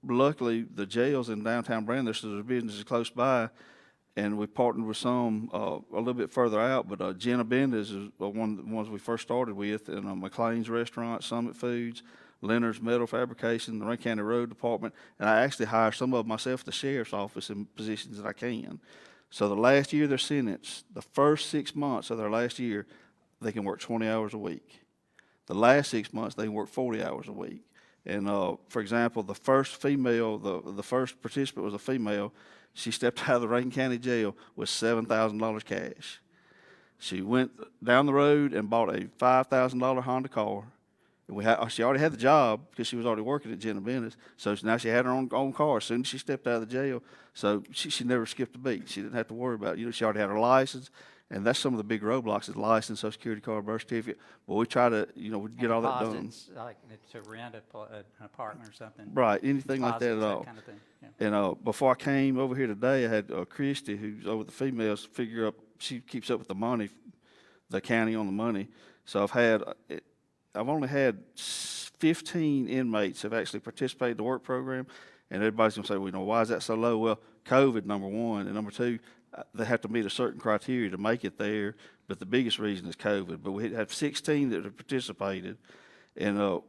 luckily, the jails in downtown Brandon, there's businesses close by, and we partnered with some a little bit further out, but Jenna Bendis is one of the ones we first started with, and McLean's Restaurant, Summit Foods, Leonard's Metal Fabrication, the Rankin County Road Department, and I actually hire some of them myself at the sheriff's office in positions that I can. So the last year of their sentence, the first 6 months of their last year, they can work 20 hours a week. The last 6 months, they can work 40 hours a week. And for example, the first female, the first participant was a female. She stepped out of the Rankin County Jail with $7,000 cash. She went down the road and bought a $5,000 Honda car. She already had the job because she was already working at Jenna Bendis. So now she had her own car as soon as she stepped out of the jail. So she never skipped a beat. She didn't have to worry about it. She already had her license. And that's some of the big roadblocks is license, Social Security card, birth certificate. But we try to, we get all that done. Like to rent an apartment or something. Right, anything like that at all. Kind of thing. Yeah. And before I came over here today, I had Christy, who's over the females, figure up. She keeps up with the money, the county on the money. So I've only had 15 inmates have actually participated in the work program, and everybody's gonna say, well, why is that so low? Well, COVID, number one, and number two, they have to meet a certain criteria to make it there, but the biggest reason is COVID. But we have 16 that have participated, and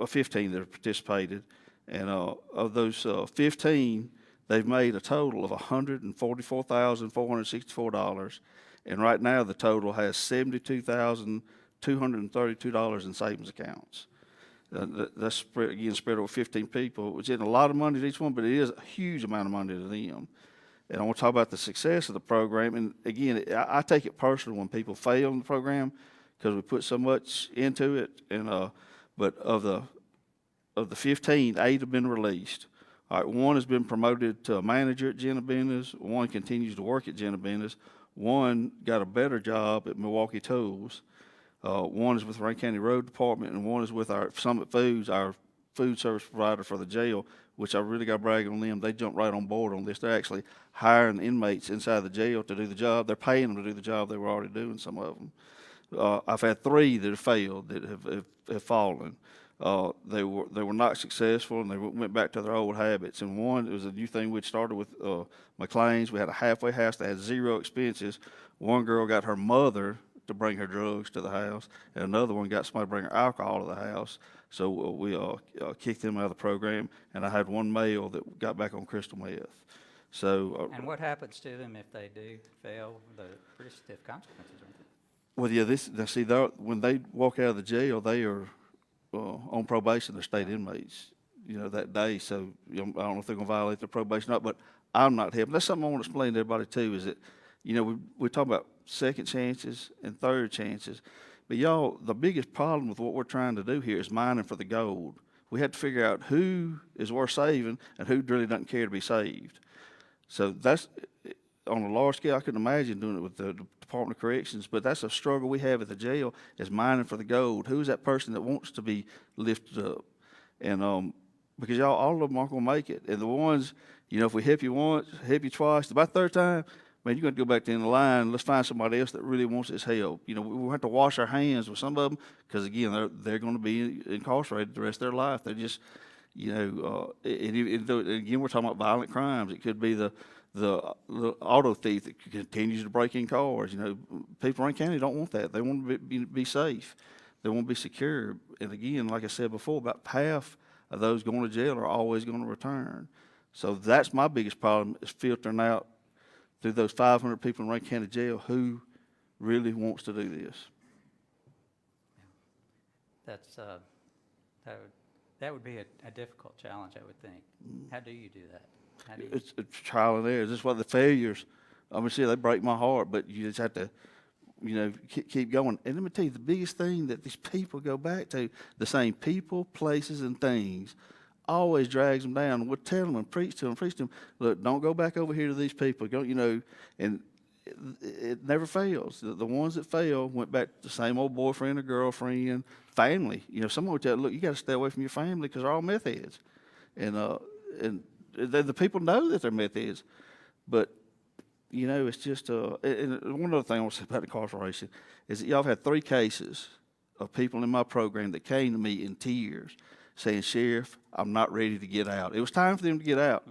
15 that have participated, and of those 15, they've made a total of $144,464, and right now the total has $72,232 in savings accounts. That's spread over 15 people. It's in a lot of money to each one, but it is a huge amount of money to them. And I want to talk about the success of the program. And again, I take it personal when people fail in the program because we put so much into it. And but of the 15, 8 have been released. All right, 1 has been promoted to a manager at Jenna Bendis. 1 continues to work at Jenna Bendis. 1 got a better job at Milwaukee Tools. 1 is with the Rankin County Road Department, and 1 is with our Summit Foods, our food service provider for the jail, which I really got to brag on them. They jumped right on board on this. They're actually hiring the inmates inside the jail to do the job. They're paying them to do the job they were already doing, some of them. I've had 3 that have failed, that have fallen. They were not successful, and they went back to their old habits. And 1, it was a new thing we'd started with McLean's. We had a halfway house that had 0 expenses. 1 girl got her mother to bring her drugs to the house, and another one got somebody to bring her alcohol to the house. So we kicked them out of the program, and I had 1 male that got back on crystal meth. So. And what happens to them if they do fail? The pretty stiff consequences, aren't they? Well, yeah. When they walk out of the jail, they are on probation. They're state inmates, that day. So I don't know if they're going to violate their probation or not. But I'm not helping. That's something I want to explain to everybody too. Is that we talk about second chances and third chances. But y'all, the biggest problem with what we're trying to do here is mining for the gold. We have to figure out who is worth saving and who really doesn't care to be saved. So that's, on a large scale, I couldn't imagine doing it with the Department of Corrections, but that's a struggle we have at the jail, is mining for the gold. Who's that person that wants to be lifted up? And because y'all, all of them aren't going to make it. And the ones, if we help you once, help you twice, about the 3rd time, man, you're going to go back to the end of the line. Let's find somebody else that really wants this help. We have to wash our hands with some of them because, again, they're going to be incarcerated the rest of their life. They're just, and again, we're talking about violent crimes. It could be the auto thief that continues to break in cars. People in Rankin County don't want that. They want to be safe. They want to be secure. And again, like I said before, about half of those going to jail are always going to return. So that's my biggest problem, is filtering out through those 500 people in Rankin County Jail who really wants to do this. That's that would be a difficult challenge, I would think. How do you do that? It's trial and error. This is why the failures, they break my heart, but you just have to, keep going. And let me tell you, the biggest thing that these people go back to, the same people, places, and things, always drags them down. We'll tell them and preach to them, look, don't go back over here to these people. Go, and it never fails. The ones that fail went back to the same old boyfriend or girlfriend, family. Someone would tell, look, you got to stay away from your family because they're all meth heads. And the people know that they're meth heads, but you know, it's just, and one other thing I want to say about incarceration is that y'all have had 3 cases of people in my program that came to me in tears saying, Sheriff, I'm not ready to get out. It was time for them to get out.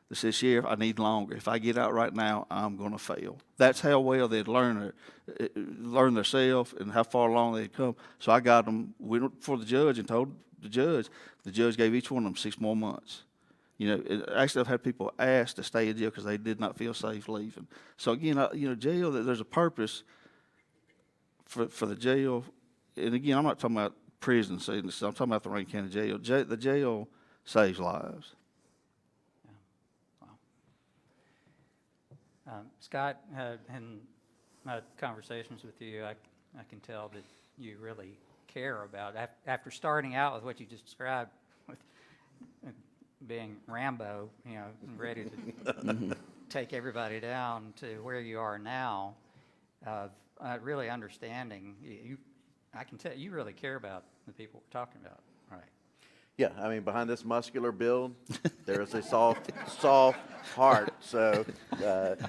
They said, Sheriff, I need longer. If I get out right now, I'm going to fail. That's how well they'd learn themselves and how far along they'd come. So I got them, went before the judge and told the judge gave each one of them 6 more months. You know, actually, I've had people ask to stay in jail because they did not feel safe leaving. So again, you know, jail, there's a purpose for the jail. And again, I'm not talking about prison sentences. I'm talking about the Rankin County Jail. The jail saves lives. Scott, in my conversations with you, I can tell that you really care about, after starting out with what you just described, with being Rambo, you know, ready to take everybody down to where you are now, really understanding, I can tell you really care about the people we're talking about, right? Yeah, I mean, behind this muscular build, there is a soft heart. So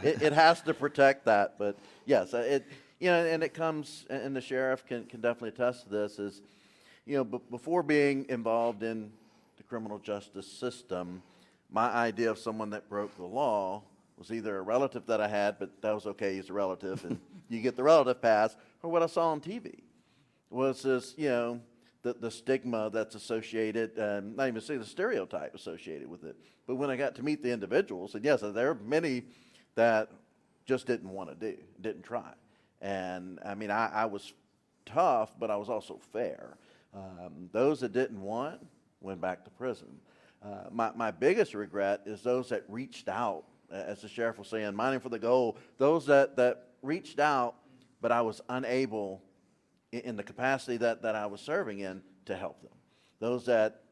it has to protect that. But yes, and it comes, and the sheriff can definitely attest to this. Is, you know, before being involved in the criminal justice system, my idea of someone that broke the law was either a relative that I had, but that was okay, he's a relative, and you get the relative pass, or what I saw on TV was this, you know, the stigma that's associated, and not even say the stereotype associated with it. But when I got to meet the individuals, and yes, there are many that just didn't want to didn't try. And I mean, I was tough, but I was also fair. Those that didn't want went back to prison. My biggest regret is those that reached out, as the sheriff was saying, mining for the gold, those that reached out, but I was unable in the capacity that I was serving in to help them. Those that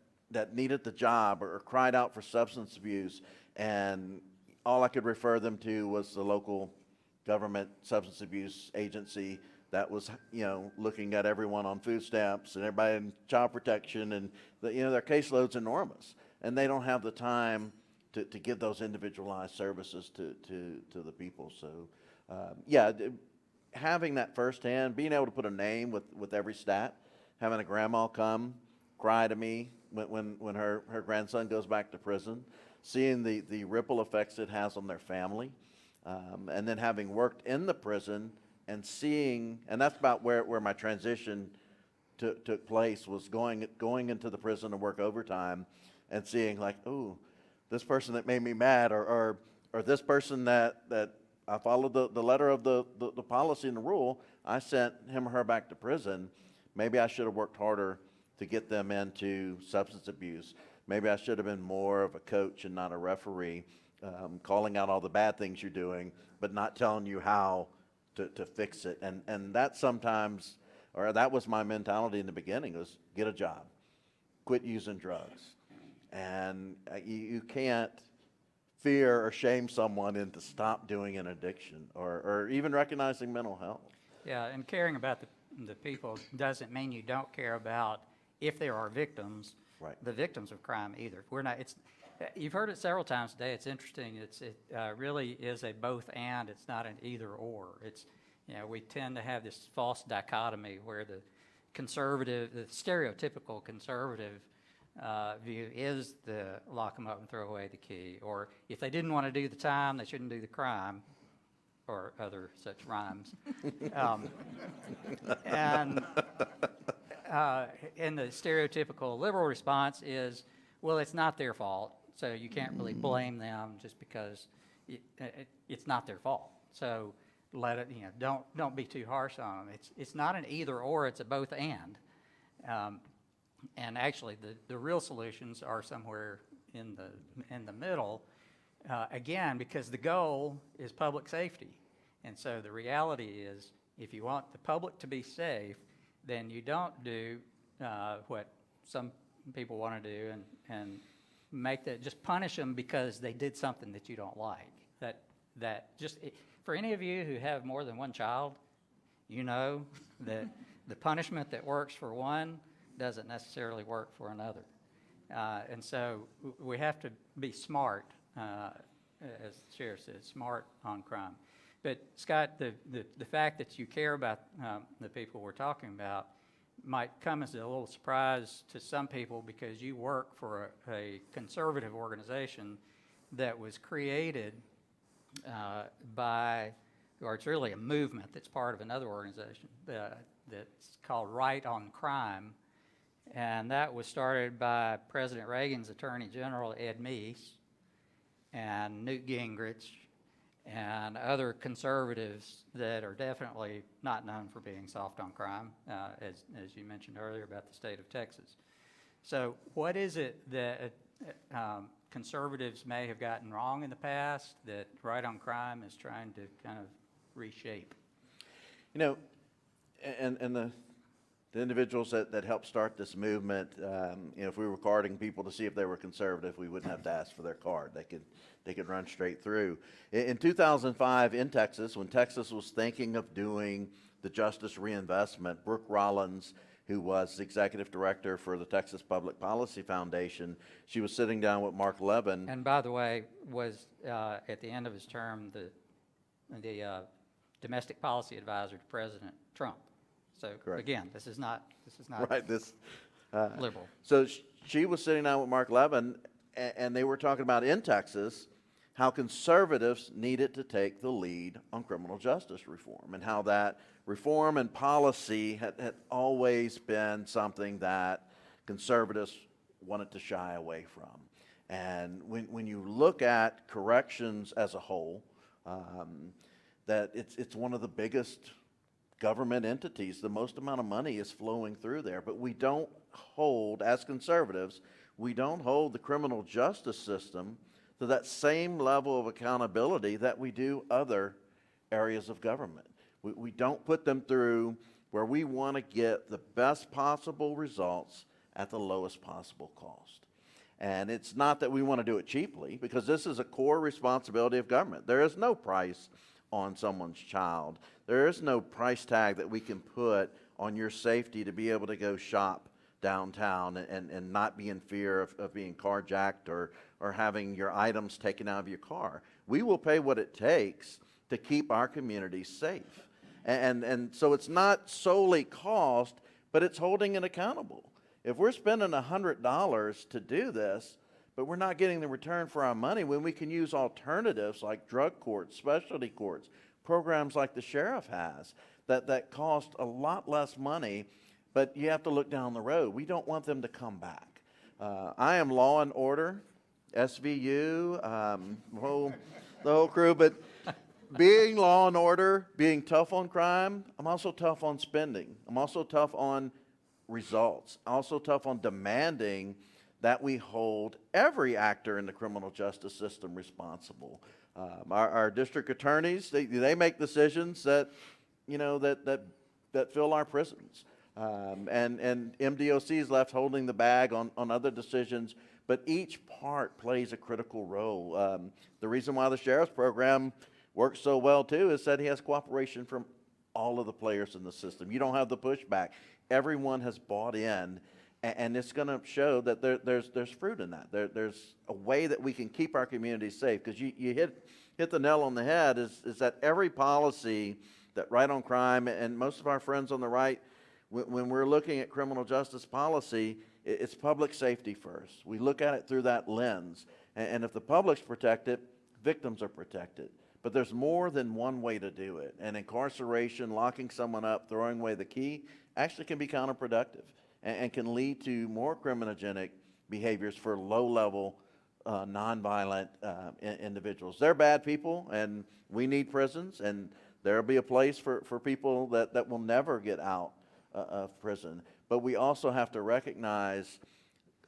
needed the job or cried out for substance abuse, and all I could refer them to was the local government substance abuse agency that was, you know, looking at everyone on food stamps and everybody in child protection, and you know, their caseload's enormous, and they don't have the time to give those individualized services to the people. So, yeah. Having that firsthand, being able to put a name with every stat, having a grandma come cry to me when her grandson goes back to prison, seeing the ripple effects it has on their family, and then having worked in the prison and seeing, and that's about where my transition took place, was going into the prison to work overtime and seeing like, oh, this person that made me mad, or this person that I followed the letter of the policy and the rule, I sent him or her back to prison. Maybe I should have worked harder to get them into substance abuse. Maybe I should have been more of a coach and not a referee, calling out all the bad things you're doing, but not telling you how to fix it. And that sometimes, or that was my mentality in the beginning, was get a job, quit using drugs. And you can't fear or shame someone into stop doing an addiction, or even recognizing mental health. Yeah, and caring about the people doesn't mean you don't care about, if there are victims, right, the victims of crime either. We're not, you've heard it several times today. It's interesting. It really is a both and. It's not an either or. It's, you know, we tend to have this false dichotomy where the stereotypical conservative view is the lock them up and throw away the key, or if they didn't want to do the time, they shouldn't do the crime, or other such rhymes. And the stereotypical liberal response is, well, it's not their fault, so you can't really blame them just because it's not their fault. So let it, you know, don't be too harsh on them. It's not an either or, it's a both and. And actually, the real solutions are somewhere in the middle, again, because the goal is public safety. And so the reality is, if you want the public to be safe, then you don't do what some people want to do and make that, just punish them because they did something that you don't like. That just, for any of you who have more than one child, you know that the punishment that works for one doesn't necessarily work for another. And so we have to be smart as the sheriff said, smart on crime. But Scott, the fact that you care about the people we're talking about might come as a little surprise to some people because you work for a conservative organization that was created or it's really a movement that's part of another organization that's called Right on Crime. And that was started by President Reagan's Attorney General, Ed Meese, and Newt Gingrich, and other conservatives that are definitely not known for being soft on crime, as you mentioned earlier about the state of Texas. So what is it that conservatives may have gotten wrong in the past that Right on Crime is trying to kind of reshape? You know, and the individuals that helped start this movement, if we were carding people to see if they were conservative, we wouldn't have to ask for their card. They could run straight through. In 2005 in Texas, when Texas was thinking of doing the justice reinvestment, Brooke Rollins, who was the executive director for the Texas Public Policy Foundation, she was sitting down with Mark Levin. And by the way, was at the end of his term the domestic policy advisor to President Trump. So Correct. Again, this is not right. liberal. So she was sitting down with Mark Levin, and they were talking about in Texas how conservatives needed to take the lead on criminal justice reform, and how that reform and policy had always been something that conservatives wanted to shy away from. And when you look at corrections as a whole, that it's one of the biggest government entities. The most amount of money is flowing through there, but we don't hold, as conservatives, we don't hold the criminal justice system to that same level of accountability that we do other areas of government. We don't put them through where we want to get the best possible results at the lowest possible cost. And it's not that we want to do it cheaply, because this is a core responsibility of government. There is no price on someone's child. There is no price tag that we can put on your safety to be able to go shop downtown and not be in fear of being carjacked or having your items taken out of your car. We will pay what it takes to keep our communities safe. And so it's not solely cost, but it's holding it accountable. If we're spending $100 to do this, but we're not getting the return for our money, when we can use alternatives like drug courts, specialty courts, programs like the sheriff has that cost a lot less money, but you have to look down the road. We don't want them to come back. I am law and order, SVU, the whole crew, but being law and order, being tough on crime, I'm also tough on spending. I'm also tough on results. Also tough on demanding that we hold every actor in the criminal justice system responsible. Our district attorneys, they make decisions that fill our prisons. And MDOC is left holding the bag on other decisions, but each part plays a critical role. The reason why the sheriff's program works so well too is that he has cooperation from all of the players in the system. You don't have the pushback. Everyone has bought in, and it's going to show that there's fruit in that. There's a way that we can keep our communities safe, because you hit the nail on the head, is that every policy that Right on Crime and most of our friends on the right, when we're looking at criminal justice policy, it's public safety first. We look at it through that lens, and if the public's protected, victims are protected. But there's more than one way to do it, and incarceration, locking someone up, throwing away the key, actually can be counterproductive and can lead to more criminogenic behaviors for low-level, nonviolent individuals. They're bad people, and we need prisons, and there'll be a place for people that will never get out of prison. But we also have to recognize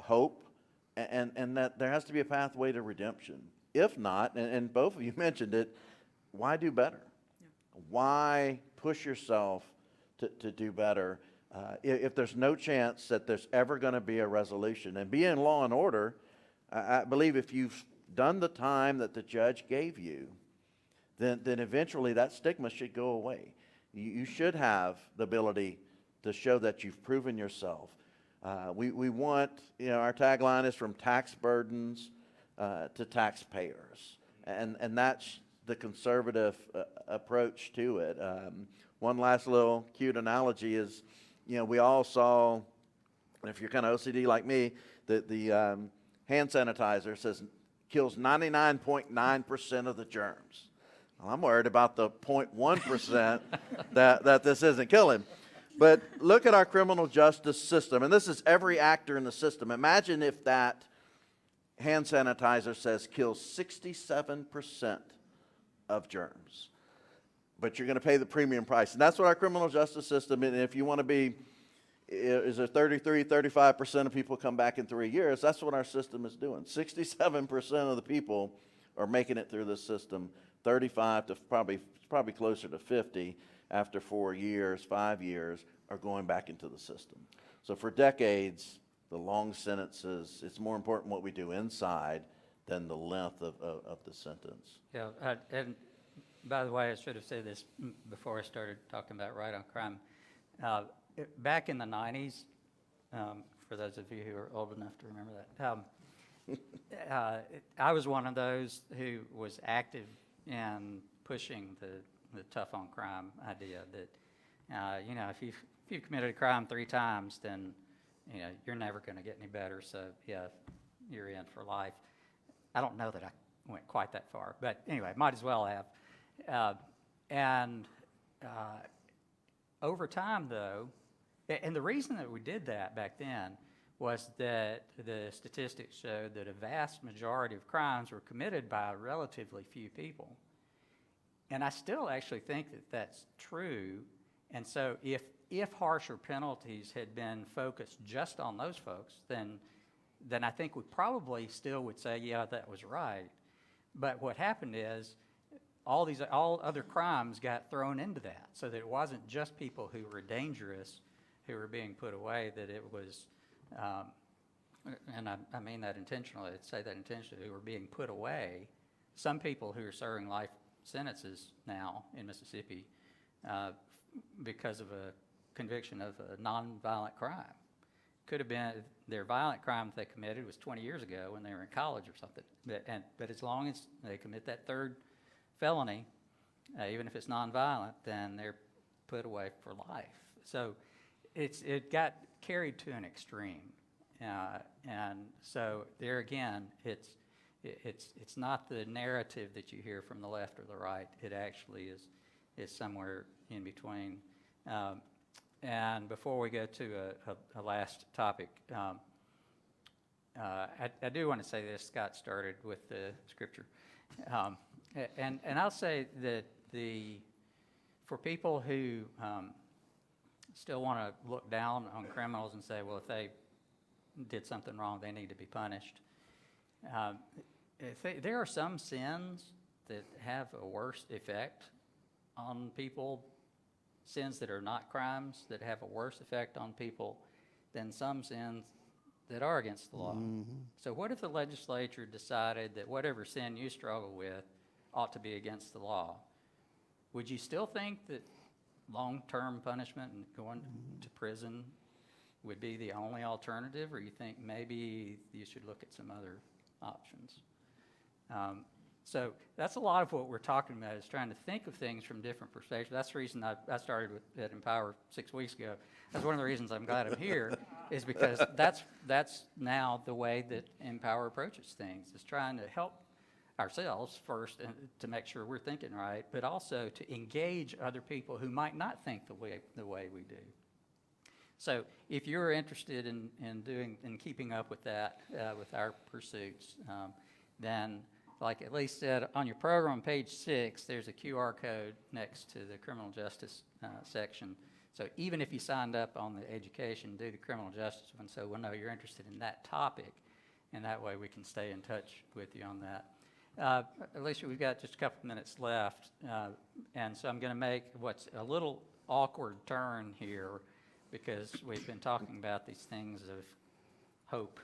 hope, and that there has to be a pathway to redemption. If not, and both of you mentioned it, why do better? Yeah. Why push yourself to do better if there's no chance that there's ever going to be a resolution? And being law and order, I believe if you've done the time that the judge gave you, then eventually that stigma should go away. You should have the ability to show that you've proven yourself. We want, our tagline is from tax burdens to taxpayers. And that's the conservative approach to it. One last little cute analogy is, we all saw, and if you're kind of OCD like me, the hand sanitizer says kills 99.9% of the germs. Well, I'm worried about the 0.1% that this isn't killing. But look at our criminal justice system, and this is every actor in the system. Imagine if that hand sanitizer says kills 67% of germs, but you're going to pay the premium price. And that's what our criminal justice system, and if you want to be, is there 33, 35% of people come back in 3 years? That's what our system is doing. 67% of the people are making it through this system. 35 to probably closer to 50 after 4 years, 5 years, are going back into the system. So for decades, the long sentences, it's more important what we do inside than the length of the sentence. Yeah, and by the way, I should have said this before I started talking about right on crime. Back in the 90s, for those of you who are old enough to remember that, I was one of those who was active in pushing the tough on crime idea that, if you've committed a crime 3 times, then you're never going to get any better. So yeah, you're in for life. I don't know that I went quite that far, but anyway, might as well have. Over time, though, and the reason that we did that back then was that the statistics showed that a vast majority of crimes were committed by relatively few people. And I still actually think that that's true. And so if harsher penalties had been focused just on those folks, then I think we probably still would say, yeah, that was right. But what happened is all other crimes got thrown into that, so that it wasn't just people who were dangerous who were being put away, that it was, and I mean that intentionally, I'd say that intentionally, who were being put away. Some people who are serving life sentences now in Mississippi because of a conviction of a nonviolent crime. Could have been their violent crime that they committed was 20 years ago when they were in college or something. But as long as they commit that third felony, even if it's nonviolent, then they're put away for life. So it got carried to an extreme, and so there again, it's not the narrative that you hear from the left or the right. It actually is somewhere in between. And before we go to a last topic, I do want to say this. Scott started with the scripture, and I'll say that for people who still want to look down on criminals and say, well, if they did something wrong, they need to be punished. There are some sins that have a worse effect on people, sins that are not crimes that have a worse effect on people than some sins that are against the law. Mm-hmm. So what if the legislature decided that whatever sin you struggle with ought to be against the law? Would you still think that long-term punishment and going to prison would be the only alternative, or you think maybe you should look at some other options? So that's a lot of what we're talking about, is trying to think of things from different perspectives. That's the reason I started at Empower 6 weeks ago. That's one of the reasons I'm glad I'm here, is because that's now the way that Empower approaches things, is trying to help ourselves first and to make sure we're thinking right, but also to engage other people who might not think the way we do. So if you're interested in keeping up with that, with our pursuits, then, like at least said on your program on page 6, there's a QR code next to the criminal justice section. So even if you signed up on the education, do the criminal justice one, so we'll know you're interested in that topic, and that way we can stay in touch with you on that. Alicia, we've got just a couple minutes left, and so I'm going to make what's a little awkward turn here, because we've been talking about these things of hope.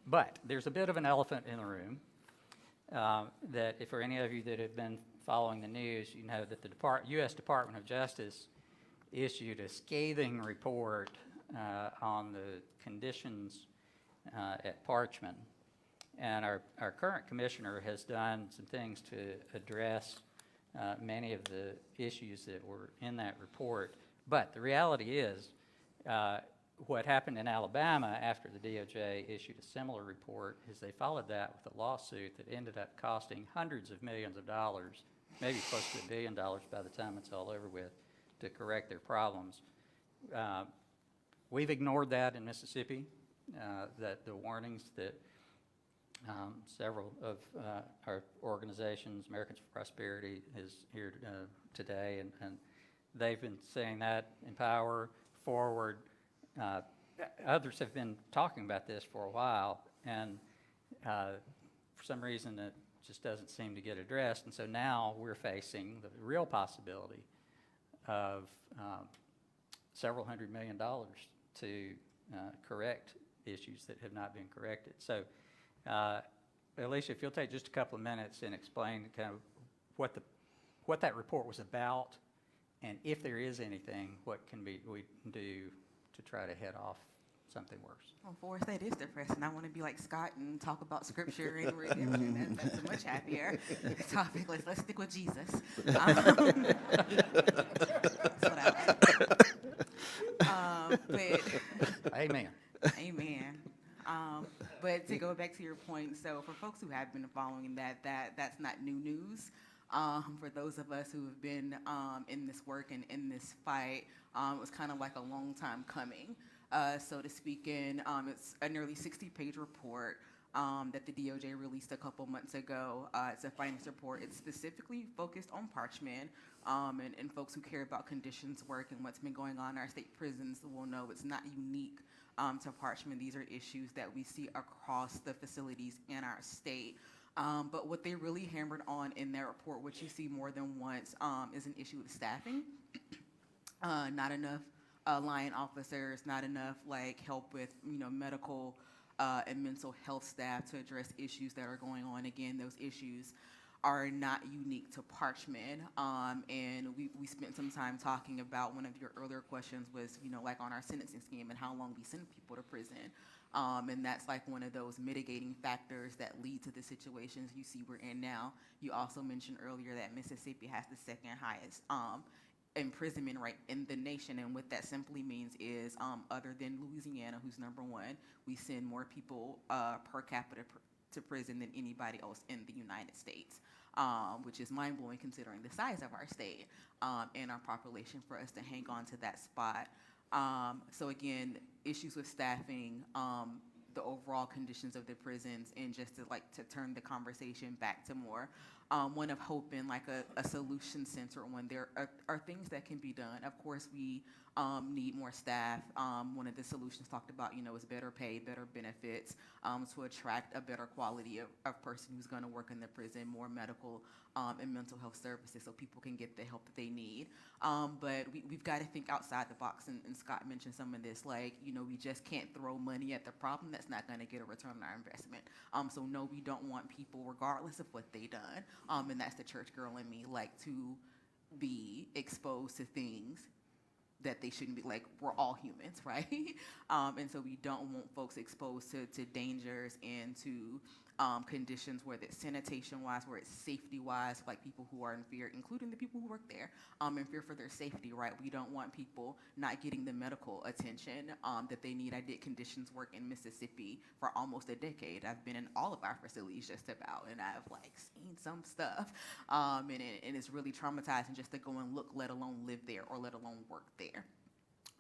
But there's a bit of an elephant in the room that, if for any of you that have been following the news, you know that the U.S. Department of Justice issued a scathing report on the conditions at Parchman. And our current commissioner has done some things to address many of the issues that were in that report. But the reality is, what happened in Alabama after the DOJ issued a similar report is they followed that with a lawsuit that ended up costing hundreds of millions of dollars, maybe close to $1 billion by the time it's all over with, to correct their problems. We've ignored that in Mississippi, that the warnings that several of our organizations, Americans for Prosperity, is here today, and they've been saying that, Empower, Forward. Others have been talking about this for a while, and for some reason it just doesn't seem to get addressed, and so now we're facing the real possibility of several $100 million to correct issues that have not been corrected. So, Alicia, if you'll take just a couple of minutes and explain kind of what that report was about, and if there is anything, what we do to try to head off something worse. Well, Forrest, that is depressing. I want to be like Scott and talk about scripture and redemption. That's a much happier topic. Let's stick with Jesus. That's what I like. But Amen. Amen. But to go back to your point, so for folks who have been following that's not new news. For those of us who have been in this work and in this fight, it was kind of like a long time coming, so to speak. And it's a nearly 60-page report that the DOJ released a couple months ago. It's a findings report. It's specifically focused on Parchman, and folks who care about conditions work and what's been going on in our state prisons will know it's not unique to Parchman. These are issues that we see across the facilities in our state. But what they really hammered on in their report, which you see more than once, is an issue with staffing. Not enough line officers, not enough help with medical and mental health staff to address issues that are going on. Again, those issues are not unique to Parchman. And we spent some time talking about, one of your earlier questions was, on our sentencing scheme and how long we send people to prison. And that's one of those mitigating factors that lead to the situations you see we're in now. You also mentioned earlier that Mississippi has the second highest imprisonment rate in the nation, and what that simply means is, other than Louisiana, who's number one, we send more people per capita to prison than anybody else in the United States, which is mind-blowing considering the size of our state and our population for us to hang on to that spot. So again, issues with staffing, the overall conditions of the prisons, and just to turn the conversation back to more one of hope and a solution center when there are things that can be done. Of course, we need more staff. One of the solutions talked about, is better pay, better benefits, to attract a better quality of person who's going to work in the prison, more medical and mental health services so people can get the help that they need. But we've got to think outside the box, and Scott mentioned some of this, we just can't throw money at the problem that's not going to get a return on our investment. So no, we don't want people, regardless of what they done, and that's the church girl in me, to be exposed to things that they shouldn't be. We're all humans, right? And so we don't want folks exposed to dangers and to conditions, whether it's sanitation-wise, where it's safety-wise, people who are in fear, including the people who work there, in fear for their safety, right? We don't want people not getting the medical attention that they need. I did conditions work in Mississippi for almost a decade. I've been in all of our facilities just about, and I've seen some stuff, and it's really traumatizing just to go and look, let alone live there or let alone work there.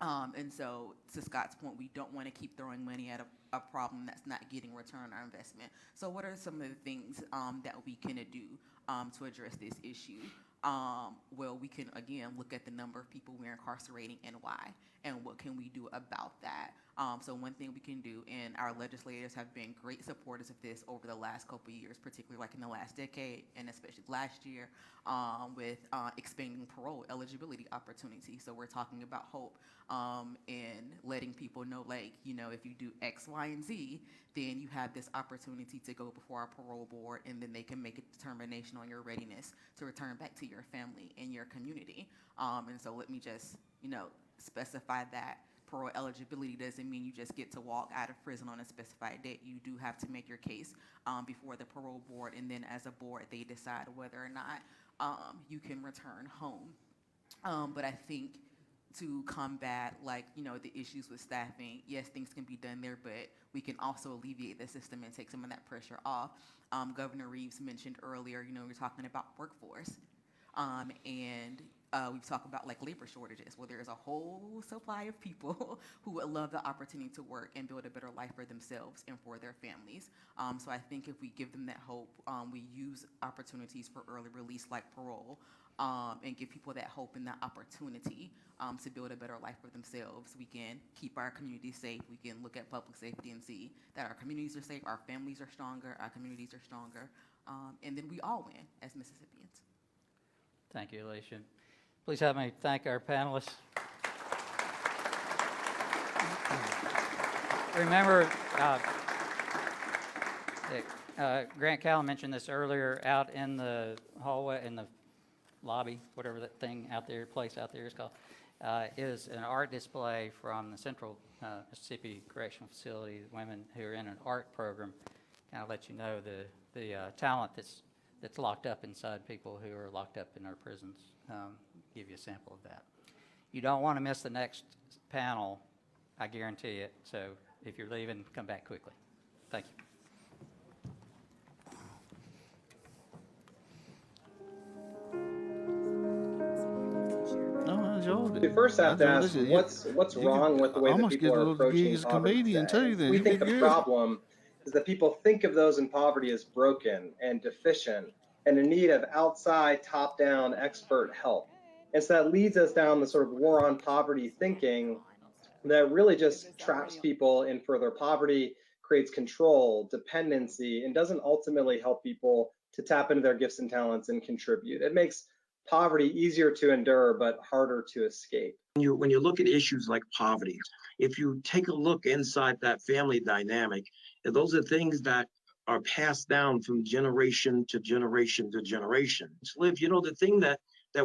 And so, to Scott's point, we don't want to keep throwing money at a problem that's not getting return on our investment. So what are some of the things that we can do to address this issue? Well, we can, again, look at the number of people we're incarcerating and why, and what can we do about that. So one thing we can do, and our legislators have been great supporters of this over the last couple of years, particularly in the last decade, and especially last year, with expanding parole eligibility opportunities. So we're talking about hope and letting people know, if you do X, Y, and Z, then you have this opportunity to go before our parole board, and then they can make a determination on your readiness to return back to your family and your community. And so let me just, specify that. parole eligibility doesn't mean you just get to walk out of prison on a specified date. You do have to make your case before the parole board, and then as a board, they decide whether or not you can return home. But I think to combat, like, the issues with staffing, yes, things can be done there, but we can also alleviate the system and take some of that pressure off. Governor Reeves mentioned earlier, we're talking about workforce. And we've talked about like labor shortages, where there's a whole supply of people who would love the opportunity to work and build a better life for themselves and for their families. So I think if we give them that hope, we use opportunities for early release like parole, and give people that hope and that opportunity to build a better life for themselves, we can keep our communities safe. We can look at public safety and see that our communities are safe, our families are stronger, our communities are stronger, and then we all win as Mississippians. Thank you, Alicia. Please help me thank our panelists. Remember, Grant Callan mentioned this earlier, out in the hallway, in the lobby, whatever that thing out there, place out there is called, is an art display from the Central Mississippi Correctional Facility, women who are in an art program. Kind of let you know the talent that's locked up inside people who are locked up in our prisons. Give you a sample of that. You don't want to miss the next panel, I guarantee it. So if you're leaving, come back quickly. Thank you. You first have to ask what's wrong with the way that people are approaching poverty today. We think the problem is that people think of those in poverty as broken and deficient and in need of outside, top-down expert help. And so that leads us down the sort of war on poverty thinking that really just traps people in further poverty, creates control, dependency, and doesn't ultimately help people to tap into their gifts and talents and contribute. It makes poverty easier to endure, but harder to escape. When you look at issues like poverty, if you take a look inside that family dynamic, those are things that are passed down from generation to generation to generation. Liv, the thing that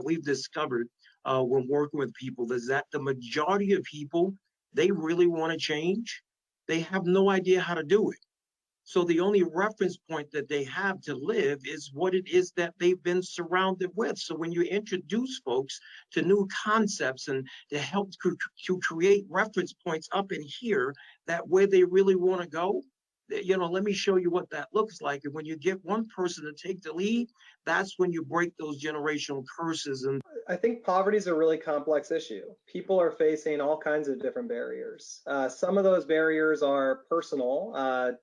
we've discovered when working with people is that the majority of people, they really want to change. They have no idea how to do it. So the only reference point that they have to live is what it is that they've been surrounded with. So when you introduce folks to new concepts and to help to create reference points up in here, that where they really want to go, let me show you what that looks like. And when you get one person to take the lead, that's when you break those generational curses. And I think poverty is a really complex issue. People are facing all kinds of different barriers. Some of those barriers are personal,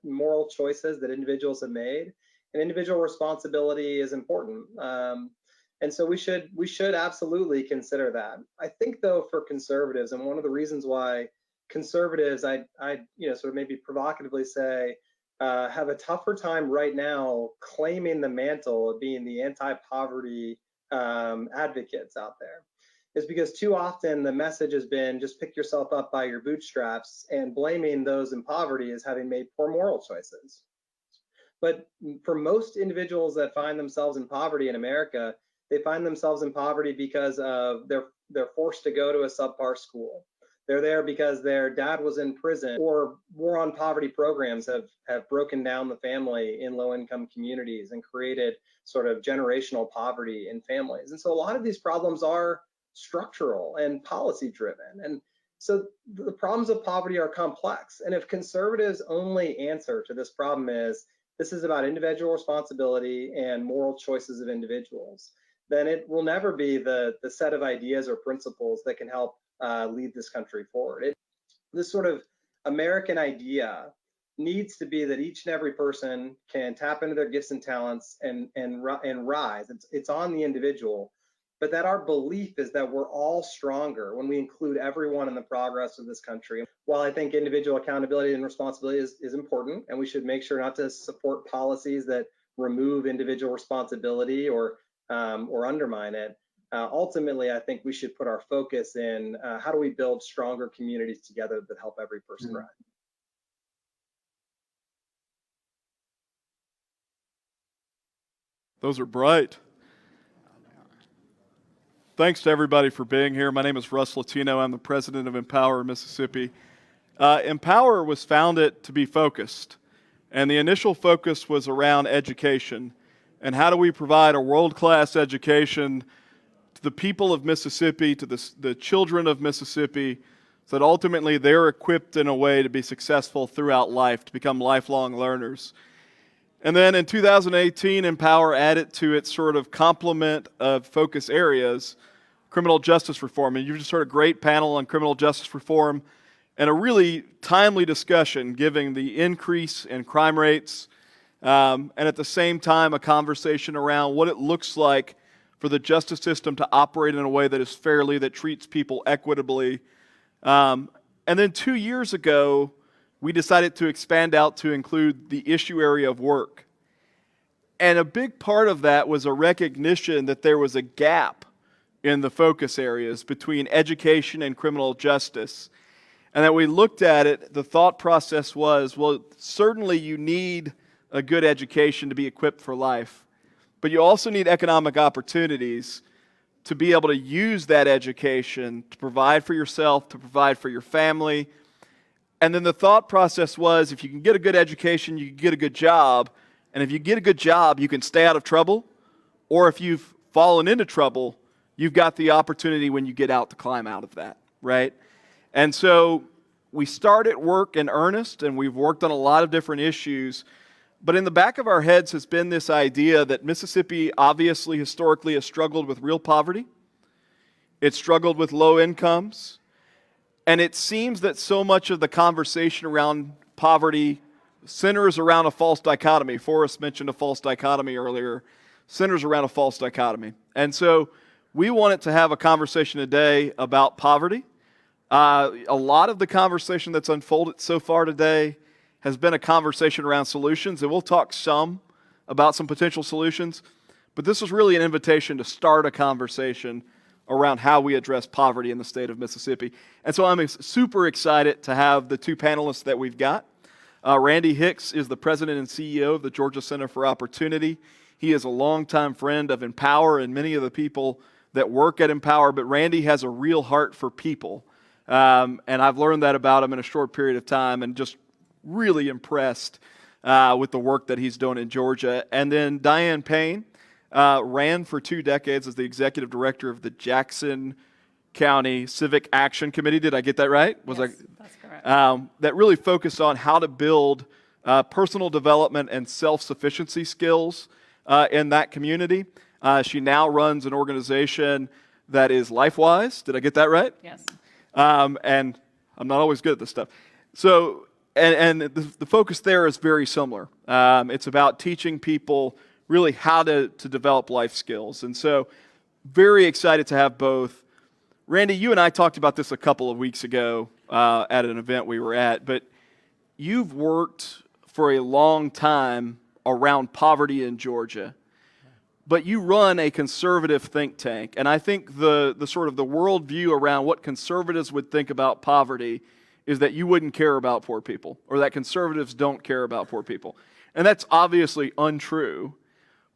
moral choices that individuals have made, and individual responsibility is important. And so we should absolutely consider that. I think, though, for conservatives, and one of the reasons why conservatives, I sort of maybe provocatively say, have a tougher time right now claiming the mantle of being the anti-poverty advocates out there, is because too often the message has been just pick yourself up by your bootstraps and blaming those in poverty as having made poor moral choices. But for most individuals that find themselves in poverty in America, they find themselves in poverty because of they're forced to go to a subpar school. They're there because their dad was in prison, or war on poverty programs have broken down the family in low-income communities and created sort of generational poverty in families. And so a lot of these problems are structural and policy-driven. And so the problems of poverty are complex. And if conservatives' only answer to this problem is this is about individual responsibility and moral choices of individuals, then it will never be the set of ideas or principles that can help lead this country forward. This sort of American idea needs to be that each and every person can tap into their gifts and talents and rise. It's on the individual, but that our belief is that we're all stronger when we include everyone in the progress of this country. While I think individual accountability and responsibility is important, and we should make sure not to support policies that remove individual responsibility or undermine it, ultimately, I think we should put our focus in how do we build stronger communities together that help every person rise. Those are bright. Thanks to everybody for being here. My name is Russ Latino. I'm the president of Empower Mississippi. Empower was founded to be focused, and the initial focus was around education and how do we provide a world-class education to the people of Mississippi, to the children of Mississippi, so that ultimately they're equipped in a way to be successful throughout life, to become lifelong learners. And then in 2018, Empower added to its sort of complement of focus areas criminal justice reform. And you just heard a great panel on criminal justice reform and a really timely discussion giving the increase in crime rates and at the same time a conversation around what it looks like for the justice system to operate in a way that is fairly, that treats people equitably. And then 2 years ago, we decided to expand out to include the issue area of work. And a big part of that was a recognition that there was a gap in the focus areas between education and criminal justice. And that we looked at it, the thought process was, well, certainly you need a good education to be equipped for life, but you also need economic opportunities to be able to use that education to provide for yourself, to provide for your family. And then the thought process was, if you can get a good education, you can get a good job. And if you get a good job, you can stay out of trouble. Or if you've fallen into trouble, you've got the opportunity when you get out to climb out of that, right? And so we started work in earnest, and we've worked on a lot of different issues. But in the back of our heads has been this idea that Mississippi obviously historically has struggled with real poverty. It's struggled with low incomes. And it seems that so much of the conversation around poverty centers around a false dichotomy. Forrest mentioned a false dichotomy earlier. Centers around a false dichotomy. And so we wanted to have a conversation today about poverty. A lot of the conversation that's unfolded so far today has been a conversation around solutions, and we'll talk some about some potential solutions. But this is really an invitation to start a conversation around how we address poverty in the state of Mississippi. And so I'm super excited to have the two panelists that we've got. Randy Hicks is the president and CEO of the Georgia Center for Opportunity. He is a longtime friend of Empower and many of the people that work at Empower, but Randy has a real heart for people. And I've learned that about him in a short period of time and just really impressed with the work that he's doing in Georgia. And then Diane Payne ran for 2 decades as the executive director of the Jackson County Civic Action Committee. Did I get that right? Yes, that's correct. That really focused on how to build personal development and self-sufficiency skills in that community. She now runs an organization that is LifeWise. Did I get that right? Yes. And I'm not always good at this stuff. So, and the focus there is very similar. It's about teaching people really how to develop life skills. And so, very excited to have both. Randy, you and I talked about this a couple of weeks ago at an event we were at, but you've worked for a long time around poverty in Georgia. But you run a conservative think tank, and I think the sort of the worldview around what conservatives would think about poverty is that you wouldn't care about poor people, or that conservatives don't care about poor people. And that's obviously untrue.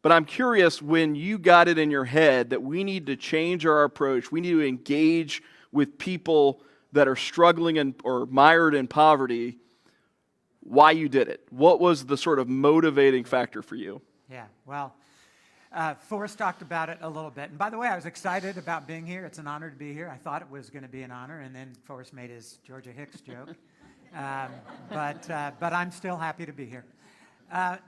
But I'm curious, when you got it in your head that we need to change our approach, we need to engage with people that are struggling or mired in poverty, why you did it. What was the sort of motivating factor for you? Yeah, well, Forrest talked about it a little bit. And by the way, I was excited about being here. It's an honor to be here. I thought it was going to be an honor, and then Forrest made his Georgia Hicks joke. But I'm still happy to be here.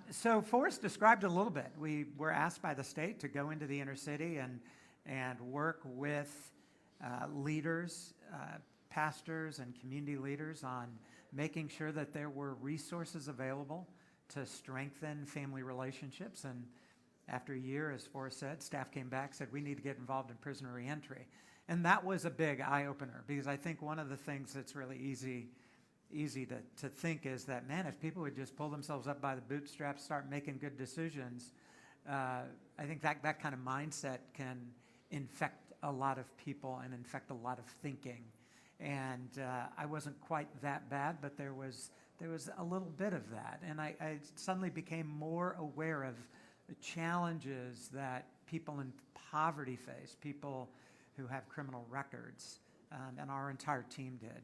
So Forrest described it a little bit. We were asked by the state to go into the inner city and work with leaders, pastors and community leaders on making sure that there were resources available to strengthen family relationships. And after a year, as Forrest said, staff came back, said we need to get involved in prisoner reentry. And that was a big eye-opener, because I think one of the things that's really easy to think is that, man, if people would just pull themselves up by the bootstraps, start making good decisions, I think that kind of mindset can infect a lot of people and infect a lot of thinking. And I wasn't quite that bad, but there was a little bit of that. And I suddenly became more aware of the challenges that people in poverty face, people who have criminal records, and our entire team did.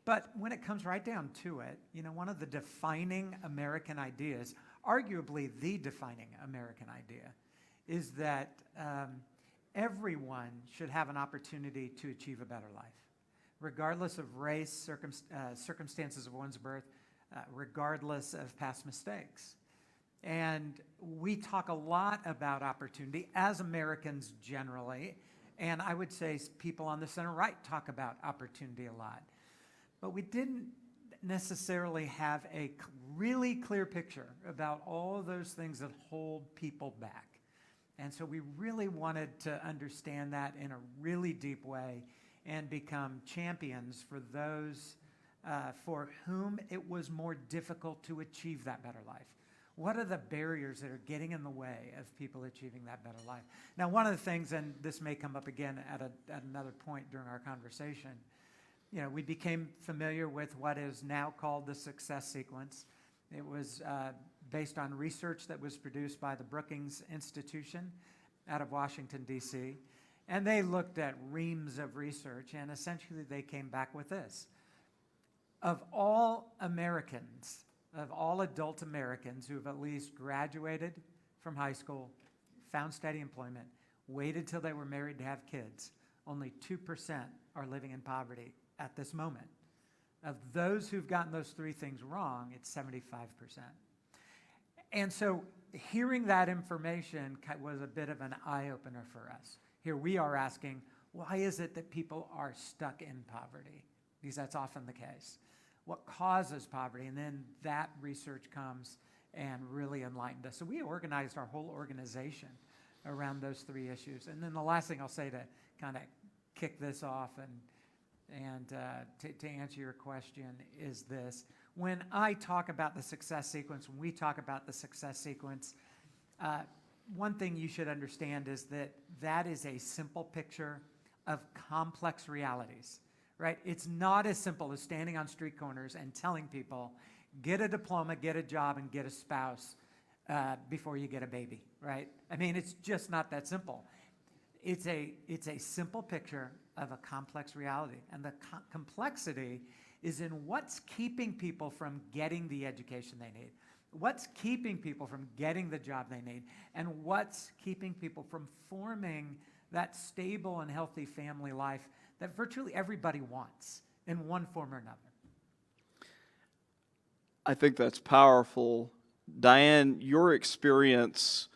But when it comes right down to it, one of the defining American ideas, arguably the defining American idea, is that everyone should have an opportunity to achieve a better life, regardless of race, circumstances of one's birth, regardless of past mistakes. And we talk a lot about opportunity as Americans generally, and I would say people on the center right talk about opportunity a lot. But we didn't necessarily have a really clear picture about all those things that hold people back. And so we really wanted to understand that in a really deep way and become champions for those for whom it was more difficult to achieve that better life. What are the barriers that are getting in the way of people achieving that better life? Now, one of the things, and this may come up again at another point during our conversation, we became familiar with what is now called the success sequence. It was based on research that was produced by the Brookings Institution out of Washington, D.C., and they looked at reams of research, and essentially they came back with this. Of all Americans, of all adult Americans who have at least graduated from high school, found steady employment, waited till they were married to have kids, only 2% are living in poverty at this moment. Of those who've gotten those three things wrong, it's 75%. And so hearing that information was a bit of an eye-opener for us. Here we are asking, why is it that people are stuck in poverty? Because that's often the case. What causes poverty? And then that research comes and really enlightened us. So we organized our whole organization around those three issues. And then the last thing I'll say to kind of kick this off and to answer your question is this. When I talk about the success sequence, when we talk about the success sequence, one thing you should understand is that that is a simple picture of complex realities, right? It's not as simple as standing on street corners and telling people, get a diploma, get a job, and get a spouse before you get a baby, right? I mean, it's just not that simple. It's a simple picture of a complex reality. And the complexity is in what's keeping people from getting the education they need, what's keeping people from getting the job they need, and what's keeping people from forming that stable and healthy family life that virtually everybody wants in one form or another. I think that's powerful. Diane, your experience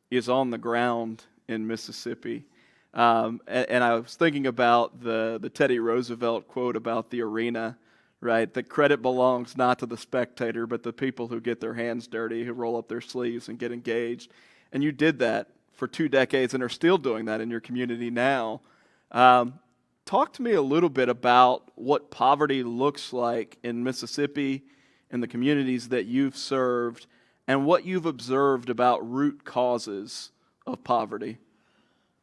is on the ground in Mississippi. And I was thinking about the Teddy Roosevelt quote about the arena, right? The credit belongs not to the spectator, but the people who get their hands dirty, who roll up their sleeves and get engaged. And you did that for 2 decades and are still doing that in your community now. Talk to me a little bit about what poverty looks like in Mississippi, in the communities that you've served, and what you've observed about root causes of poverty.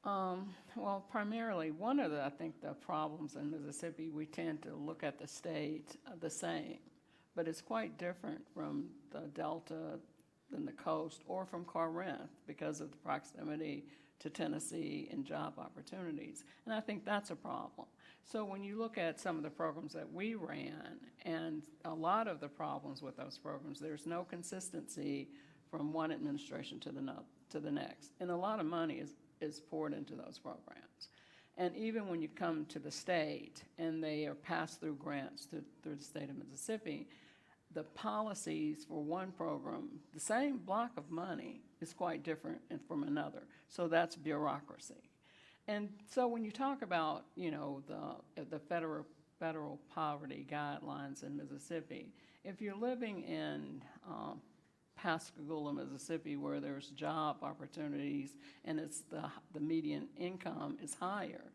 Well, primarily, one of I think the problems in Mississippi, we tend to look at the state the same, but it's quite different from the Delta than the coast or from Corinth because of the proximity to Tennessee and job opportunities. And I think that's a problem. So when you look at some of the programs that we ran, and a lot of the problems with those programs, there's no consistency from one administration to the next. And a lot of money is poured into those programs. And even when you come to the state and they are passed through grants through the state of Mississippi, the policies for one program, the same block of money is quite different from another. So that's bureaucracy. And so when you talk about, the federal poverty guidelines in Mississippi, if you're living in Pascagoula, Mississippi, where there's job opportunities and it's the median income is higher,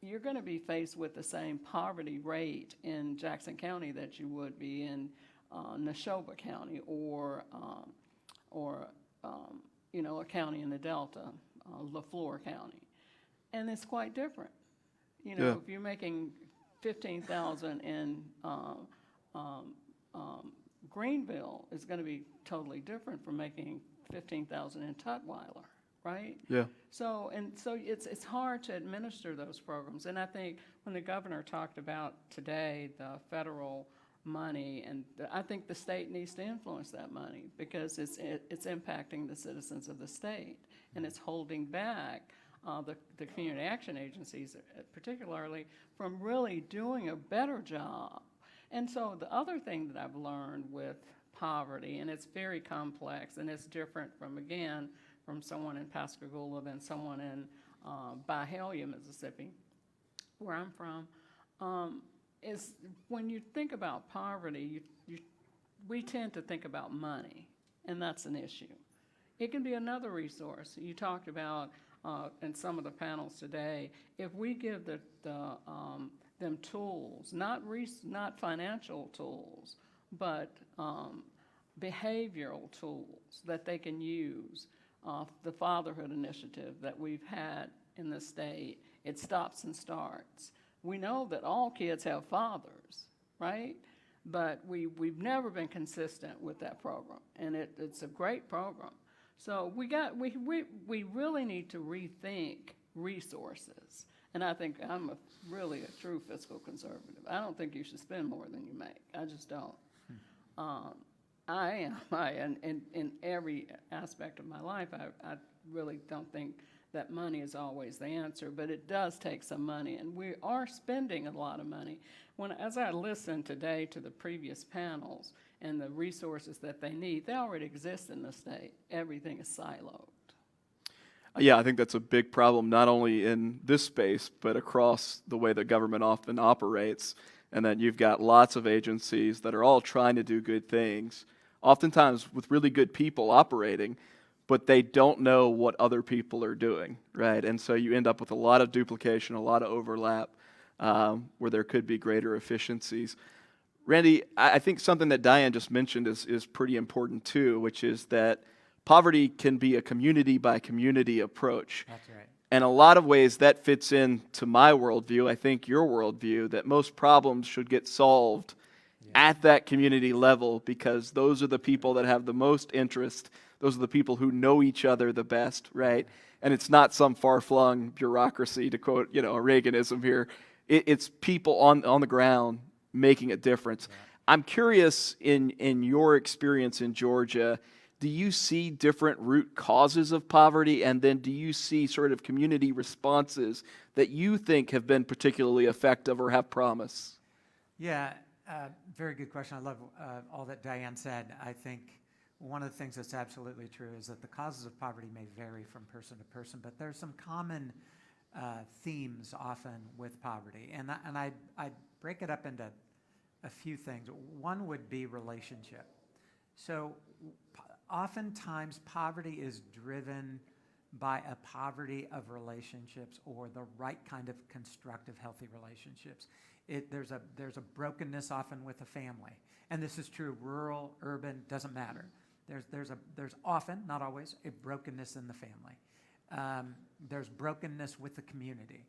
you're going to be faced with the same poverty rate in Jackson County that you would be in Neshoba County or a county in the Delta, LaFleur County. And it's quite different. If you're making $15,000 in Greenville, it's going to be totally different from making $15,000 in Tutwiler. right? Yeah. So it's hard to administer those programs. And I think when the governor talked about today the federal money, and I think the state needs to influence that money because it's impacting the citizens of the state, and it's holding back the community action agencies, particularly, from really doing a better job. And so the other thing that I've learned with poverty, and it's very complex, and it's different from someone in Pascagoula than someone in Byhalia, Mississippi, where I'm from, is when you think about poverty, we tend to think about money, and that's an issue. It can be another resource. You talked about in some of the panels today, if we give them tools, not financial tools, but behavioral tools that they can use. The fatherhood initiative that we've had in the state, it stops and starts. We know that all kids have fathers, right? But we've never been consistent with that program, and it's a great program. So we really need to rethink resources. And I think I'm really a true fiscal conservative. I don't think you should spend more than you make. I just don't. I am. In every aspect of my life, I really don't think that money is always the answer, but it does take some money, and we are spending a lot of money. As I listened today to the previous panels and the resources that they need, they already exist in the state. Everything is siloed. Yeah, I think that's a big problem, not only in this space, but across the way the government often operates. And then you've got lots of agencies that are all trying to do good things, oftentimes with really good people operating, but they don't know what other people are doing, right? And so you end up with a lot of duplication, a lot of overlap, where there could be greater efficiencies. Randy, I think something that Diane just mentioned is pretty important too, which is that poverty can be a community by community approach. That's right. And a lot of ways that fits into my worldview, I think your worldview, that most problems should get solved at that community level because those are the people that have the most interest. Those are the people who know each other the best, right? And it's not some far-flung bureaucracy, to quote, a Reaganism here. It's people on the ground making a difference. Yeah. I'm curious, in your experience in Georgia, do you see different root causes of poverty, and then do you see sort of community responses that you think have been particularly effective or have promise? Yeah, very good question. I love all that Diane said. I think one of the things that's absolutely true is that the causes of poverty may vary from person to person, but there's some common themes often with poverty. And I'd break it up into a few things. One would be relationship. So oftentimes poverty is driven by a poverty of relationships or the right kind of constructive, healthy relationships. There's a brokenness often with a family. And this is true, rural, urban, doesn't matter. There's often, not always, a brokenness in the family. There's brokenness with the community.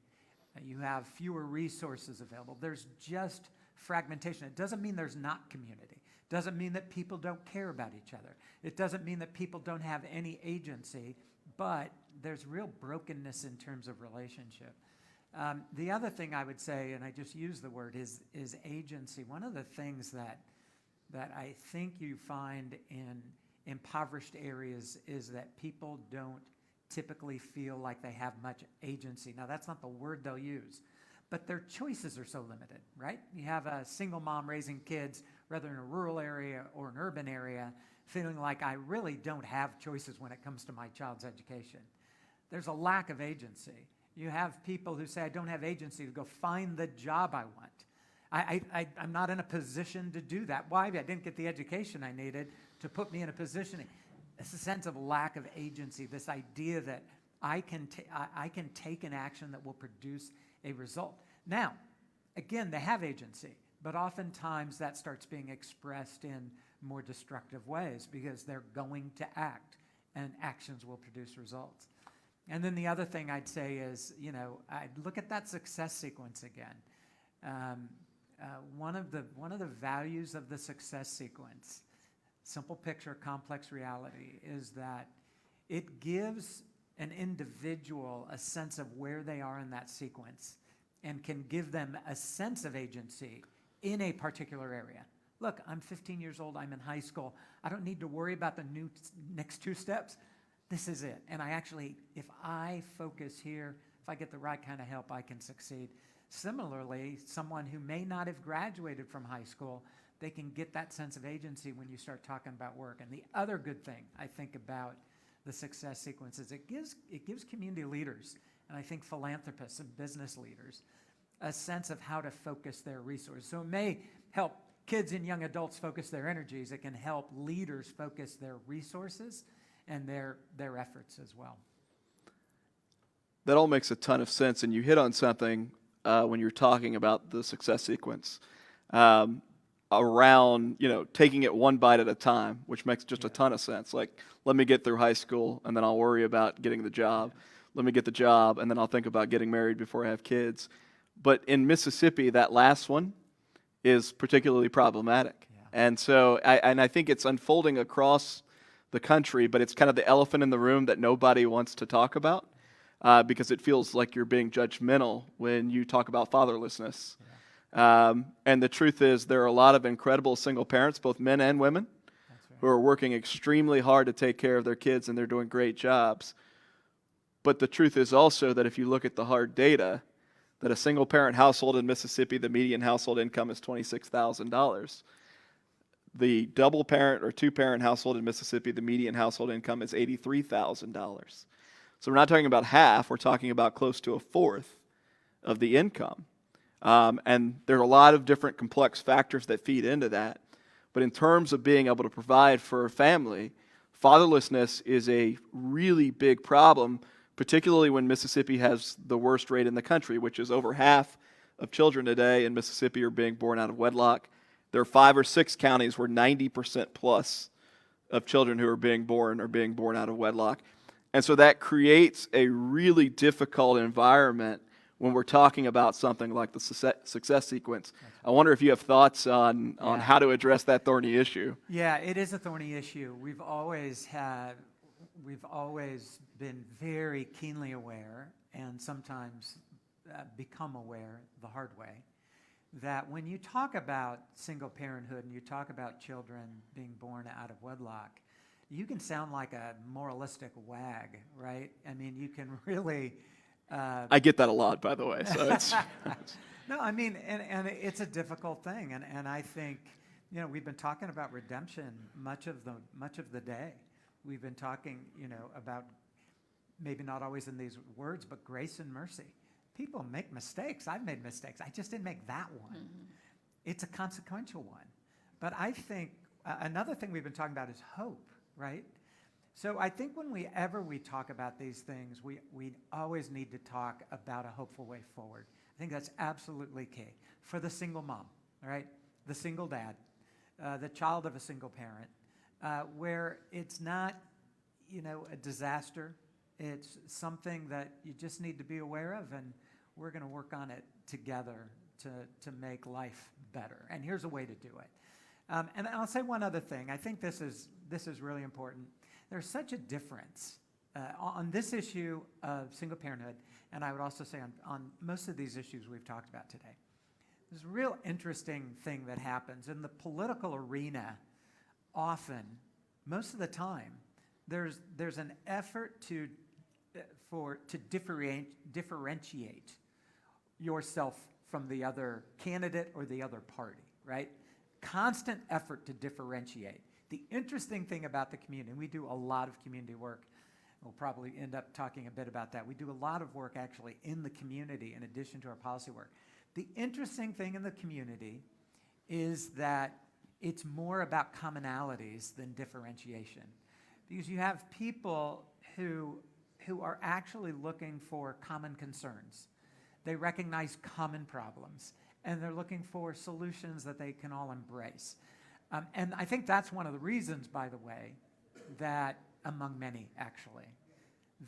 You have fewer resources available. There's just fragmentation. It doesn't mean there's not community. It doesn't mean that people don't care about each other. It doesn't mean that people don't have any agency, but there's real brokenness in terms of relationship. The other thing I would say, and I just use the word, is agency. One of the things that I think you find in impoverished areas is that people don't typically feel like they have much agency. Now, that's not the word they'll use, but their choices are so limited, right? You have a single mom raising kids, whether in a rural area or an urban area, feeling like I really don't have choices when it comes to my child's education. There's a lack of agency. You have people who say, I don't have agency to go find the job I want. I'm not in a position to do that. Why? I didn't get the education I needed to put me in a position. It's a sense of lack of agency, this idea that I can take an action that will produce a result. Now, again, they have agency, but oftentimes that starts being expressed in more destructive ways because they're going to act, and actions will produce results. And then the other thing I'd say is, I'd look at that success sequence again. One of the values of the success sequence, simple picture, complex reality, is that it gives an individual a sense of where they are in that sequence and can give them a sense of agency in a particular area. Look, I'm 15 years old, I'm in high school. I don't need to worry about the next 2 steps. This is it. And I actually, if I focus here, if I get the right kind of help, I can succeed. Similarly, someone who may not have graduated from high school, they can get that sense of agency when you start talking about work. And the other good thing I think about the success sequence is it gives community leaders, and I think philanthropists and business leaders, a sense of how to focus their resources. So it may help kids and young adults focus their energies. It can help leaders focus their resources and their efforts as well. That all makes a ton of sense, and you hit on something when you're talking about the success sequence around, taking it one bite at a time, which makes just a ton of sense. Like, let me get through high school, and then I'll worry about getting the job. Let me get the job, and then I'll think about getting married before I have kids. But in Mississippi, that last one is particularly problematic. And so I think it's unfolding across the country, but it's kind of the elephant in the room that nobody wants to talk about because it feels like you're being judgmental when you talk about fatherlessness. And the truth is there are a lot of incredible single parents, both men and women, who are working extremely hard to take care of their kids, and they're doing great jobs. But the truth is also that if you look at the hard data, that a single parent household in Mississippi, the median household income is $26,000. The double parent or 2-parent household in Mississippi, the median household income is $83,000. So we're not talking about half, we're talking about close to a fourth of the income. And there are a lot of different complex factors that feed into that. But in terms of being able to provide for a family, fatherlessness is a really big problem, particularly when Mississippi has the worst rate in the country, which is over half of children today in Mississippi are being born out of wedlock. There are 5 or 6 counties where 90% plus of children who are being born out of wedlock. And so that creates a really difficult environment when we're talking about something like the success sequence. I wonder if you have thoughts on how to address that thorny issue. Yeah, it is a thorny issue. We've always been very keenly aware, and sometimes become aware the hard way, that when you talk about single parenthood and you talk about children being born out of wedlock, you can sound like a moralistic wag, right? I mean, you can really... I get that a lot, by the way. So it's no, I mean, and it's a difficult thing, and I think, we've been talking about redemption much of the day. We've been talking, about maybe not always in these words, but grace and mercy. People make mistakes. I've made mistakes. I just didn't make that one. Mm-hmm. It's a consequential one. But I think another thing we've been talking about is hope, right? So I think whenever we talk about these things, we always need to talk about a hopeful way forward. I think that's absolutely key. For the single mom, right? The single dad, the child of a single parent, where it's not, a disaster. It's something that you just need to be aware of, and we're going to work on it together to make life better. And here's a way to do it. And I'll say one other thing. I think this is really important. There's such a difference on this issue of single parenthood, and I would also say on most of these issues we've talked about today. There's a real interesting thing that happens in the political arena. Often, most of the time, there's an effort to differentiate yourself from the other candidate or the other party, right? Constant effort to differentiate. The interesting thing about the community, and we do a lot of community work, we'll probably end up talking a bit about that. We do a lot of work actually in the community in addition to our policy work. The interesting thing in the community is that it's more about commonalities than differentiation, because you have people who are actually looking for common concerns. They recognize common problems, and they're looking for solutions that they can all embrace. And I think that's one of the reasons, by the way, that among many actually,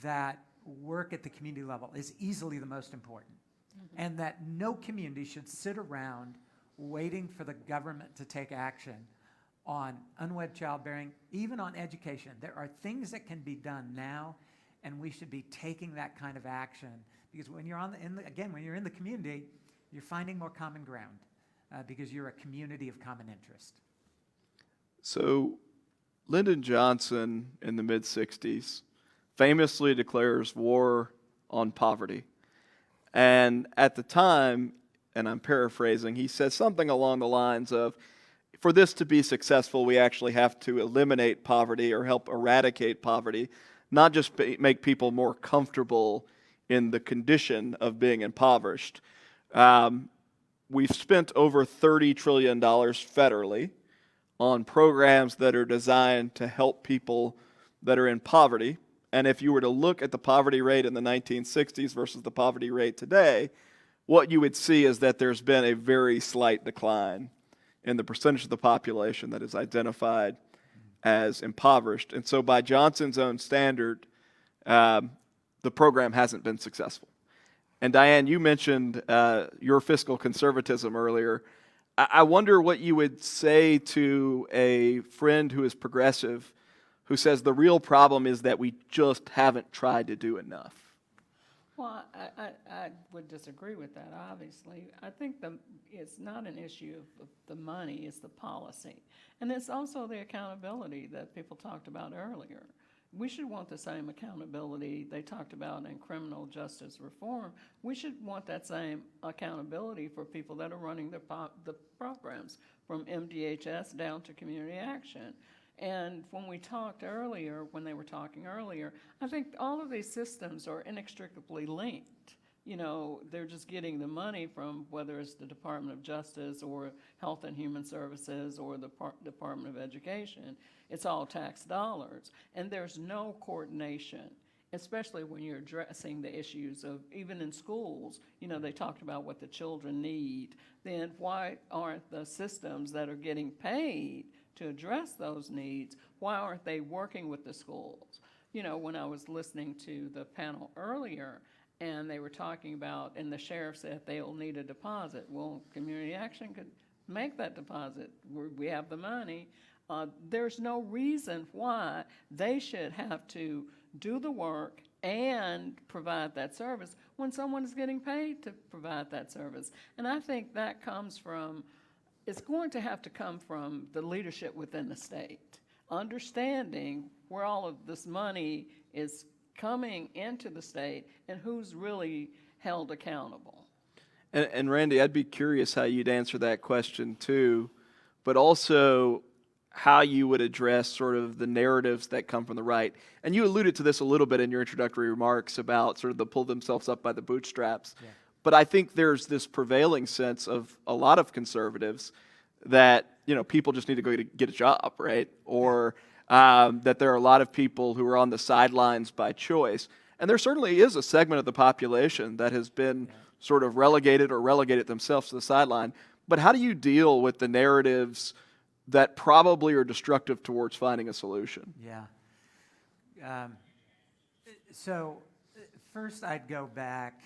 that work at the community level is easily the most important. Mm-hmm. And that no community should sit around waiting for the government to take action on unwed childbearing, even on education. There are things that can be done now, and we should be taking that kind of action, because when you're when you're in the community, you're finding more common ground because you're a community of common interest. So Lyndon Johnson in the mid-'60s famously declares war on poverty. And at the time, and I'm paraphrasing, he says something along the lines of, for this to be successful, we actually have to eliminate poverty or help eradicate poverty, not just make people more comfortable in the condition of being impoverished. We've spent over $30 trillion federally on programs that are designed to help people that are in poverty. And if you were to look at the poverty rate in the 1960s versus the poverty rate today, what you would see is that there's been a very slight decline in the percentage of the population that is identified as impoverished. And so by Johnson's own standard, the program hasn't been successful. And Diane, you mentioned your fiscal conservatism earlier. I wonder what you would say to a friend who is progressive who says the real problem is that we just haven't tried to do enough. Well, I would disagree with that, obviously. I think it's not an issue of the money, it's the policy. And it's also the accountability that people talked about earlier. We should want the same accountability they talked about in criminal justice reform. We should want that same accountability for people that are running the programs, from MDHS down to community action. And when we talked earlier, when they were talking earlier, I think all of these systems are inextricably linked. You know, they're just getting the money from whether it's the Department of Justice or Health and Human Services or the Department of Education. It's all tax dollars. And there's no coordination, especially when you're addressing the issues of, even in schools, you know, they talked about what the children need. Then why aren't the systems that are getting paid to address those needs, why aren't they working with the schools? You know, when I was listening to the panel earlier, and they were talking about, and the sheriff said they'll need a deposit. Well, community action could make that deposit. We have the money. There's no reason why they should have to do the work and provide that service when someone is getting paid to provide that service. And I think that comes from, it's going to have to come from the leadership within the state, understanding where all of this money is coming into the state and who's really held accountable. And Randy, I'd be curious how you'd answer that question too, but also how you would address sort of the narratives that come from the right. And you alluded to this a little bit in your introductory remarks about sort of the pull themselves up by the bootstraps. Yeah. But I think there's this prevailing sense of a lot of conservatives that, you know, people just need to go get a job, right? Or that there are a lot of people who are on the sidelines by choice. And there certainly is a segment of the population that has been sort of relegated themselves to the sideline. But how do you deal with the narratives that probably are destructive towards finding a solution? Yeah. So first I'd go back.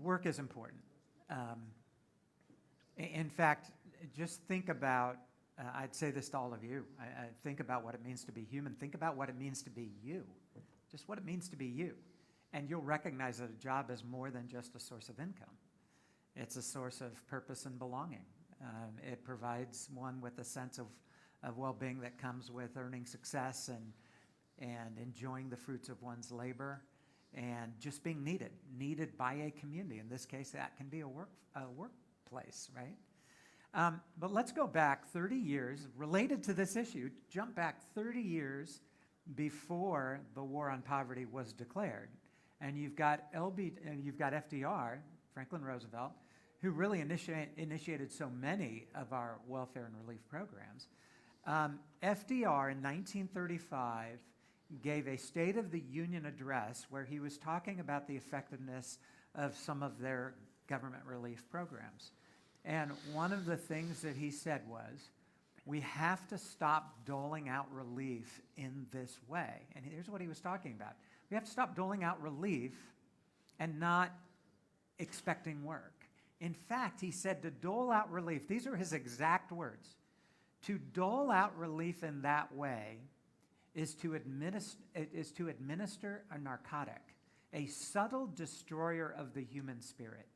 Work is important. In fact, just think about, I'd say this to all of you, I think about what it means to be human. Think about what it means to be you, just what it means to be you. And you'll recognize that a job is more than just a source of income. It's a source of purpose and belonging. It provides one with a sense of well-being that comes with earning success and enjoying the fruits of one's labor, and just being needed by a community. In this case, that can be a workplace, right? But let's go back 30 years, related to this issue, jump back 30 years before the war on poverty was declared. And you've got FDR, Franklin Roosevelt, who really initiated so many of our welfare and relief programs. FDR in 1935 gave a State of the Union address where he was talking about the effectiveness of some of their government relief programs. And one of the things that he said was, we have to stop doling out relief in this way. And here's what he was talking about. We have to stop doling out relief and not expecting work. In fact, he said to dole out relief, these are his exact words, to dole out relief in that way is to administer a narcotic, a subtle destroyer of the human spirit.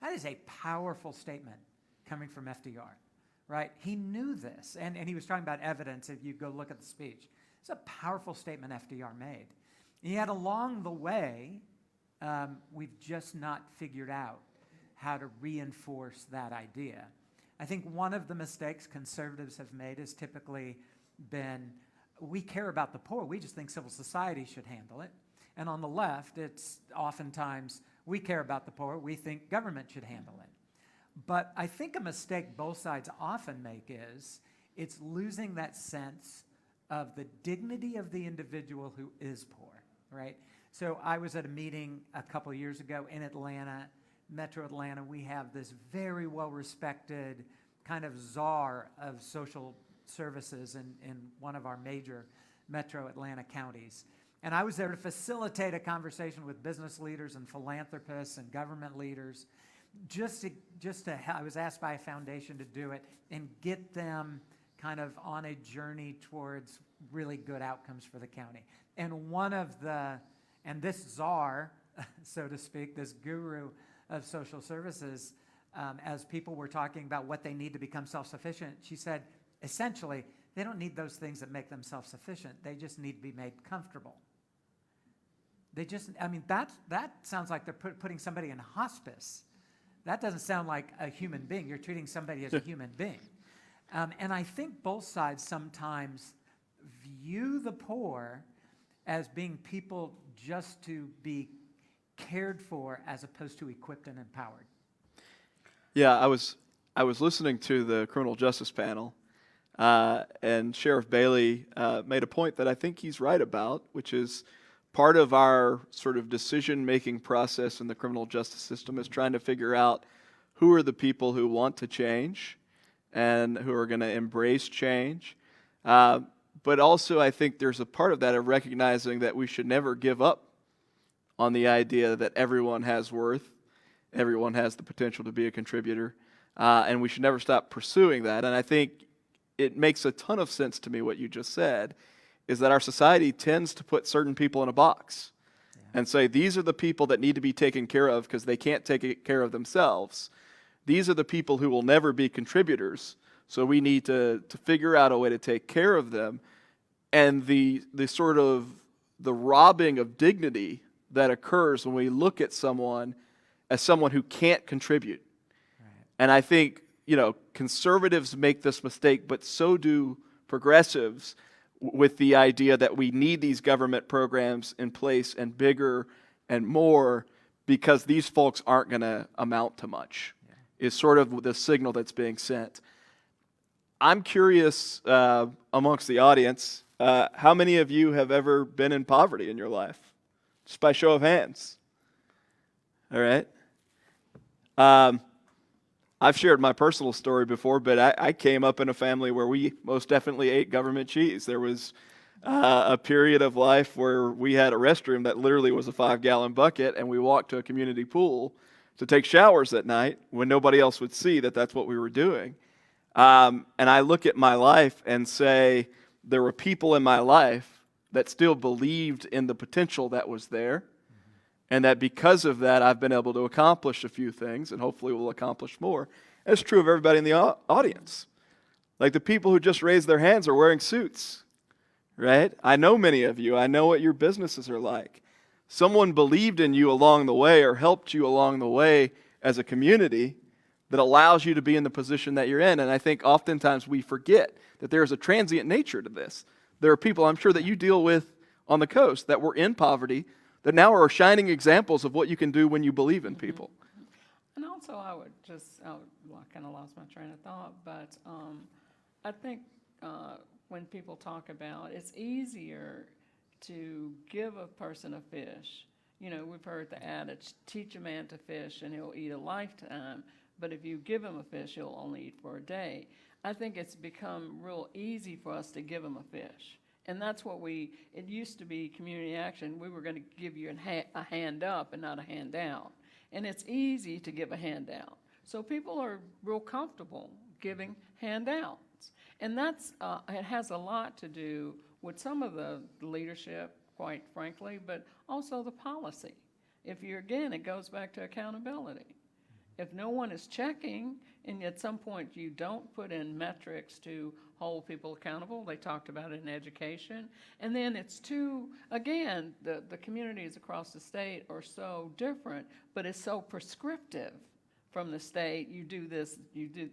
That is a powerful statement coming from FDR, right? He knew this, and he was talking about evidence if you go look at the speech. It's a powerful statement FDR made. And yet along the way, we've just not figured out how to reinforce that idea. I think one of the mistakes conservatives have made has typically been, we care about the poor, we just think civil society should handle it. And on the left, it's oftentimes, we care about the poor, we think government should handle it. But I think a mistake both sides often make is, it's losing that sense of the dignity of the individual who is poor, right? So I was at a meeting a couple years ago in Atlanta, Metro Atlanta. We have this very well-respected kind of czar of social services in one of our major Metro Atlanta counties. And I was there to facilitate a conversation with business leaders and philanthropists and government leaders, I was asked by a foundation to do it and get them kind of on a journey towards really good outcomes for the county. And and this czar, so to speak, this guru of social services, as people were talking about what they need to become self-sufficient, she said, essentially, they don't need those things that make them self-sufficient. They just need to be made comfortable. That sounds like they're putting somebody in hospice. That doesn't sound like a human being. You're treating somebody as a human being. And I think both sides sometimes view the poor as being people just to be cared for as opposed to equipped and empowered. Yeah, I was listening to the criminal justice panel, and Sheriff Bailey made a point that I think he's right about, which is part of our sort of decision-making process in the criminal justice system is trying to figure out who are the people who want to change and who are going to embrace change. But also I think there's a part of that of recognizing that we should never give up on the idea that everyone has worth, everyone has the potential to be a contributor, and we should never stop pursuing that. And I think it makes a ton of sense to me what you just said, is that our society tends to put certain people in a box and say, these are the people that need to be taken care of because they can't take care of themselves. These are the people who will never be contributors, so we need to figure out a way to take care of them. And the sort of the robbing of dignity that occurs when we look at someone as someone who can't contribute. Right. And I think, conservatives make this mistake, but so do progressives, with the idea that we need these government programs in place and bigger and more because these folks aren't going to amount to much, is sort of the signal that's being sent. I'm curious, amongst the audience, how many of you have ever been in poverty in your life? Just by show of hands. All right. I've shared my personal story before, but I came up in a family where we most definitely ate government cheese. There was a period of life where we had a restroom that literally was a 5-gallon bucket, and we walked to a community pool to take showers at night when nobody else would see that that's what we were doing. And I look at my life and say, there were people in my life that still believed in the potential that was there, and that because of that, I've been able to accomplish a few things, and hopefully we'll accomplish more. And it's true of everybody in the audience. Like the people who just raised their hands are wearing suits, right? I know many of you. I know what your businesses are like. Someone believed in you along the way or helped you along the way as a community that allows you to be in the position that you're in. And I think oftentimes we forget that there's a transient nature to this. There are people I'm sure that you deal with on the coast that were in poverty that now are shining examples of what you can do when you believe in people. And also I kind of lost my train of thought, but I think when people talk about it's easier to give a person a fish. We've heard the adage, teach a man to fish and he'll eat a lifetime, but if you give him a fish, he'll only eat for a day. I think it's become real easy for us to give him a fish. And that's what it used to be community action. We were going to give you a hand up and not a handout. And it's easy to give a handout. So people are real comfortable giving handouts. And it has a lot to do with some of the leadership, quite frankly, but also the policy. If you're, again, it goes back to accountability. If no one is checking, and at some point you don't put in metrics to hold people accountable, they talked about it in education, and then it's too, again, the communities across the state are so different, but it's so prescriptive from the state. You do this, you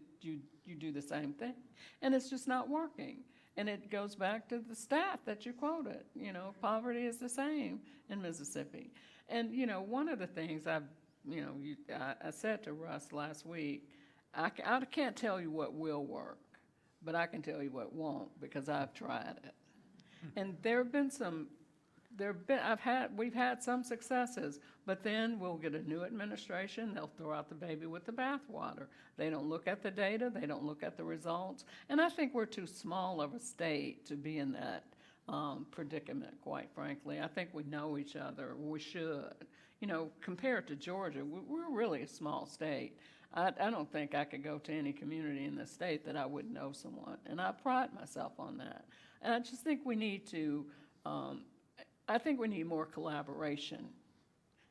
do the same thing, and it's just not working. And it goes back to the stat that you quoted. You know, poverty is the same in Mississippi. And you know, one of the things I said to Russ last week, I can't tell you what will work, but I can tell you what won't, because I've tried it. And we've had some successes, but then we'll get a new administration, they'll throw out the baby with the bathwater. They don't look at the data, they don't look at the results, and I think we're too small of a state to be in that predicament, quite frankly. I think we know each other, we should. You know, compared to Georgia, we're really a small state. I don't think I could go to any community in the state that I wouldn't know someone, and I pride myself on that. And I just think we need to, I think we need more collaboration,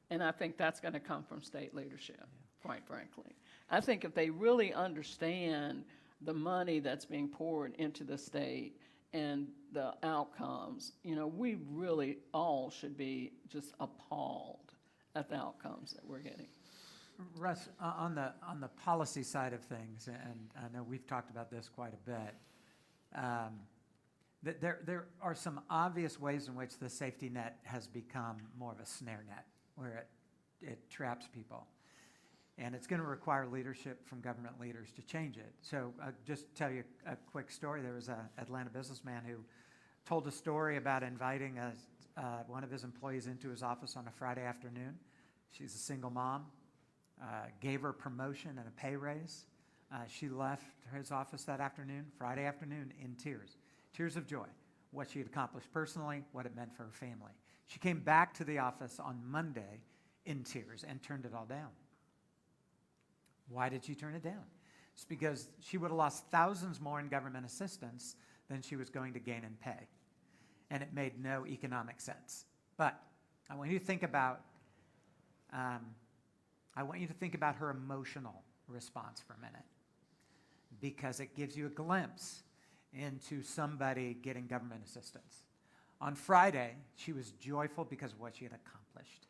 and I think that's going to come from state leadership, quite frankly. I think if they really understand the money that's being poured into the state and the outcomes, you know, we really all should be just appalled at the outcomes that we're getting. Russ, on the policy side of things, and I know we've talked about this quite a bit, there are some obvious ways in which the safety net has become more of a snare net, where it traps people. And it's going to require leadership from government leaders to change it. So just tell you a quick story. There was an Atlanta businessman who told a story about inviting one of his employees into his office on a Friday afternoon. She's a single mom, gave her promotion and a pay raise. She left his office that afternoon, Friday afternoon, in tears of joy, what she had accomplished personally, what it meant for her family. She came back to the office on Monday in tears and turned it all down. Why did she turn it down? It's because she would have lost thousands more in government assistance than she was going to gain in pay. And it made no economic sense. But I want you to think about her emotional response for a minute, because it gives you a glimpse into somebody getting government assistance. On Friday, she was joyful because of what she had accomplished.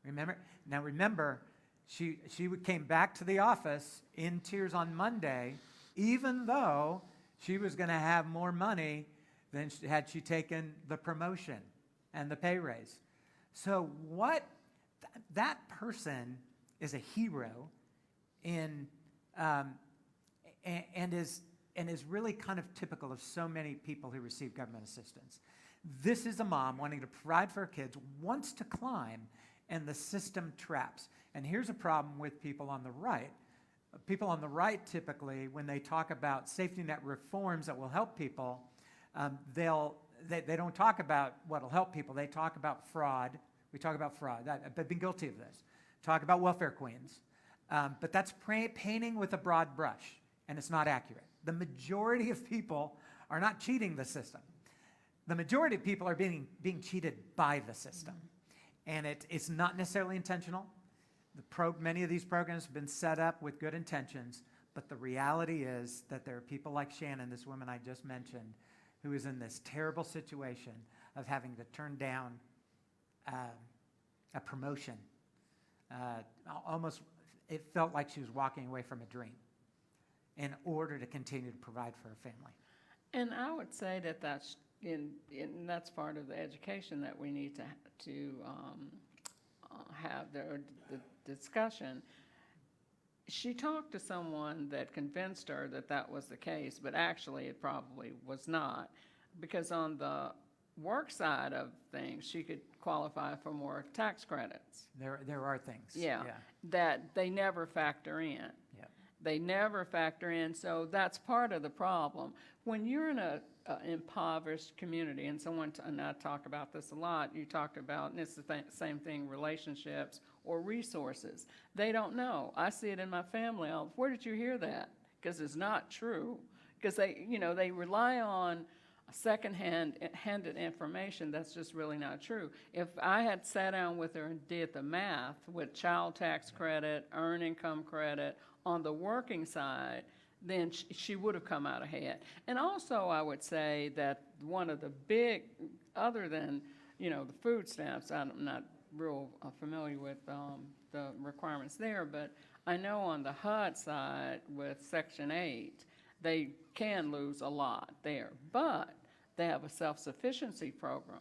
Remember, she came back to the office in tears on Monday, even though she was going to have more money than had she taken the promotion and the pay raise. So that person is a hero and is really kind of typical of so many people who receive government assistance. This is a mom wanting to provide for her kids, wants to climb, and the system traps. And here's a problem with people on the right. People on the right typically, when they talk about safety net reforms that will help people, they don't talk about what will help people. They talk about fraud. We talk about fraud. I've been guilty of this. Talk about welfare queens. But that's painting with a broad brush, and it's not accurate. The majority of people are not cheating the system. The majority of people are being cheated by the system. And it's not necessarily intentional. Many of these programs have been set up with good intentions, but the reality is that there are people like Shannon, this woman I just mentioned, who is in this terrible situation of having to turn down a promotion. Almost, it felt like she was walking away from a dream in order to continue to provide for her family. And I would say that that's part of the education that we need to have the discussion. She talked to someone that convinced her that that was the case, but actually it probably was not, because on the work side of things, she could qualify for more tax credits. There are things. Yeah, that they never factor in. They never factor in, so that's part of the problem. When you're in an impoverished community, and I talk about this a lot, you talked about, and it's the same thing, relationships or resources. They don't know. I see it in my family. Where did you hear that? Because it's not true. Because they rely on handed information that's just really not true. If I had sat down with her and did the math with child tax credit, earned income credit on the working side, then she would have come out ahead. And also I would say that one of the big, other than, the food stamps, I'm not real familiar with the requirements there, but I know on the HUD side with Section 8, they can lose a lot there, but they have a self-sufficiency program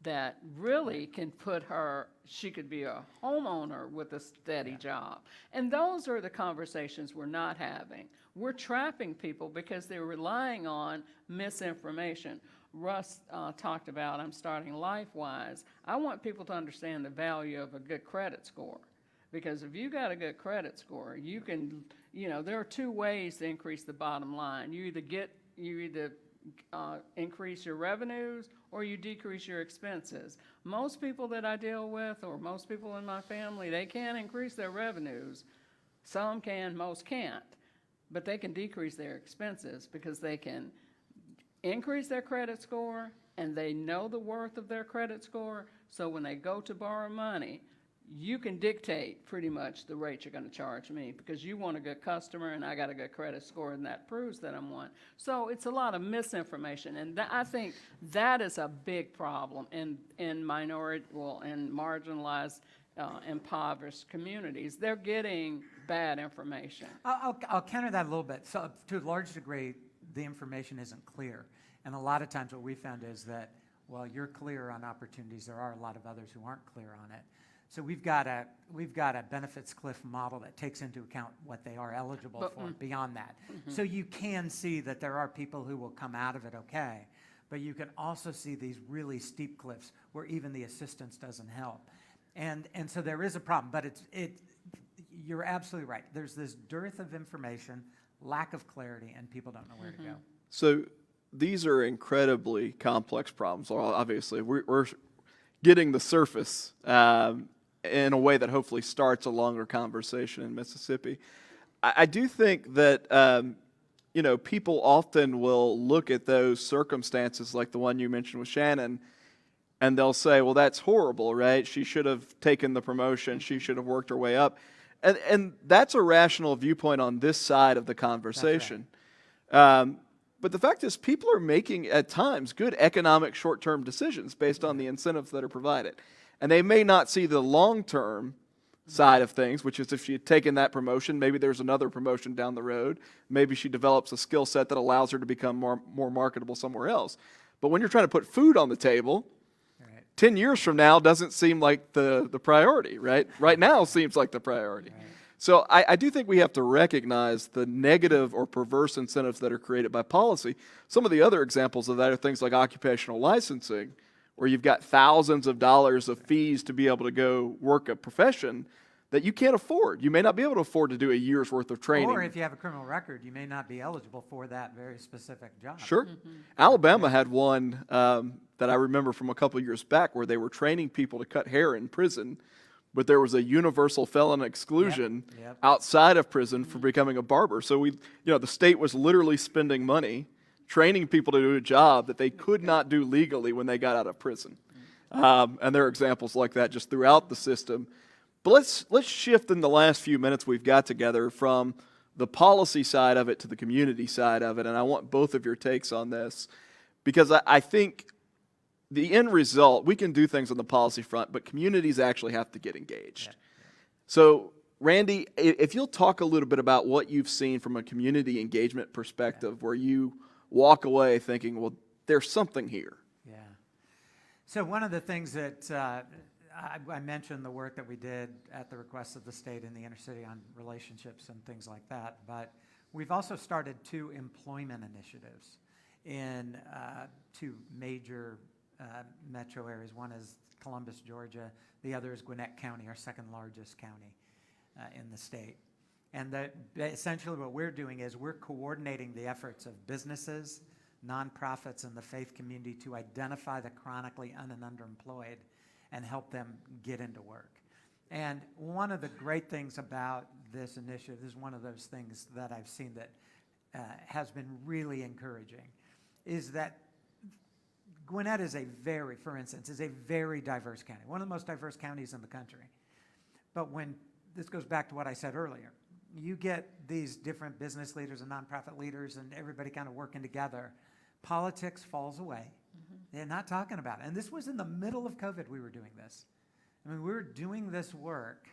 that really can put her, she could be a homeowner with a steady job. And those are the conversations we're not having. We're trapping people because they're relying on misinformation. Russ talked about, I'm starting LifeWise. I want people to understand the value of a good credit score. Because if you got a good credit score, you can, there are two ways to increase the bottom line. You either increase your revenues or you decrease your expenses. Most people that I deal with, or most people in my family, they can't increase their revenues. Some can, most can't. But they can decrease their expenses because they can increase their credit score and they know the worth of their credit score. So when they go to borrow money, you can dictate pretty much the rate you're going to charge me because you want a good customer and I got a good credit score and that proves that I'm one. So it's a lot of misinformation, and I think that is a big problem in minority, in marginalized, impoverished communities. They're getting bad information. I'll counter that a little bit. So to a large degree, the information isn't clear. And a lot of times what we found is that, while you're clear on opportunities, there are a lot of others who aren't clear on it. So we've got a benefits cliff model that takes into account what they are eligible for beyond that. So you can see that there are people who will come out of it okay, but you can also see these really steep cliffs where even the assistance doesn't help. And so there is a problem, but you're absolutely right. There's this dearth of information, lack of clarity, and people don't know where to go. So these are incredibly complex problems. Obviously, we're getting the surface in a way that hopefully starts a longer conversation in Mississippi. I do think that people often will look at those circumstances like the one you mentioned with Shannon, and they'll say, well, that's horrible, right? She should have taken the promotion. She should have worked her way up. And that's a rational viewpoint on this side of the conversation. But the fact is, people are making, at times, good economic short-term decisions based on the incentives that are provided. And they may not see the long-term side of things, which is if she had taken that promotion, maybe there's another promotion down the road. Maybe she develops a skill set that allows her to become more marketable somewhere else. But when you're trying to put food on the table, 10 years from now doesn't seem like the priority, right? Right now seems like the priority. So I do think we have to recognize the negative or perverse incentives that are created by policy. Some of the other examples of that are things like occupational licensing, where you've got thousands of dollars of fees to be able to go work a profession that you can't afford. You may not be able to afford to do a year's worth of training. Or if you have a criminal record, you may not be eligible for that very specific job. Sure. Alabama had one that I remember from a couple years back where they were training people to cut hair in prison, but there was a universal felon exclusion outside of prison for becoming a barber. So the state was literally spending money training people to do a job that they could not do legally when they got out of prison. And there are examples like that just throughout the system. But let's shift in the last few minutes we've got together from the policy side of it to the community side of it. And I want both of your takes on this, because I think the end result, we can do things on the policy front, but communities actually have to get engaged. So, Randy, if you'll talk a little bit about what you've seen from a community engagement perspective, where you walk away thinking, well, there's something here. Yeah. So one of the things that I mentioned the work that we did at the request of the state in the inner city on relationships and things like that, but we've also started 2 employment initiatives in 2 major metro areas. One is Columbus, Georgia. The other is Gwinnett County, our second largest county in the state. And essentially what we're doing is we're coordinating the efforts of businesses, nonprofits, and the faith community to identify the chronically un- and underemployed and help them get into work. And one of the great things about this initiative, this is one of those things that I've seen that has been really encouraging, is that Gwinnett is for instance, is a very diverse county, one of the most diverse counties in the country. But when, this goes back to what I said earlier, you get these different business leaders and nonprofit leaders and everybody kind of working together, politics falls away. They're not talking about it. And this was in the middle of COVID we were doing this. I mean, we were doing this work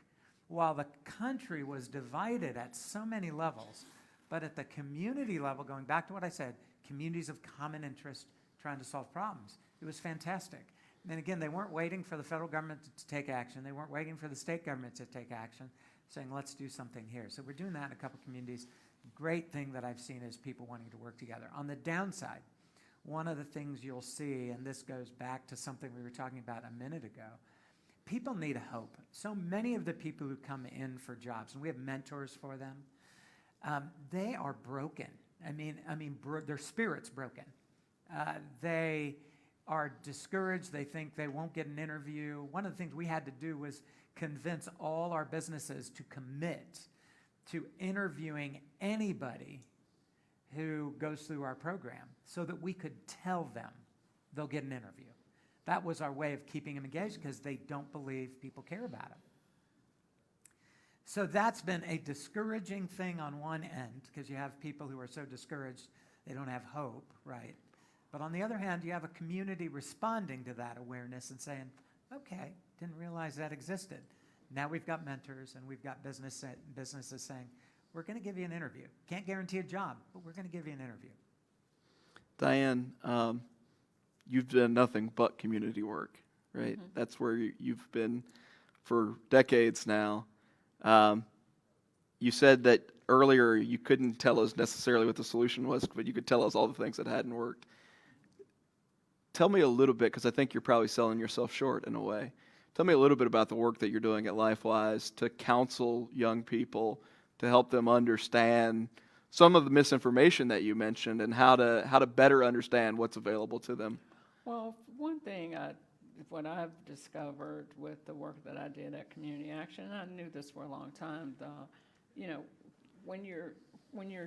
while the country was divided at so many levels. But at the community level, going back to what I said, communities of common interest trying to solve problems. It was fantastic. And again, they weren't waiting for the federal government to take action. They weren't waiting for the state government to take action, saying, let's do something here. So we're doing that in a couple communities. Great thing that I've seen is people wanting to work together. On the downside, one of the things you'll see, and this goes back to something we were talking about a minute ago, people need hope. So many of the people who come in for jobs, and we have mentors for them, they are broken. Their spirit's broken. They are discouraged. They think they won't get an interview. One of the things we had to do was convince all our businesses to commit to interviewing anybody who goes through our program so that we could tell them they'll get an interview. That was our way of keeping them engaged because they don't believe people care about them. So that's been a discouraging thing on one end because you have people who are so discouraged they don't have hope, right? But on the other hand, you have a community responding to that awareness and saying, okay, didn't realize that existed. Now we've got mentors and we've got businesses saying, we're going to give you an interview. Can't guarantee a job, but we're going to give you an interview. Diane, you've done nothing but community work, right? That's where you've been for decades now. You said that earlier you couldn't tell us necessarily what the solution was, but you could tell us all the things that hadn't worked. Tell me a little bit, because I think you're probably selling yourself short in a way. Tell me a little bit about the work that you're doing at LifeWise to counsel young people, to help them understand some of the misinformation that you mentioned and how to better understand what's available to them. Well, one thing, what I've discovered with the work that I did at Community Action, and I knew this for a long time, when you're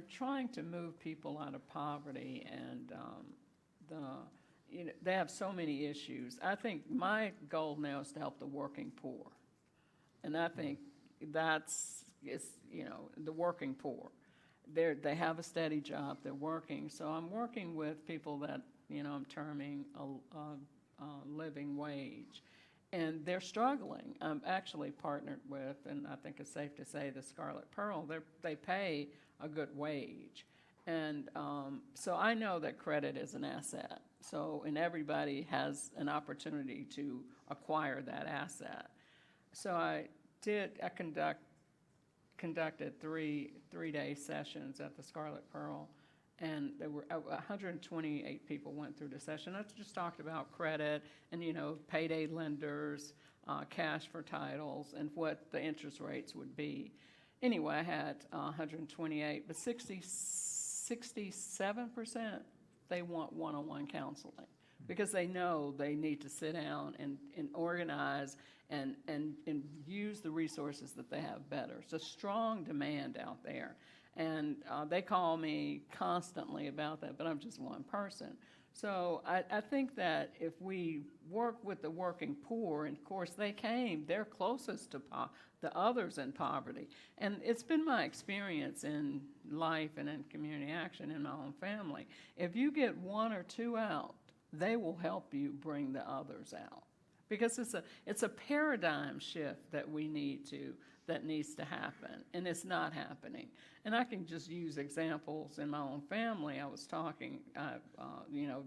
trying to move people out of poverty and they have so many issues. I think my goal now is to help the working poor, and I think the working poor. They have a steady job, they're working. So I'm working with people that I'm terming a living wage, and they're struggling. I'm actually partnered with, and I think it's safe to say, the Scarlet Pearl. They pay a good wage, and so I know that credit is an asset. And everybody has an opportunity to acquire that asset. So I conducted three-day sessions at the Scarlet Pearl, and there were 128 people went through the session. I just talked about credit and payday lenders, cash for titles, and what the interest rates would be. Anyway, I had 128, but 67% they want one-on-one counseling because they know they need to sit down and organize and use the resources that they have better. It's a strong demand out there. And they call me constantly about that, but I'm just one person. So I think that if we work with the working poor, and of course they're closest to the others in poverty. And it's been my experience in life and in community action in my own family. If you get one or two out, they will help you bring the others out. Because it's a paradigm shift that needs to happen, and it's not happening. And I can just use examples in my own family. I was talking,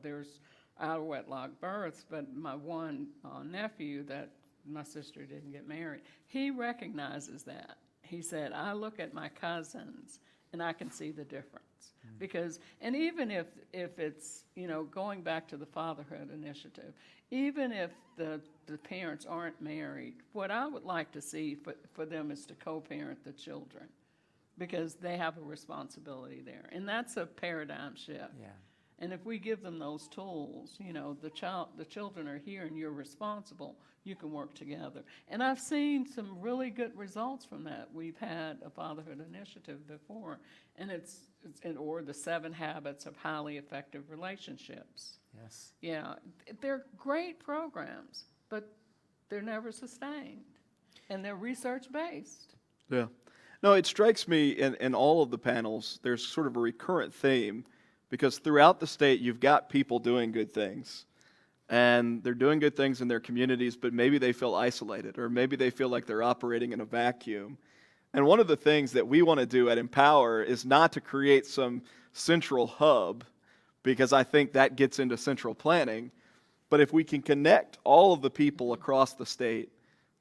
there's out-of-wedlock births, but my one nephew that my sister didn't get married, he recognizes that. He said, I look at my cousins, and I can see the difference. Because, and even if it's, going back to the fatherhood initiative, even if the parents aren't married, what I would like to see for them is to co-parent the children, because they have a responsibility there. And that's a paradigm shift. Yeah. And if we give them those tools, you know, the children are here and you're responsible, you can work together. And I've seen some really good results from that. We've had a fatherhood initiative before, and or the 7 habits of highly effective relationships. Yes. Yeah, they're great programs, but they're never sustained, and they're research-based. Yeah. No, it strikes me in all of the panels, there's sort of a recurrent theme, because throughout the state, you've got people doing good things. And they're doing good things in their communities, but maybe they feel isolated, or maybe they feel like they're operating in a vacuum. And one of the things that we want to do at Empower is not to create some central hub, because I think that gets into central planning. But if we can connect all of the people across the state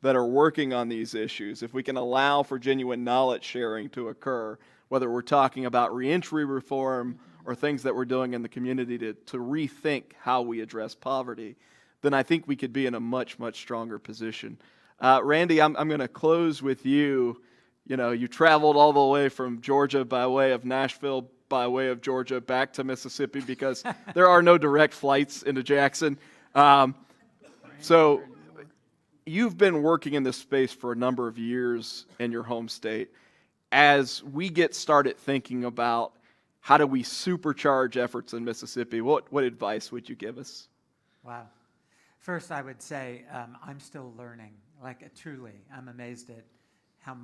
that are working on these issues, if we can allow for genuine knowledge sharing to occur, whether we're talking about reentry reform or things that we're doing in the community to rethink how we address poverty, then I think we could be in a much, much stronger position. Randy, I'm going to close with you. You know, you traveled all the way from Georgia by way of Nashville, by way of Georgia, back to Mississippi because there are no direct flights into Jackson. So you've been working in this space for a number of years in your home state. As we get started thinking about how do we supercharge efforts in Mississippi, what advice would you give us? Wow. First, I would say I'm still learning. Like, truly, I'm amazed at how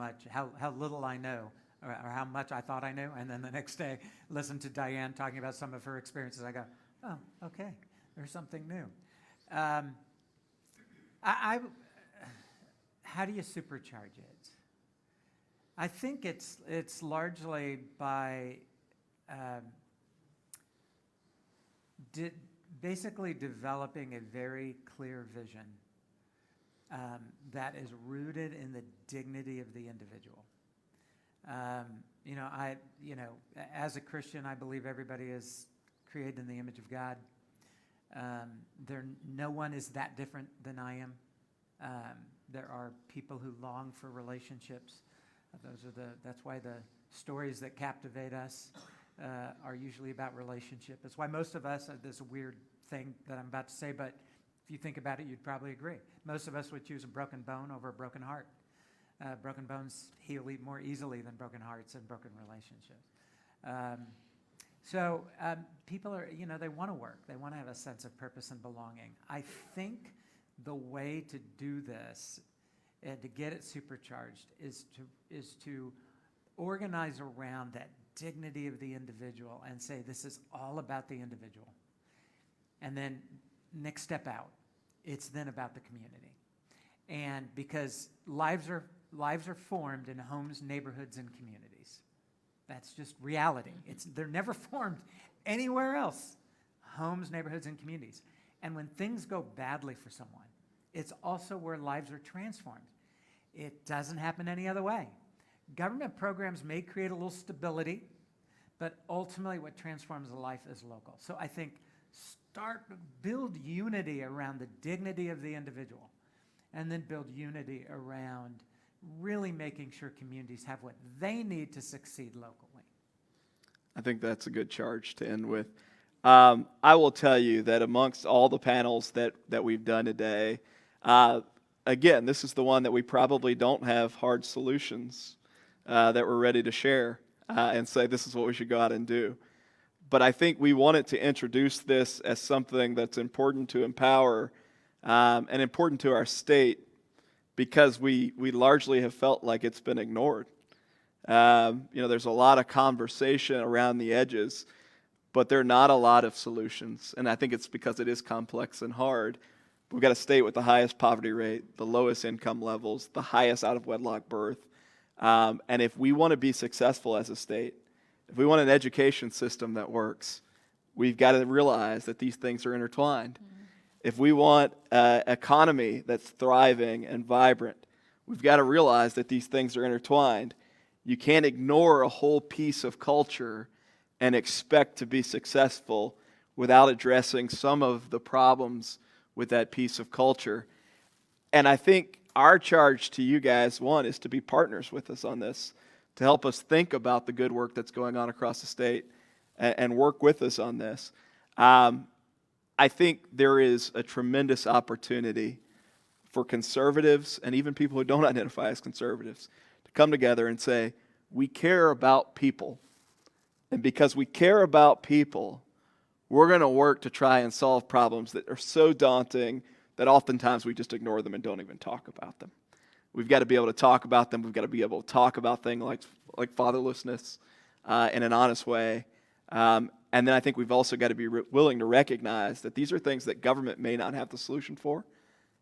little I know, or how much I thought I knew. And then the next day, listen to Diane talking about some of her experiences. I go, oh, okay, there's something new. How do you supercharge it? I think it's largely by basically developing a very clear vision that is rooted in the dignity of the individual. As a Christian, I believe everybody is created in the image of God. No one is that different than I am. There are people who long for relationships. That's why the stories that captivate us are usually about relationship. It's why most of us, this weird thing that I'm about to say, but if you think about it, you'd probably agree. Most of us would choose a broken bone over a broken heart. Broken bones heal more easily than broken hearts and broken relationships. So people are, they want to work. They want to have a sense of purpose and belonging. I think the way to do this and to get it supercharged is to organize around that dignity of the individual and say this is all about the individual. And then next step out, it's then about the community. And because lives are formed in homes, neighborhoods, and communities. That's just reality. They're never formed anywhere else. Homes, neighborhoods, and communities. And when things go badly for someone, it's also where lives are transformed. It doesn't happen any other way. Government programs may create a little stability, but ultimately what transforms a life is local. So I think build unity around the dignity of the individual, and then build unity around really making sure communities have what they need to succeed locally. I think that's a good charge to end with. I will tell you that amongst all the panels that we've done today, again, this is the one that we probably don't have hard solutions that we're ready to share and say this is what we should go out and do. But I think we wanted to introduce this as something that's important to Empower and important to our state because we largely have felt like it's been ignored. There's a lot of conversation around the edges, but there are not a lot of solutions. And I think it's because it is complex and hard. We've got a state with the highest poverty rate, the lowest income levels, the highest out-of-wedlock birth. And if we want to be successful as a state, if we want an education system that works, we've got to realize that these things are intertwined. Mm-hmm. If we want an economy that's thriving and vibrant, we've got to realize that these things are intertwined. You can't ignore a whole piece of culture and expect to be successful without addressing some of the problems with that piece of culture. And I think our charge to you guys, one, is to be partners with us on this, to help us think about the good work that's going on across the state and work with us on this. I think there is a tremendous opportunity for conservatives and even people who don't identify as conservatives to come together and say, we care about people. And because we care about people, we're going to work to try and solve problems that are so daunting that oftentimes we just ignore them and don't even talk about them. We've got to be able to talk about them. We've got to be able to talk about things like fatherlessness in an honest way. And then I think we've also got to be willing to recognize that these are things that government may not have the solution for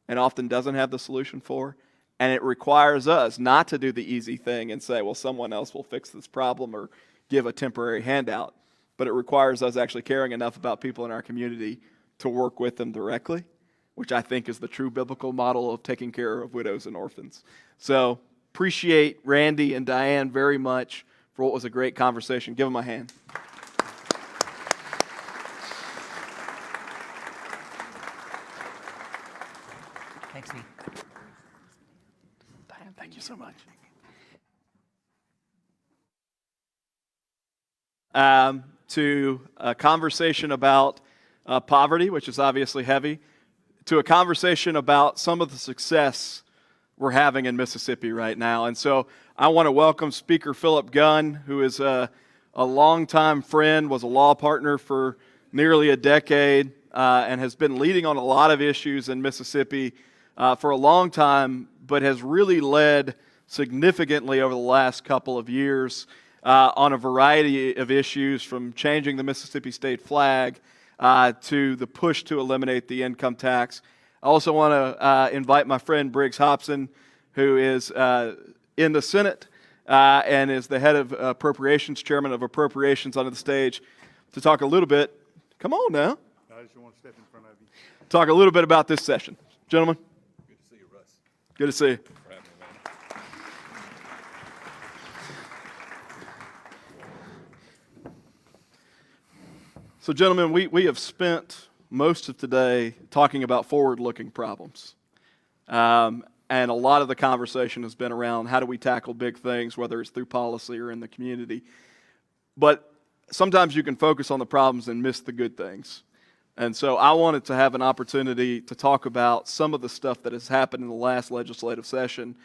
and often doesn't have the solution for. And it requires us not to do the easy thing and say, well, someone else will fix this problem or give a temporary handout. But it requires us actually caring enough about people in our community to work with them directly, which I think is the true biblical model of taking care of widows and orphans. So appreciate Randy and Diane very much for what was a great conversation. Give them a hand. Thanks, Steve. Diane, thank you so much. To a conversation about poverty, which is obviously heavy, to a conversation about some of the success we're having in Mississippi right now. And so I want to welcome Speaker Philip Gunn, who is a longtime friend, was a law partner for nearly a decade, and has been leading on a lot of issues in Mississippi for a long time, but has really led significantly over the last couple of years on a variety of issues, from changing the Mississippi state flag to the push to eliminate the income tax. I also want to invite my friend Briggs Hopson, who is in the Senate and is the head of appropriations, chairman of appropriations, onto the stage to talk a little bit. Come on now. I just want to step in front of you. Talk a little bit about this session. Gentlemen. Good to see you, Russ. Good to see you. So, gentlemen, we have spent most of today talking about forward-looking problems. And a lot of the conversation has been around how do we tackle big things, whether it's through policy or in the community. But sometimes you can focus on the problems and miss the good things. And so I wanted to have an opportunity to talk about some of the stuff that has happened in the last legislative session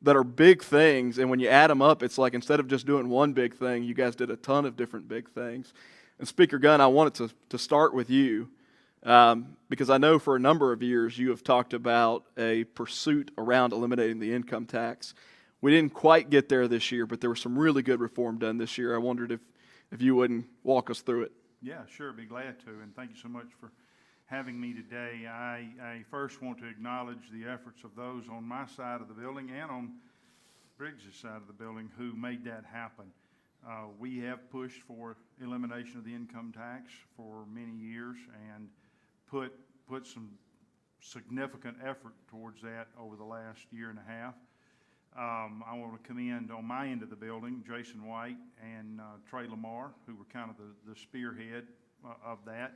that are big things. And when you add them up, it's like instead of just doing one big thing, you guys did a ton of different big things. And Speaker Gunn, I wanted to start with you because I know for a number of years you have talked about a pursuit around eliminating the income tax. We didn't quite get there this year, but there was some really good reform done this year. I wondered if you wouldn't walk us through it. Yeah, sure, be glad to, and thank you so much for having me today. I first want to acknowledge the efforts of those on my side of the building and on Briggs' side of the building who made that happen. We have pushed for elimination of the income tax for many years and put some significant effort towards that over the last year and a half. I want to commend on my end of the building Jason White and Trey Lamar, who were kind of the spearhead of that.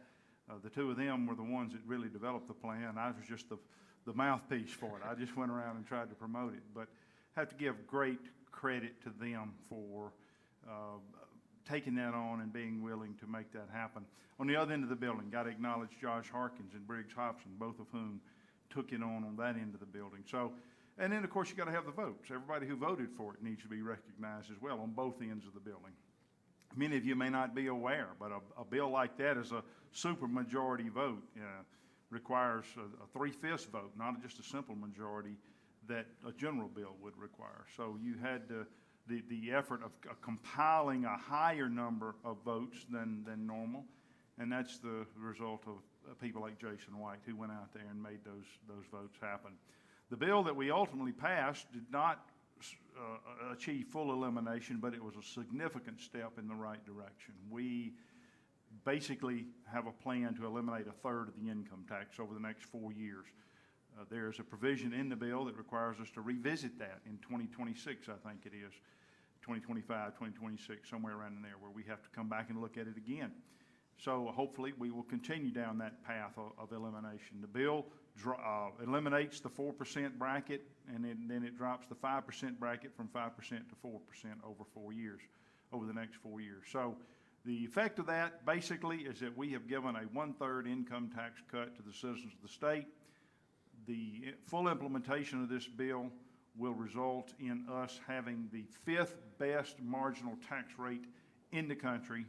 The two of them were the ones that really developed the plan. I was just the mouthpiece for it. I just went around and tried to promote it. But I have to give great credit to them for taking that on and being willing to make that happen. On the other end of the building, got to acknowledge Josh Harkins and Briggs Hopson, both of whom took it on that end of the building. So, and then of course you got to have the votes. Everybody who voted for it needs to be recognized as well on both ends of the building. Many of you may not be aware, but a bill like that is a supermajority vote. Requires a 3/5 vote, not just a simple majority that a general bill would require. So you had the effort of compiling a higher number of votes than normal, and that's the result of people like Jason White who went out there and made those votes happen. The bill that we ultimately passed did not achieve full elimination, but it was a significant step in the right direction. We basically have a plan to eliminate a third of the income tax over the next 4 years. There's a provision in the bill that requires us to revisit that in 2026, I think it is, 2025, 2026, somewhere around in there, where we have to come back and look at it again. So hopefully we will continue down that path of elimination. The bill eliminates the 4% bracket, and then it drops the 5% bracket from 5% to 4% over 4 years, over the next 4 years. So The effect of that basically is that we have given a 1/3 income tax cut to the citizens of the state. The full implementation of this bill will result in us having the 5th best marginal tax rate in the country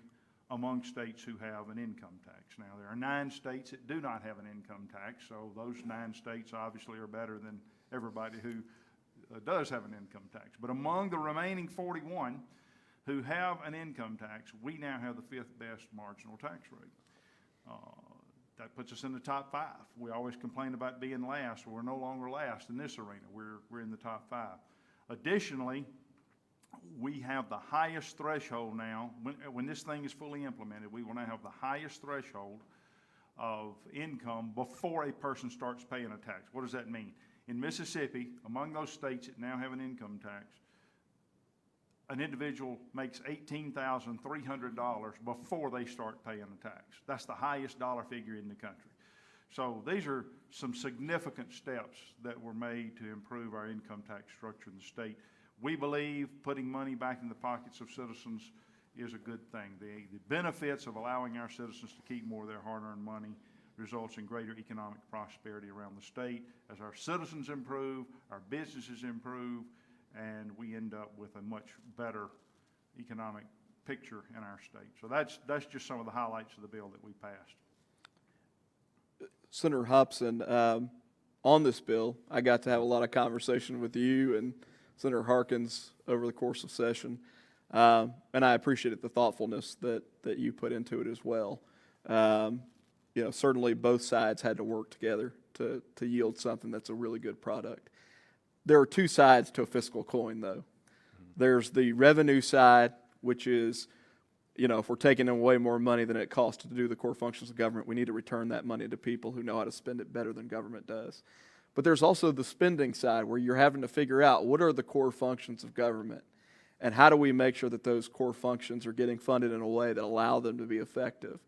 among states who have an income tax. Now, there are 9 states that do not have an income tax, so those 9 states obviously are better than everybody who does have an income tax. But among the remaining 41 who have an income tax, we now have the 5th best marginal tax rate. That puts us in the top 5. We always complain about being last. We're no longer last in this arena. We're in the top 5. Additionally, we have the highest threshold now. When this thing is fully implemented, we will now have the highest threshold of income before a person starts paying a tax. What does that mean? In Mississippi, among those states that now have an income tax, an individual makes $18,300 before they start paying a tax. That's the highest dollar figure in the country. So these are some significant steps that were made to improve our income tax structure in the state. We believe putting money back in the pockets of citizens is a good thing. The benefits of allowing our citizens to keep more of their hard-earned money results in greater economic prosperity around the state. As our citizens improve, our businesses improve, and we end up with a much better economic picture in our state. So that's just some of the highlights of the bill that we passed. Senator Hopson, on this bill, I got to have a lot of conversation with you and Senator Harkins over the course of session, and I appreciated the thoughtfulness that you put into it as well. Certainly both sides had to work together to yield something that's a really good product. There are 2 sides to a fiscal coin, though. There's the revenue side, which is, if we're taking away more money than it costs to do the core functions of government, we need to return that money to people who know how to spend it better than government does. But there's also the spending side, where you're having to figure out what are the core functions of government, and how do we make sure that those core functions are getting funded in a way that allow them to be effective.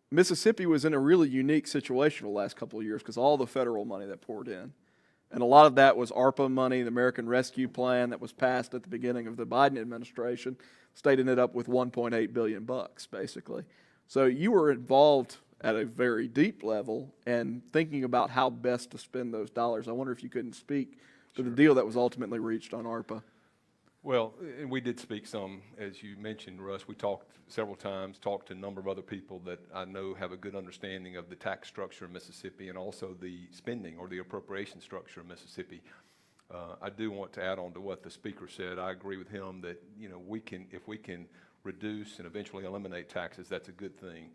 Mississippi was in a really unique situation the last couple of years because all the federal money that poured in. And a lot of that was ARPA money, the American Rescue Plan that was passed at the beginning of the Biden administration. The state ended up with $1.8 billion, basically. So you were involved at a very deep level and thinking about how best to spend those dollars. I wonder if you couldn't speak to the deal that was ultimately reached on ARPA. Well, and we did speak some, as you mentioned, Russ. We talked several times, talked to a number of other people that I know have a good understanding of the tax structure in Mississippi and also the spending or the appropriation structure in Mississippi. I do want to add on to what the speaker said. I agree with him that if we can reduce and eventually eliminate taxes, that's a good thing.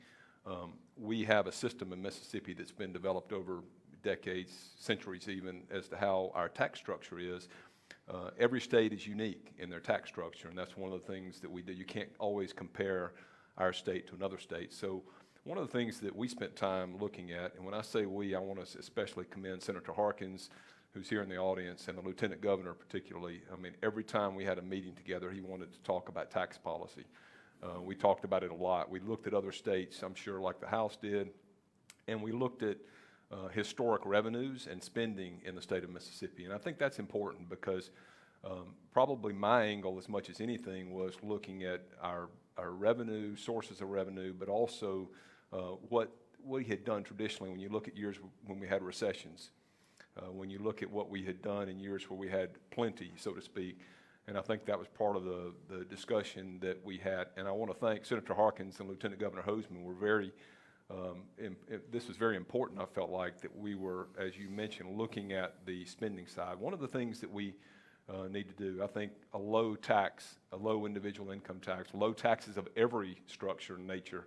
We have a system in Mississippi that's been developed over decades, centuries even, as to how our tax structure is. Every state is unique in their tax structure, and that's one of the things that we do. You can't always compare our state to another state. So one of the things that we spent time looking at, and when I say we, I want to especially commend Senator Harkins, who's here in the audience, and the Lieutenant Governor particularly. I mean, every time we had a meeting together, he wanted to talk about tax policy. We talked about it a lot. We looked at other states, I'm sure, like the House did, and we looked at historic revenues and spending in the state of Mississippi. And I think that's important because probably my angle as much as anything was looking at our revenue, sources of revenue, but also what we had done traditionally when you look at years when we had recessions, when you look at what we had done in years where we had plenty, so to speak. And I think that was part of the discussion that we had. And I want to thank Senator Harkins and Lieutenant Governor Hoseman were very this was very important. I felt like that we were, as you mentioned, looking at the spending side. One of the things that we need to do, I think a low tax, a low individual income tax, low taxes of every structure and nature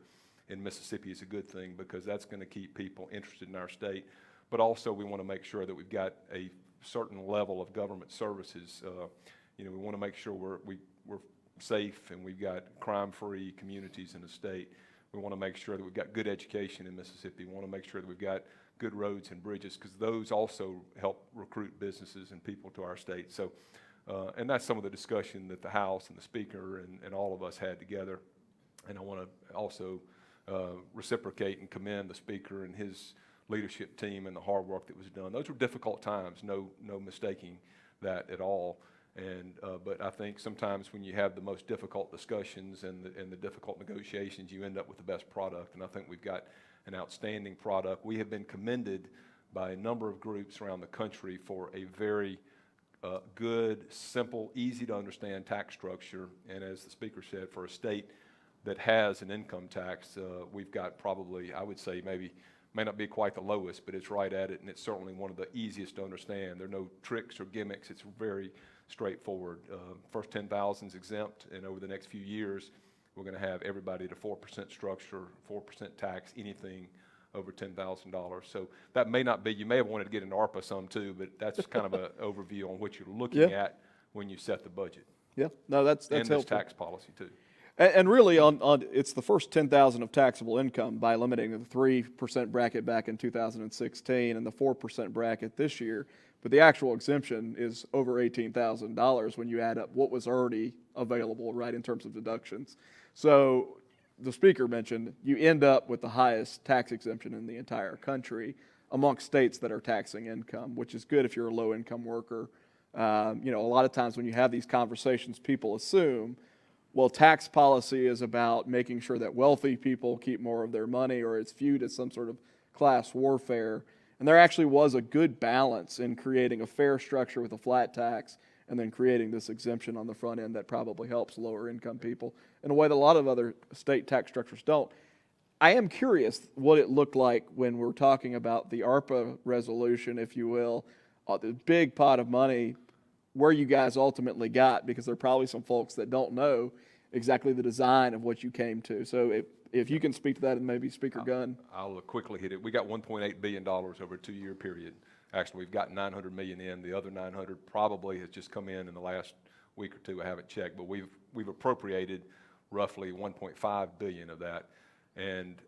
in Mississippi is a good thing because that's going to keep people interested in our state. But also we want to make sure that we've got a certain level of government services. We want to make sure we're safe and we've got crime-free communities in the state. We want to make sure that we've got good education in Mississippi. We want to make sure that we've got good roads and bridges because those also help recruit businesses and people to our state. So, and that's some of the discussion that the House and the Speaker and all of us had together. And I want to also reciprocate and commend the Speaker and his leadership team and the hard work that was done. Those were difficult times, no mistaking that at all. But I think sometimes when you have the most difficult discussions and the difficult negotiations, you end up with the best product. And I think we've got an outstanding product. We have been commended by a number of groups around the country for a very good, simple, easy to understand tax structure. And as the speaker said, for a state that has an income tax, we've got probably, I would say, may not be quite the lowest, but it's right at it, and it's certainly one of the easiest to understand. There are no tricks or gimmicks. It's very straightforward. First 10,000 is exempt, and over the next few years, we're going to have everybody at a 4% structure, 4% tax, anything over $10,000. So that may not be, you may have wanted to get into ARPA some too, but that's kind of an overview on what you're looking at when you set the budget. Yeah, no, that's and helpful. this tax policy too. And really, on it's the first 10,000 of taxable income by eliminating the 3% bracket back in 2016 and the 4% bracket this year. But the actual exemption is over $18,000 when you add up what was already available, right, in terms of deductions. So the speaker mentioned you end up with the highest tax exemption in the entire country amongst states that are taxing income, which is good if you're a low-income worker. A lot of times when you have these conversations, people assume, well, tax policy is about making sure that wealthy people keep more of their money, or it's viewed as some sort of class warfare. And there actually was a good balance in creating a fair structure with a flat tax and then creating this exemption on the front end that probably helps lower income people in a way that a lot of other state tax structures don't. I am curious what it looked like when we're talking about the ARPA resolution, if you will, the big pot of money, where you guys ultimately got, because there are probably some folks that don't know exactly the design of what you came to. So if you can speak to that, and maybe Speaker Gunn. I'll quickly hit it. We got $1.8 billion over a 2-year period. Actually, we've got $900 million in. The other $900 probably has just come in the last week or two. I haven't checked, but we've appropriated roughly $1.5 billion of that. And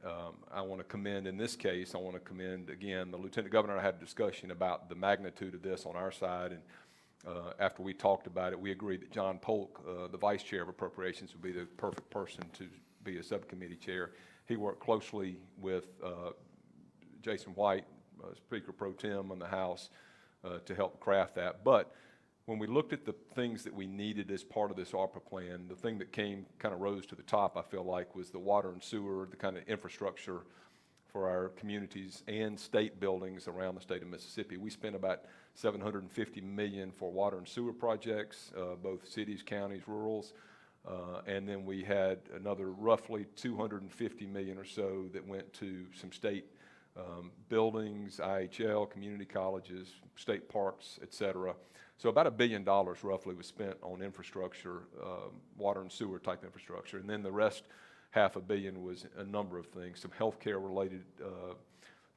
I want to commend, in this case, again, the Lieutenant Governor and I had a discussion about the magnitude of this on our side. And after we talked about it, we agreed that John Polk, the Vice Chair of Appropriations, would be the perfect person to be a subcommittee chair. He worked closely with Jason White, Speaker Pro Tem on the House, to help craft that. But when we looked at the things that we needed as part of this ARPA plan, the thing that kind of rose to the top, I feel like, was the water and sewer, the kind of infrastructure for our communities and state buildings around the state of Mississippi. We spent about $750 million for water and sewer projects, both cities, counties, rurals, and then we had another roughly $250 million or so that went to some state buildings, IHL, community colleges, state parks, et cetera. So about $1 billion roughly was spent on infrastructure, water and sewer type infrastructure, and then the rest, $500 million, was a number of things, some healthcare related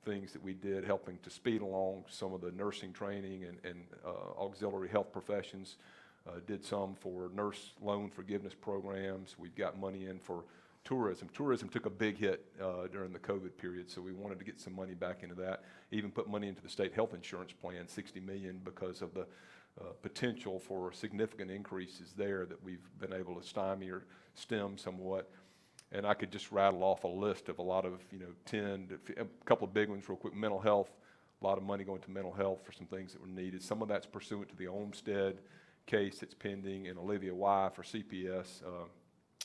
things that we did, helping to speed along some of the nursing training and auxiliary health professions. Did some for nurse loan forgiveness programs. We've got money in for tourism. Tourism took a big hit during the COVID period, so we wanted to get some money back into that. Even put money into the state health insurance plan, $60 million, because of the potential for significant increases there that we've been able to stymie or stem somewhat. And I could just rattle off a list of a lot of, a couple of big ones real quick. Mental health, a lot of money going to mental health for some things that were needed. Some of that's pursuant to the Olmstead case that's pending, and Olivia Y for CPS,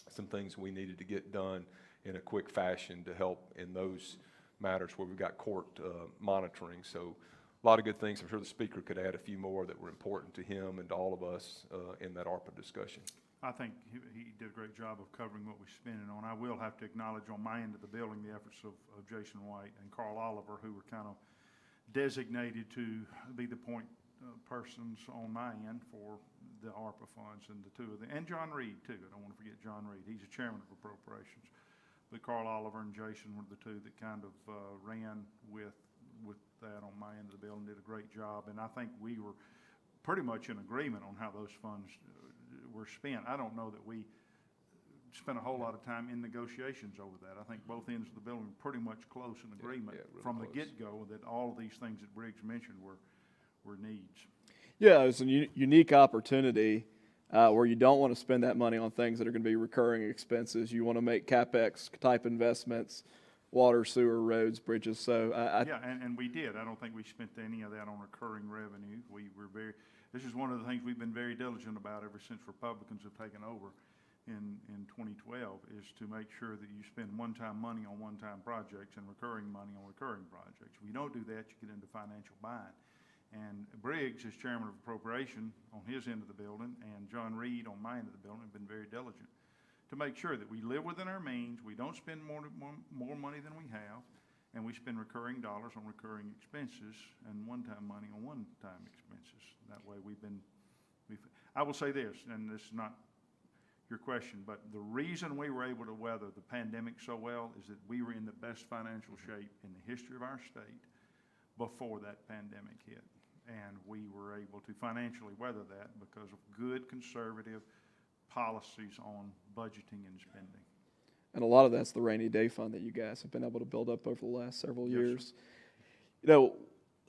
some things we needed to get done in a quick fashion to help in those matters where we've got court monitoring. So a lot of good things. I'm sure the speaker could add a few more that were important to him and to all of us in that ARPA discussion. I think he did a great job of covering what we're spending on. I will have to acknowledge on my end of the building the efforts of Jason White and Carl Oliver, who were kind of designated to be the point persons on my end for the ARPA funds, and the two of them, and John Reed too. I don't want to forget John Reed. He's a chairman of appropriations. But Carl Oliver and Jason were the two that kind of ran with that on my end of the building, did a great job. And I think we were pretty much in agreement on how those funds were spent. I don't know that we spent a whole lot of time in negotiations over that. I think both ends of the building were pretty much close in agreement really from the get-go that all of these things that Briggs mentioned were needs. Yeah, it's a unique opportunity where you don't want to spend that money on things that are going to be recurring expenses. You want to make CapEx type investments, water, sewer, roads, bridges. So and we did. I don't think we spent any of that on recurring revenue. We were This is one of the things we've been very diligent about ever since Republicans have taken over in 2012, is to make sure that you spend one-time money on one-time projects and recurring money on recurring projects. If you don't do that, you get into financial bind. And Briggs, as chairman of appropriation on his end of the building, and John Reed on my end of the building, have been very diligent to make sure that we live within our means, we don't spend more money than we have, and we spend recurring dollars on recurring expenses and one-time money on one-time expenses. That way I will say this, and this is not your question, but the reason we were able to weather the pandemic so well is that we were in the best financial shape in the history of our state before that pandemic hit. And we were able to financially weather that because of good conservative policies on budgeting and spending. And a lot of that's the rainy day fund that you guys have been able to build up over the last several years. You know,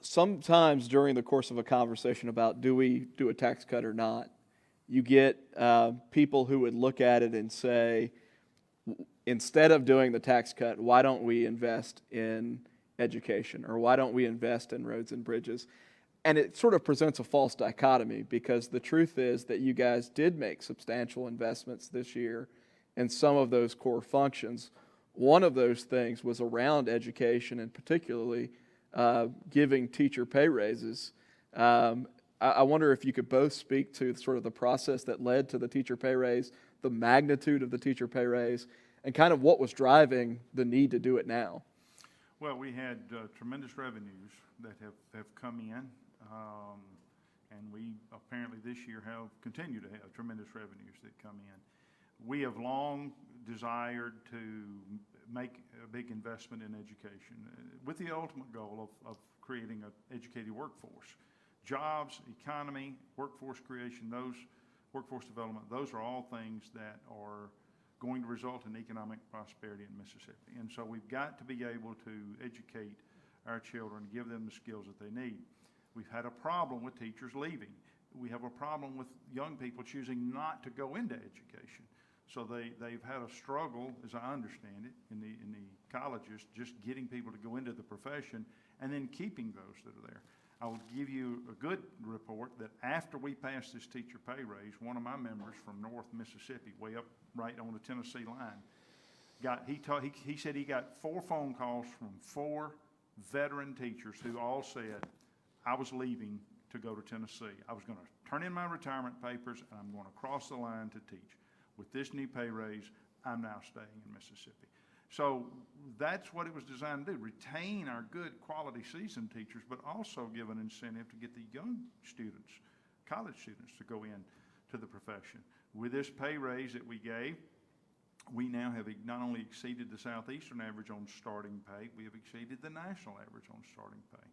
sometimes during the course of a conversation about do we do a tax cut or not, you get people who would look at it and say, instead of doing the tax cut, why don't we invest in education, or why don't we invest in roads and bridges? And it sort of presents a false dichotomy, because the truth is that you guys did make substantial investments this year in some of those core functions. One of those things was around education, and particularly giving teacher pay raises. I wonder if you could both speak to sort of the process that led to the teacher pay raise, the magnitude of the teacher pay raise, and kind of what was driving the need to do it now. Well, we had tremendous revenues that have come in, and we apparently this year have continued to have tremendous revenues that come in. We have long desired to make a big investment in education with the ultimate goal of creating an educated workforce. Jobs, economy, workforce creation, workforce development, those are all things that are going to result in economic prosperity in Mississippi. And so we've got to be able to educate our children, give them the skills that they need. We've had a problem with teachers leaving. We have a problem with young people choosing not to go into education. So they've had a struggle, as I understand it, in the colleges, just getting people to go into the profession and then keeping those that are there. I will give you a good report that after we passed this teacher pay raise, one of my members from North Mississippi, way up right on the Tennessee line, he said he got 4 phone calls from 4 veteran teachers who all said, I was leaving to go to Tennessee. I was going to turn in my retirement papers, and I'm going to cross the line to teach. With this new pay raise, I'm now staying in Mississippi. So that's what it was designed to do, retain our good quality seasoned teachers, but also give an incentive to get the young students, college students, to go in to the profession. With this pay raise that we gave, we now have not only exceeded the Southeastern average on starting pay, we have exceeded the national average on starting pay.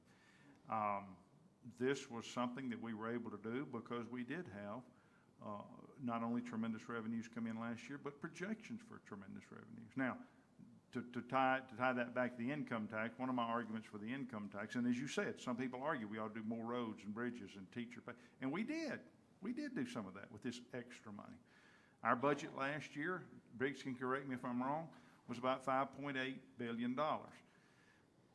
This was something that we were able to do because we did have not only tremendous revenues come in last year, but projections for tremendous revenues. Now, to tie that back to the income tax, one of my arguments for the income tax, and as you said, some people argue we ought to do more roads and bridges and teacher pay, and we did. We did do some of that with this extra money. Our budget last year, Briggs can correct me if I'm wrong, was about $5.8 billion.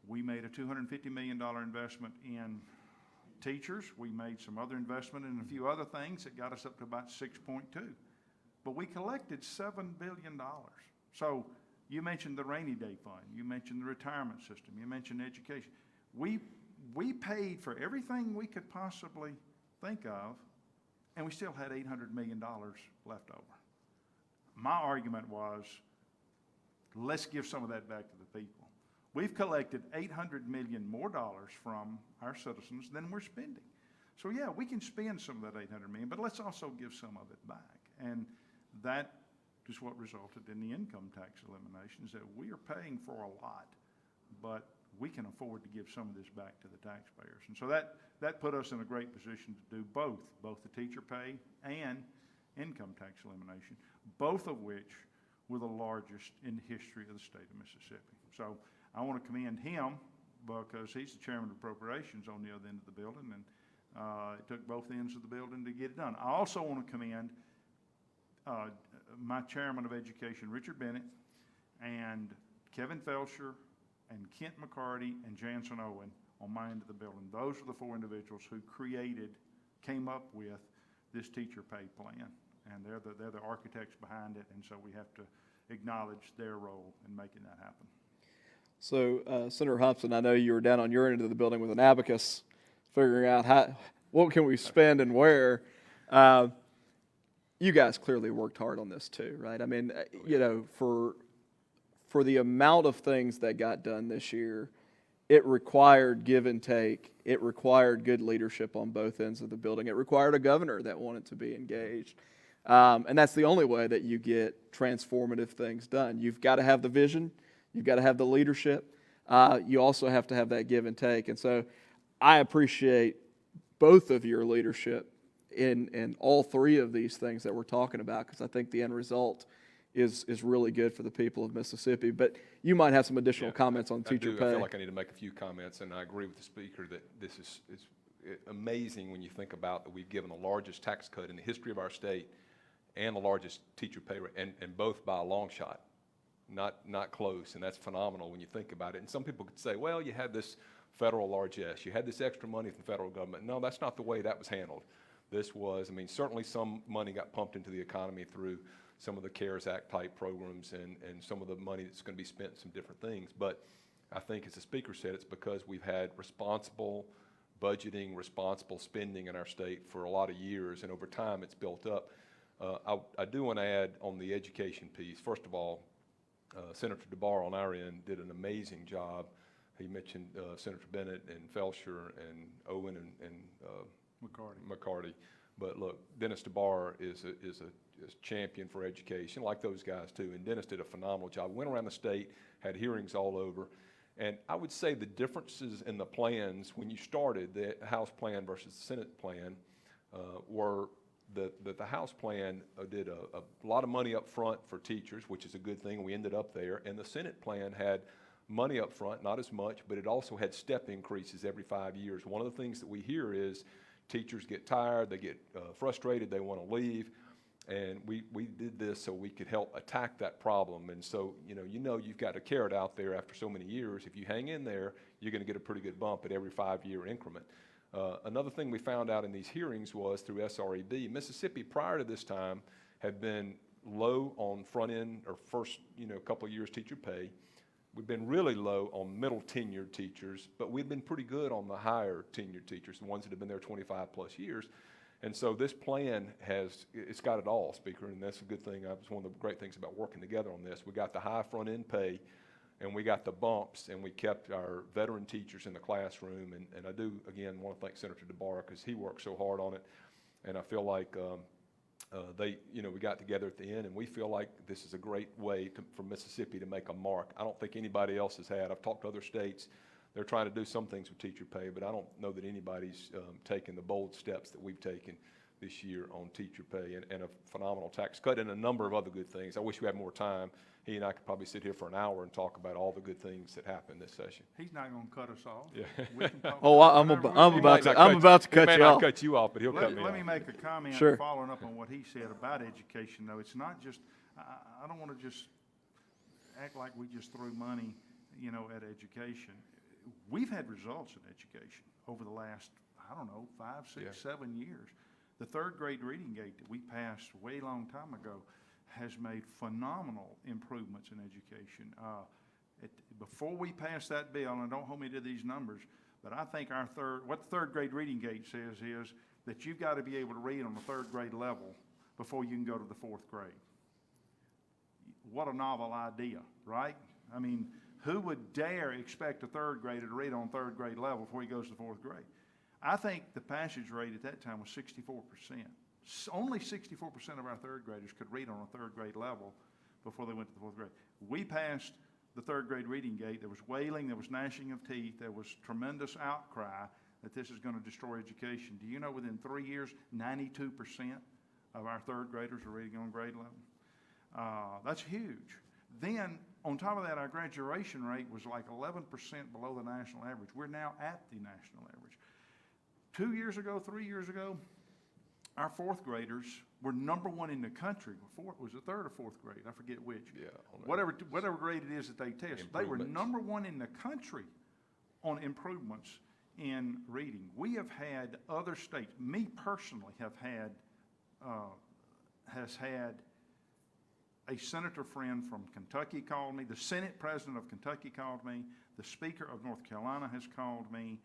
We made a $250 million investment in teachers. We made some other investment in a few other things that got us up to about 6.2. But we collected $7 billion. So you mentioned the rainy day fund. You mentioned the retirement system. You mentioned education. We paid for everything we could possibly think of, and we still had $800 million left over. My argument was, let's give some of that back to the people. We've collected $800 million more dollars from our citizens than we're spending. So yeah, we can spend some of that $800 million, but let's also give some of it back. And that is what resulted in the income tax eliminations, that we are paying for a lot, but we can afford to give some of this back to the taxpayers. And so that put us in a great position to do both the teacher pay and income tax elimination, both of which were the largest in the history of the state of Mississippi. So I want to commend him because he's the chairman of appropriations on the other end of the building, and it took both ends of the building to get it done. I also want to commend my chairman of education, Richard Bennett, and Kevin Felsher, and Kent McCarty, and Jansen Owen on my end of the building. Those are the 4 individuals who created came up with this teacher pay plan. And they're the architects behind it, and so we have to acknowledge their role in making that happen. So, Senator Hopson, I know you were down on your end of the building with an abacus, figuring out what can we spend and where. You guys clearly worked hard on this too, right? I mean, you know, for the amount of things that got done this year, it required give and take. It required good leadership on both ends of the building. It required a governor that wanted to be engaged. And that's the only way that you get transformative things done. You've got to have the vision. You've got to have the leadership. You also have to have that give and take. And so I appreciate both of your leadership in all three of these things that we're talking about, because I think the end result is really good for the people of Mississippi. But you might have some additional comments on teacher pay. I feel like I need to make a few comments, and I agree with the speaker that this is amazing when you think about that we've given the largest tax cut in the history of our state and the largest teacher pay rate, and both by a long shot, not close, and that's phenomenal when you think about it. And some people could say, well, you had this federal largesse, you had this extra money from the federal government. No, that's not the way that was handled. This was, I mean, certainly some money got pumped into the economy through some of the CARES Act type programs and some of the money that's going to be spent in some different things. But I think, as the speaker said, it's because we've had responsible budgeting, responsible spending in our state for a lot of years, and over time it's built up. I do want to add on the education piece. First of all, Senator DeBar on our end did an amazing job. He mentioned Senator Bennett and Felsher and Owen and McCarty. But look, Dennis DeBar is a champion for education, like those guys too. And Dennis did a phenomenal job. Went around the state, had hearings all over. And I would say the differences in the plans when you started, the House plan versus the Senate plan, were that the House plan did a lot of money up front for teachers, which is a good thing. We ended up there. And the Senate plan had money up front, not as much, but it also had step increases every 5 years. One of the things that we hear is teachers get tired, they get frustrated, they want to leave. And we did this so we could help attack that problem. And so, you know you've got a carrot out there after so many years. If you hang in there, you're going to get a pretty good bump at every 5-year increment. Another thing we found out in these hearings was through SREB, Mississippi prior to this time had been low on front end or first couple of years teacher pay. We've been really low on middle tenured teachers, but we've been pretty good on the higher tenured teachers, the ones that have been there 25 plus years. And so this plan it's got it all, Speaker, and that's a good thing. That's one of the great things about working together on this. We got the high front end pay, and we got the bumps, and we kept our veteran teachers in the classroom. And I do, again, want to thank Senator DeBar because he worked so hard on it. And I feel like we got together at the end, and we feel like this is a great way for Mississippi to make a mark. I don't think anybody else has had. I've talked to other states. They're trying to do some things with teacher pay, but I don't know that anybody's taken the bold steps that we've taken this year on teacher pay and a phenomenal tax cut and a number of other good things. I wish we had more time. He and I could probably sit here for an hour and talk about all the good things that happened this session. He's not going to cut us off. Yeah. We can talk I'm about to cut you off. He may not cut you off, but he'll cut me off. Let me make a comment Sure. following up on what he said about education, though. It's not just, I don't want to just act like we just threw money, at education. We've had results in education over the last, 5, 6, 7 years. The third grade reading gate that we passed way long time ago has made phenomenal improvements in education. Before we passed that bill, and don't hold me to these numbers, but I think what the third grade reading gate says is that you've got to be able to read on the third grade level before you can go to the fourth grade. What a novel idea, right? I mean, who would dare expect a third grader to read on third grade level before he goes to fourth grade? I think the passage rate at that time was 64%. Only 64% of our third graders could read on a third grade level before they went to the fourth grade. We passed the third grade reading gate. There was wailing, there was gnashing of teeth, there was tremendous outcry that this is going to destroy education. Do you know within 3 years, 92% of our third graders are reading on grade level? That's huge. Then, on top of that, our graduation rate was like 11% below the national average. We're now at the national average. 2 years ago, 3 years ago, our fourth graders were number one in the country. Was it third or fourth grade? I forget which. Yeah. Whatever grade it is that they test. They were number one in the country on improvements in reading. We have had other states, me personally have had, has had a senator friend from Kentucky called me, the Senate president of Kentucky called me, the Speaker of North Carolina has called me,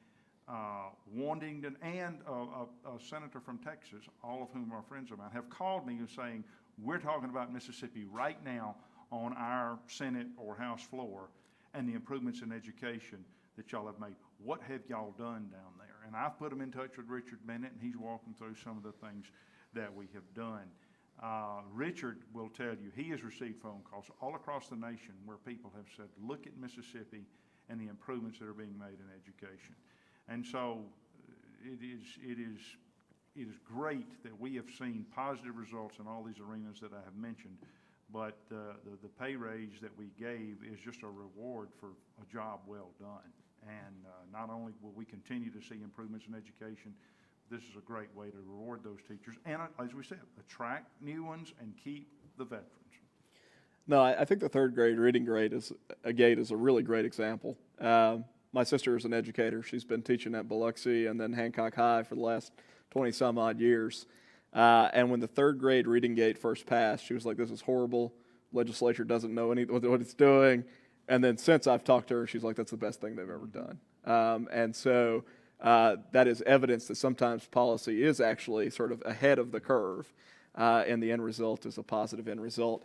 Warrington, and a senator from Texas, all of whom are friends of mine, have called me and saying, we're talking about Mississippi right now on our Senate or House floor and the improvements in education that y'all have made. What have y'all done down there? And I've put them in touch with Richard Bennett, and he's walking through some of the things that we have done. Richard will tell you, he has received phone calls all across the nation where people have said, look at Mississippi and the improvements that are being made in education. And so it is great that we have seen positive results in all these arenas that I have mentioned, but the pay raise that we gave is just a reward for a job well done. And not only will we continue to see improvements in education, this is a great way to reward those teachers and, as we said, attract new ones and keep the veterans. No, I think the third grade reading grade is a really great example. My sister is an educator. She's been teaching at Biloxi and then Hancock High for the last 20-some odd years. And when the third grade reading gate first passed, she was like, this is horrible. Legislature doesn't know what it's doing. And then since I've talked to her, she's like, that's the best thing they've ever done. And so that is evidence that sometimes policy is actually sort of ahead of the curve, and the end result is a positive end result.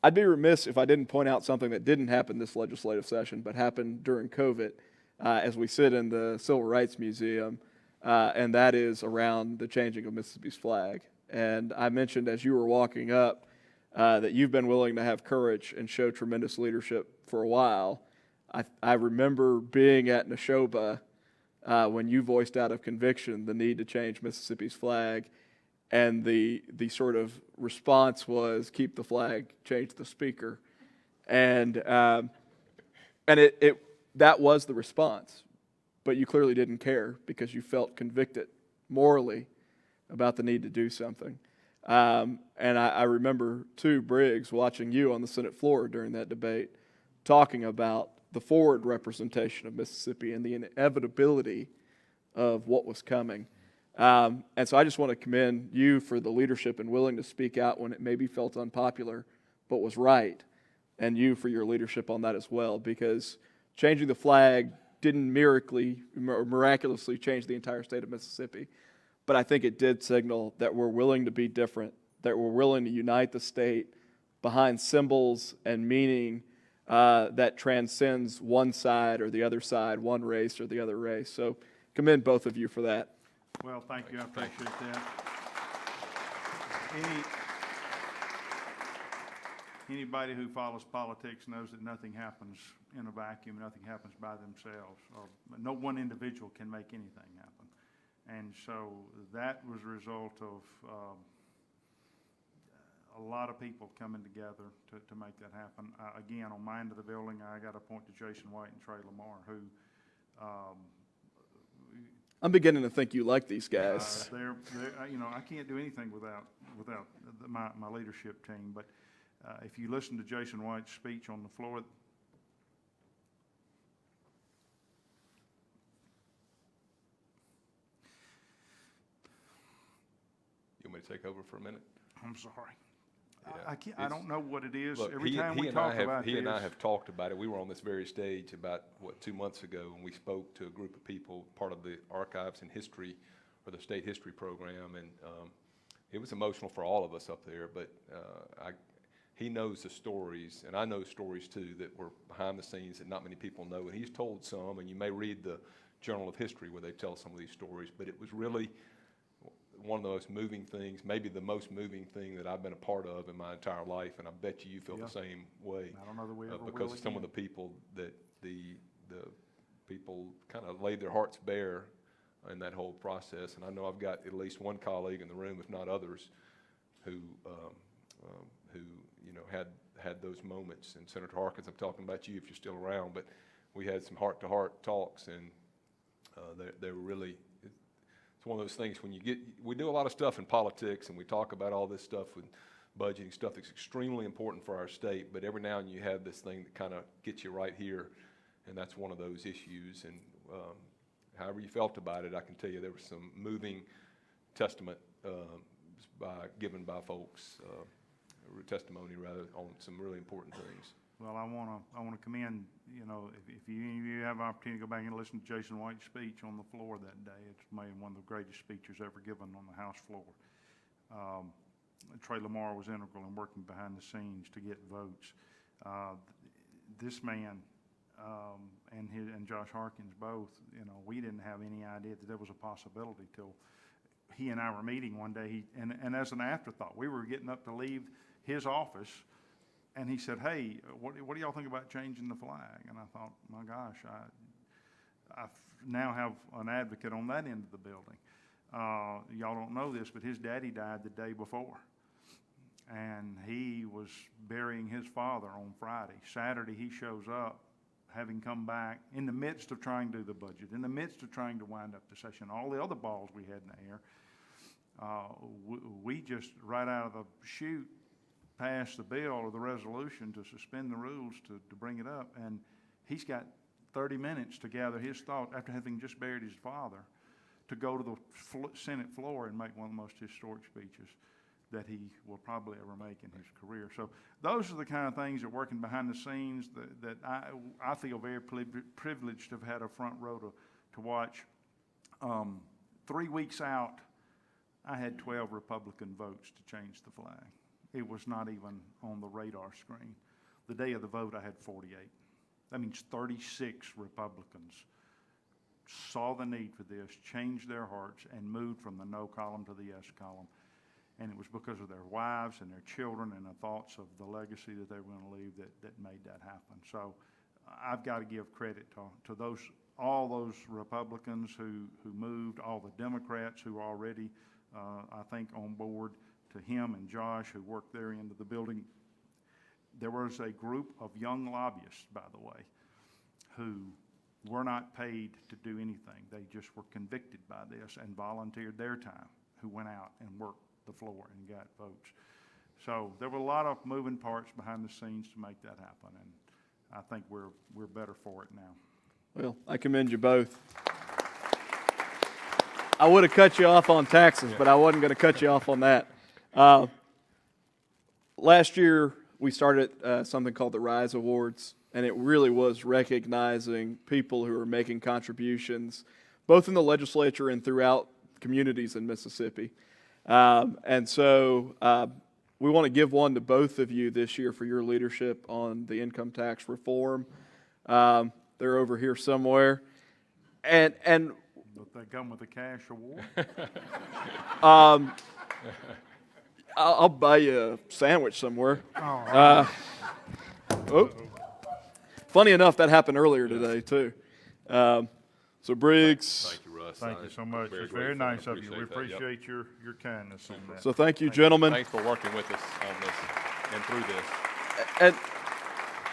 I'd be remiss if I didn't point out something that didn't happen this legislative session, but happened during COVID, as we sit in the Civil Rights Museum, and that is around the changing of Mississippi's flag. And I mentioned as you were walking up that you've been willing to have courage and show tremendous leadership for a while. I remember being at Neshoba when you voiced out of conviction the need to change Mississippi's flag, and the sort of response was keep the flag, change the speaker, and that was the response, but you clearly didn't care because you felt convicted morally about the need to do something. And I remember too, Briggs, watching you on the Senate floor during that debate, talking about the forward representation of Mississippi and the inevitability of what was coming. And so I just want to commend you for the leadership and willing to speak out when it maybe felt unpopular, but was right, and you for your leadership on that as well, because changing the flag didn't miraculously change the entire state of Mississippi, but I think it did signal that we're willing to be different, that we're willing to unite the state behind symbols and meaning that transcends one side or the other side, one race or the other race. So commend both of you for that. Well, thank you. I appreciate that. Anybody who follows politics knows that nothing happens in a vacuum, nothing happens by themselves. No one individual can make anything happen. And so that was a result of a lot of people coming together to make that happen. Again, on my end of the building, I got to point to Jason White and Trey Lamar, who I'm beginning to think you like these guys. I can't do anything without my leadership team. But if you listen to Jason White's speech on the floor, You want me to take over for a minute? I'm sorry. Yeah, I don't know what it is. Look, Every time we talk about this. He and I have talked about it. We were on this very stage about, 2 months ago, and we spoke to a group of people, part of the Archives and History, or the State History Program, and it was emotional for all of us up there, but he knows the stories, and I know stories too that were behind the scenes that not many people know, and he's told some, and you may read the Journal of History where they tell some of these stories, but it was really one of the most moving things, maybe the most moving thing that I've been a part of in my entire life, and I bet you feel the same way. I don't know that we ever because will some of again. the people that the people kind of laid their hearts bare in that whole process, and I know I've got at least one colleague in the room, if not others, who had those moments. And Senator Harkins, I'm talking about you if you're still around, but we had some heart-to-heart talks, and they were really. It's one of those things when we do a lot of stuff in politics and we talk about all this stuff with budgeting stuff that's extremely important for our state, but every now and then you have this thing that kind of gets you right here, and that's one of those issues. however you felt about it, I can tell you there was some moving testament given by folks, testimony rather, on some really important things. Well, I wanna commend, if you have an opportunity to go back and listen to Jason White's speech on the floor that day, it's maybe one of the greatest speeches ever given on the House floor. Trey Lamar was integral in working behind the scenes to get votes. This man and Josh Harkins both, we didn't have any idea that there was a possibility till he and I were meeting one day. And as an afterthought, we were getting up to leave his office, and he said, "Hey, what do y'all think about changing the flag?" And I thought, my gosh, I now have an advocate on that end of the building. Y'all don't know this, but his daddy died the day before. And he was burying his father on Friday. Saturday, he shows up, having come back in the midst of trying to do the budget, in the midst of trying to wind up the session, all the other balls we had in the air. We just, right out of the chute, passed the bill or the resolution to suspend the rules to bring it up. And he's got 30 minutes to gather his thought after having just buried his father, to go to the Senate floor and make one of the most historic speeches that he will probably ever make in his career. So those are the kind of things that, working behind the scenes, that I feel very privileged to have had a front row to watch. 3 weeks out, I had 12 Republican votes to change the flag. It was not even on the radar screen. The day of the vote, I had 48. That means 36 Republicans saw the need for this, changed their hearts, and moved from the no column to the yes column. And it was because of their wives and their children and the thoughts of the legacy that they were going to leave that made that happen. So I've got to give credit to all those Republicans who moved, all the Democrats who are already, I think, on board, to him and Josh, who worked their end of the building. There was a group of young lobbyists, by the way, who were not paid to do anything. They just were convicted by this and volunteered their time, who went out and worked the floor and got votes. So there were a lot of moving parts behind the scenes to make that happen, and I think we're better for it now. Well, I commend you both. I would have cut you off on taxes, but I wasn't going to cut you off on that. Last year, we started something called the RISE Awards, and it really was recognizing people who are making contributions, both in the legislature and throughout communities in Mississippi. And so we want to give one to both of you this year for your leadership on the income tax reform. They're over here somewhere. And But they come with a cash award? I'll buy you a sandwich somewhere. Funny enough, that happened earlier today, too. So Briggs. Thank you, Russ. Thank you so much. It's very nice of you. We appreciate your kindness on that. So thank you, gentlemen. Thanks for working with us on this and through this.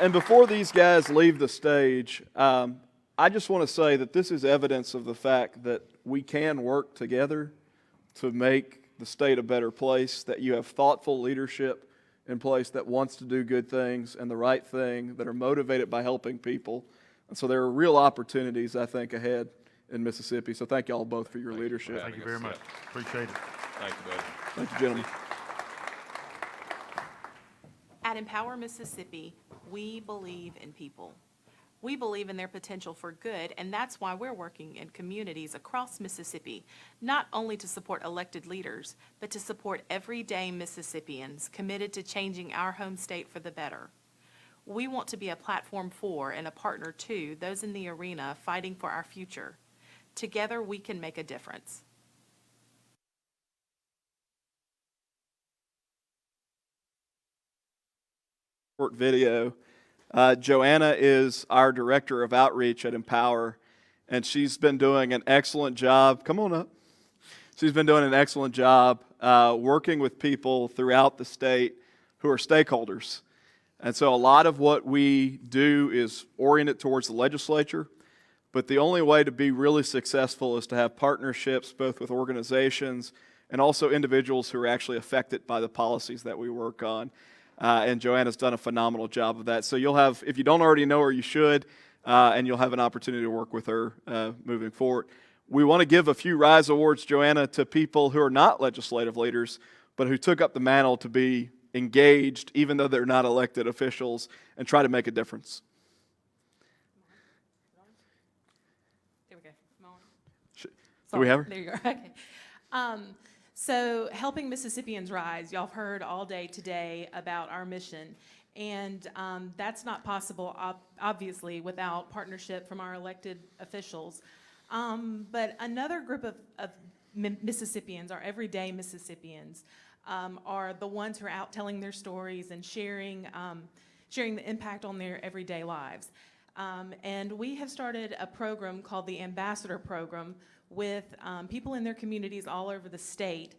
And before these guys leave the stage, I just want to say that this is evidence of the fact that we can work together to make the state a better place, that you have thoughtful leadership in place that wants to do good things and the right thing, that are motivated by helping people. And so there are real opportunities, I think, ahead in Mississippi. So thank you all both for your leadership. Thank you very much. Appreciate it. Thank you, buddy. Thank you, gentlemen. At Empower Mississippi, we believe in people. We believe in their potential for good, and that's why we're working in communities across Mississippi, not only to support elected leaders, but to support everyday Mississippians committed to changing our home state for the better. We want to be a platform for and a partner to those in the arena fighting for our future. Together, we can make a difference. Short video. Joanna is our director of outreach at Empower, and she's been doing an excellent job. Come on up. She's been doing an excellent job working with people throughout the state who are stakeholders. And so a lot of what we do is oriented towards the legislature, but the only way to be really successful is to have partnerships both with organizations and also individuals who are actually affected by the policies that we work on. And Joanna's done a phenomenal job of that. So you'll have, if you don't already know her, you should. and you'll have an opportunity to work with her moving forward. We want to give a few RISE Awards, Joanna, to people who are not legislative leaders, but who took up the mantle to be engaged, even though they're not elected officials, and try to make a difference. There we go. Do we have her? There you go. Okay. So helping Mississippians rise, y'all have heard all day today about our mission. And that's not possible, obviously, without partnership from our elected officials. But another group of Mississippians, our everyday Mississippians, are the ones who are out telling their stories and sharing the impact on their everyday lives. And we have started a program called the Ambassador Program with people in their communities all over the state.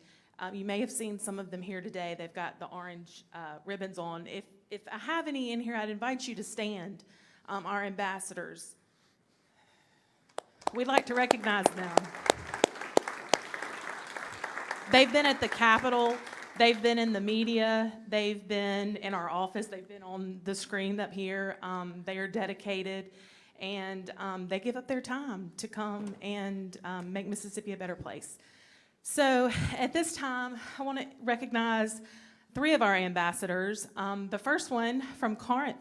You may have seen some of them here today. They've got the orange ribbons on. If I have any in here, I'd invite you to stand, our ambassadors. We'd like to recognize them. They've been at the Capitol. They've been in the media. They've been in our office. They've been on the screen up here. They are dedicated, and they give up their time to come and make Mississippi a better place. So at this time, I want to recognize 3 of our ambassadors. The first one from from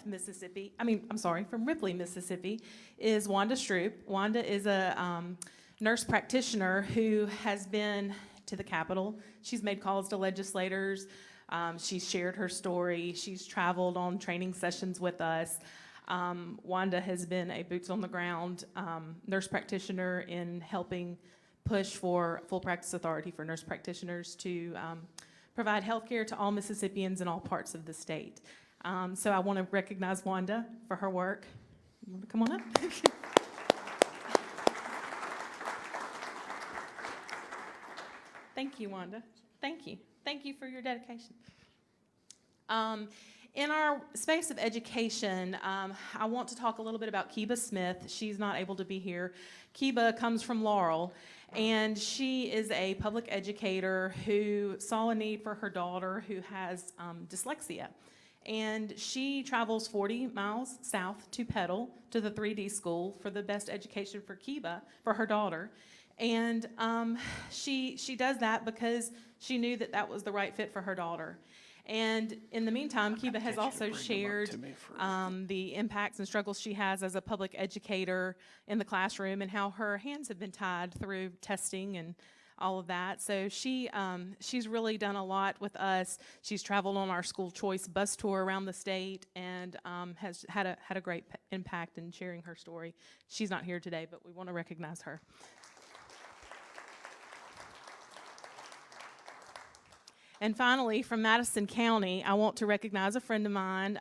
Ripley, Mississippi, is Wanda Stroop. Wanda is a nurse practitioner who has been to the Capitol. She's made calls to legislators. She's shared her story. She's traveled on training sessions with us. Wanda has been a boots on the ground nurse practitioner in helping push for full practice authority for nurse practitioners to provide health care to all Mississippians in all parts of the state. So I want to recognize Wanda for her work. You want to come on up? Thank you, Wanda. Thank you. Thank you for your dedication. In our space of education, I want to talk a little bit about Kiba Smith. She's not able to be here. Kiba comes from Laurel, and she is a public educator who saw a need for her daughter who has dyslexia. And she travels 40 miles south to Petal to the 3D school for the best education for Kiba, for her daughter. And she does that because she knew that that was the right fit for her daughter. And in the meantime, Kiba has also shared the impacts and struggles she has as a public educator in the classroom and how her hands have been tied through testing and all of that. So she's really done a lot with us. She's traveled on our school choice bus tour around the state and has had a great impact in sharing her story. She's not here today, but we want to recognize her. And finally, from Madison County, I want to recognize a friend of mine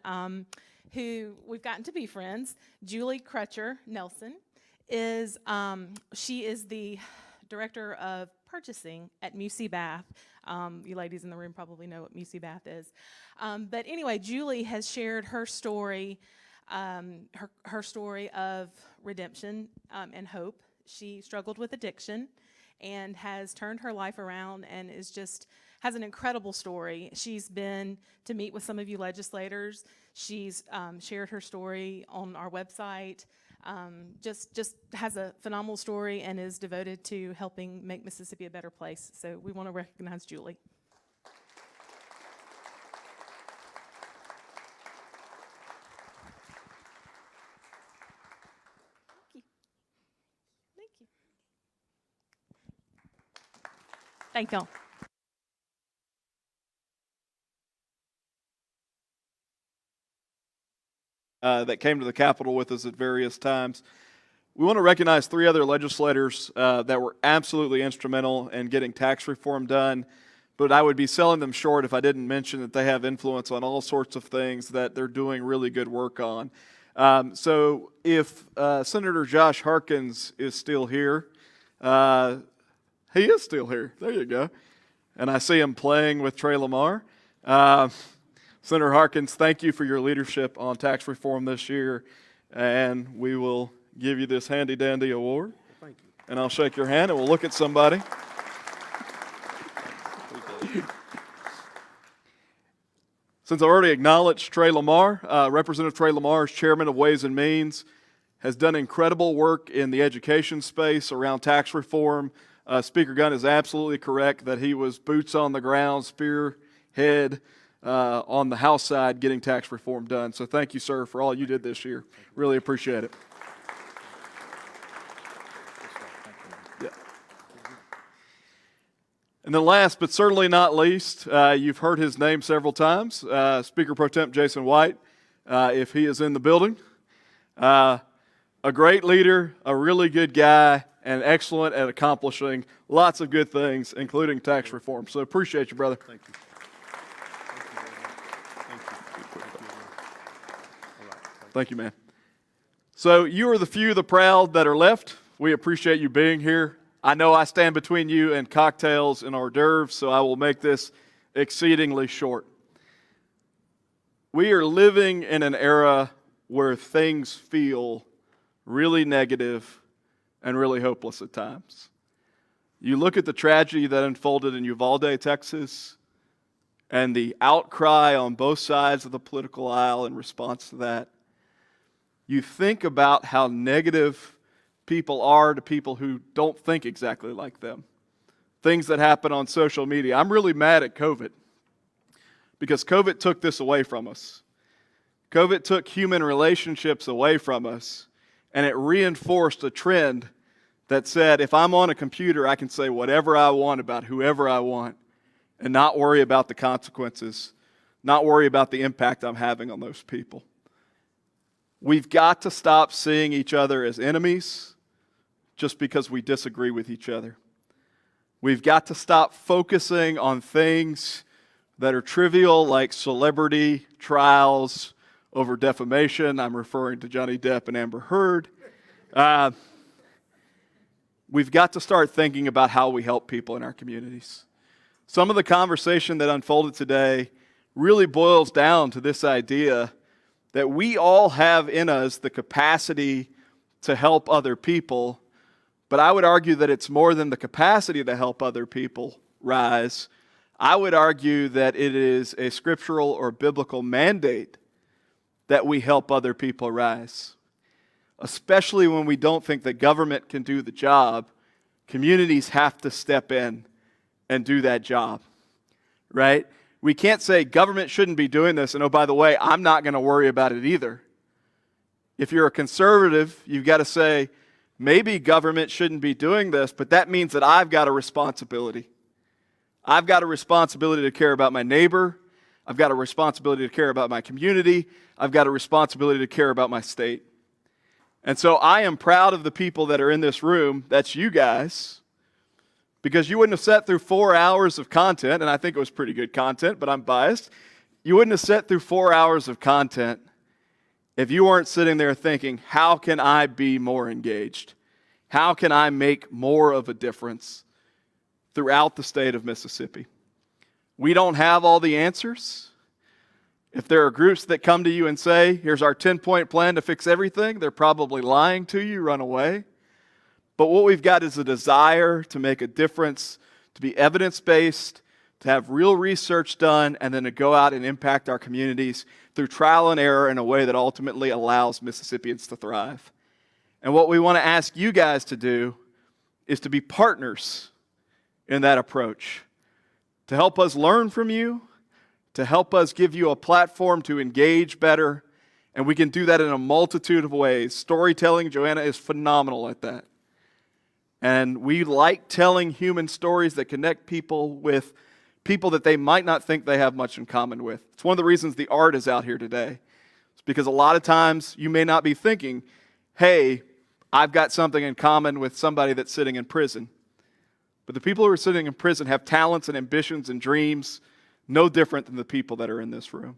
who we've gotten to be friends. Julie Crutcher Nelson she is the director of purchasing at Musi Bath. You ladies in the room probably know what Musi Bath is. But anyway, Julie has shared her story, her story of redemption and hope. She struggled with addiction and has turned her life around and has an incredible story. She's been to meet with some of you legislators. She's shared her story on our website. Just has a phenomenal story and is devoted to helping make Mississippi a better place. So we want to recognize Julie. Thank you. Thank y'all. That came to the Capitol with us at various times. We want to recognize 3 other legislators that were absolutely instrumental in getting tax reform done, but I would be selling them short if I didn't mention that they have influence on all sorts of things that they're doing really good work on. So if Senator Josh Harkins is still here, he is still here. There you go. And I see him playing with Trey Lamar. Senator Harkins, thank you for your leadership on tax reform this year, and we will give you this handy-dandy award. Thank you. And I'll shake your hand, and we'll look at somebody. Since I already acknowledged Trey Lamar, Representative Trey Lamar is Chairman of Ways and Means, has done incredible work in the education space around tax reform. Speaker Gunn is absolutely correct that he was boots on the ground, spearhead on the House side getting tax reform done. So thank you, sir, for all you did this year. Really appreciate it. Yeah. And then last but certainly not least, you've heard his name several times, Speaker Pro Temp Jason White, if he is in the building. A great leader, a really good guy, and excellent at accomplishing lots of good things, including tax reform. So appreciate you, brother. Thank you. Thank you, man. So you are the few, the proud that are left. We appreciate you being here. I know I stand between you and cocktails and hors d'oeuvres, so I will make this exceedingly short. We are living in an era where things feel really negative and really hopeless at times. You look at the tragedy that unfolded in Uvalde, Texas, and the outcry on both sides of the political aisle in response to that. You think about how negative people are to people who don't think exactly like them. Things that happen on social media. I'm really mad at COVID because COVID took this away from us. COVID took human relationships away from us, and it reinforced a trend that said, if I'm on a computer, I can say whatever I want about whoever I want and not worry about the consequences, not worry about the impact I'm having on those people. We've got to stop seeing each other as enemies just because we disagree with each other. We've got to stop focusing on things that are trivial, like celebrity trials over defamation. I'm referring to Johnny Depp and Amber Heard. We've got to start thinking about how we help people in our communities. Some of the conversation that unfolded today really boils down to this idea that we all have in us the capacity to help other people, but I would argue that it's more than the capacity to help other people rise. I would argue that it is a scriptural or biblical mandate that we help other people rise. Especially when we don't think that government can do the job, communities have to step in and do that job, right? We can't say government shouldn't be doing this, and oh, by the way, I'm not going to worry about it either. If you're a conservative, you've got to say, maybe government shouldn't be doing this, but that means that I've got a responsibility. I've got a responsibility to care about my neighbor. I've got a responsibility to care about my community. I've got a responsibility to care about my state. And so I am proud of the people that are in this room. That's you guys. Because you wouldn't have sat through 4 hours of content, and I think it was pretty good content, but I'm biased. You wouldn't have sat through 4 hours of content if you weren't sitting there thinking, how can I be more engaged? How can I make more of a difference throughout the state of Mississippi? We don't have all the answers. If there are groups that come to you and say, here's our 10-point plan to fix everything, they're probably lying to you, run away. But what we've got is a desire to make a difference, to be evidence-based, to have real research done, and then to go out and impact our communities through trial and error in a way that ultimately allows Mississippians to thrive. And what we want to ask you guys to do is to be partners in that approach, to help us learn from you, to help us give you a platform to engage better, and we can do that in a multitude of ways. Storytelling, Joanna is phenomenal at that. And we like telling human stories that connect people with people that they might not think they have much in common with. It's one of the reasons the art is out here today. It's because a lot of times you may not be thinking, hey, I've got something in common with somebody that's sitting in prison. But the people who are sitting in prison have talents and ambitions and dreams no different than the people that are in this room.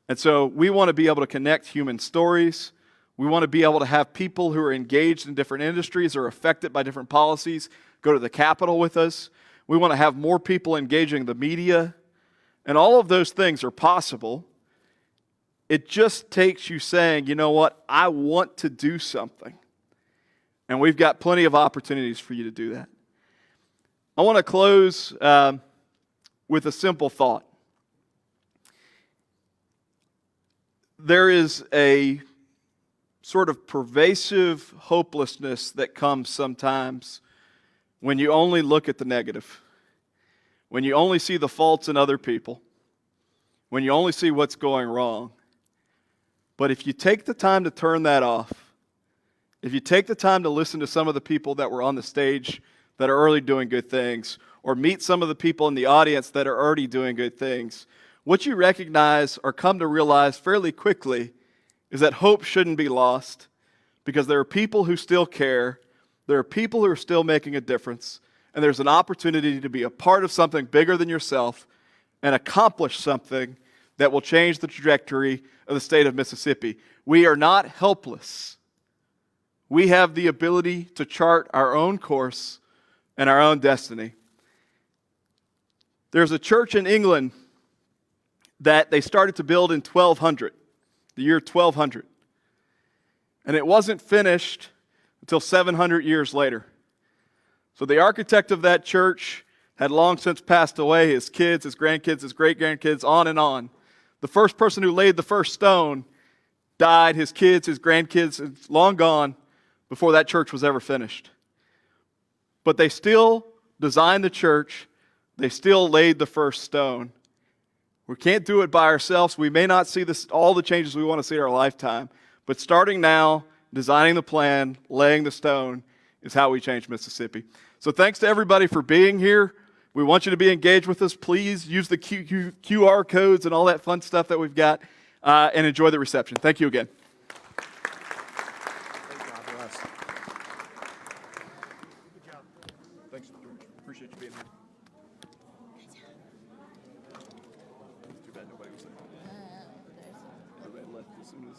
And so we want to be able to connect human stories. We want to be able to have people who are engaged in different industries or affected by different policies go to the Capitol with us. We want to have more people engaging the media. And all of those things are possible. It just takes you saying, you know what, I want to do something. And we've got plenty of opportunities for you to do that. I want to close with a simple thought. There is a sort of pervasive hopelessness that comes sometimes when you only look at the negative, when you only see the faults in other people, when you only see what's going wrong. But if you take the time to turn that off, if you take the time to listen to some of the people that were on the stage that are already doing good things, or meet some of the people in the audience that are already doing good things, what you recognize or come to realize fairly quickly is that hope shouldn't be lost, because there are people who still care, there are people who are still making a difference, and there's an opportunity to be a part of something bigger than yourself and accomplish something that will change the trajectory of the state of Mississippi. We are not helpless. We have the ability to chart our own course and our own destiny. There's a church in England that they started to build in 1200, the year 1200. And it wasn't finished until 700 years later. So the architect of that church had long since passed away, his kids, his grandkids, his great-grandkids, on and on. The first person who laid the first stone died, his kids, his grandkids, long gone before that church was ever finished. But they still designed the church, they still laid the first stone. We can't do it by ourselves. We may not see all the changes we want to see in our lifetime, but starting now, designing the plan, laying the stone is how we change Mississippi. So thanks to everybody for being here. We want you to be engaged with us. Please use the QR codes and all that fun stuff that we've got, and enjoy the reception. Thank you again. Thanks, George. Appreciate you being here. Too bad nobody was there. Everybody left as soon as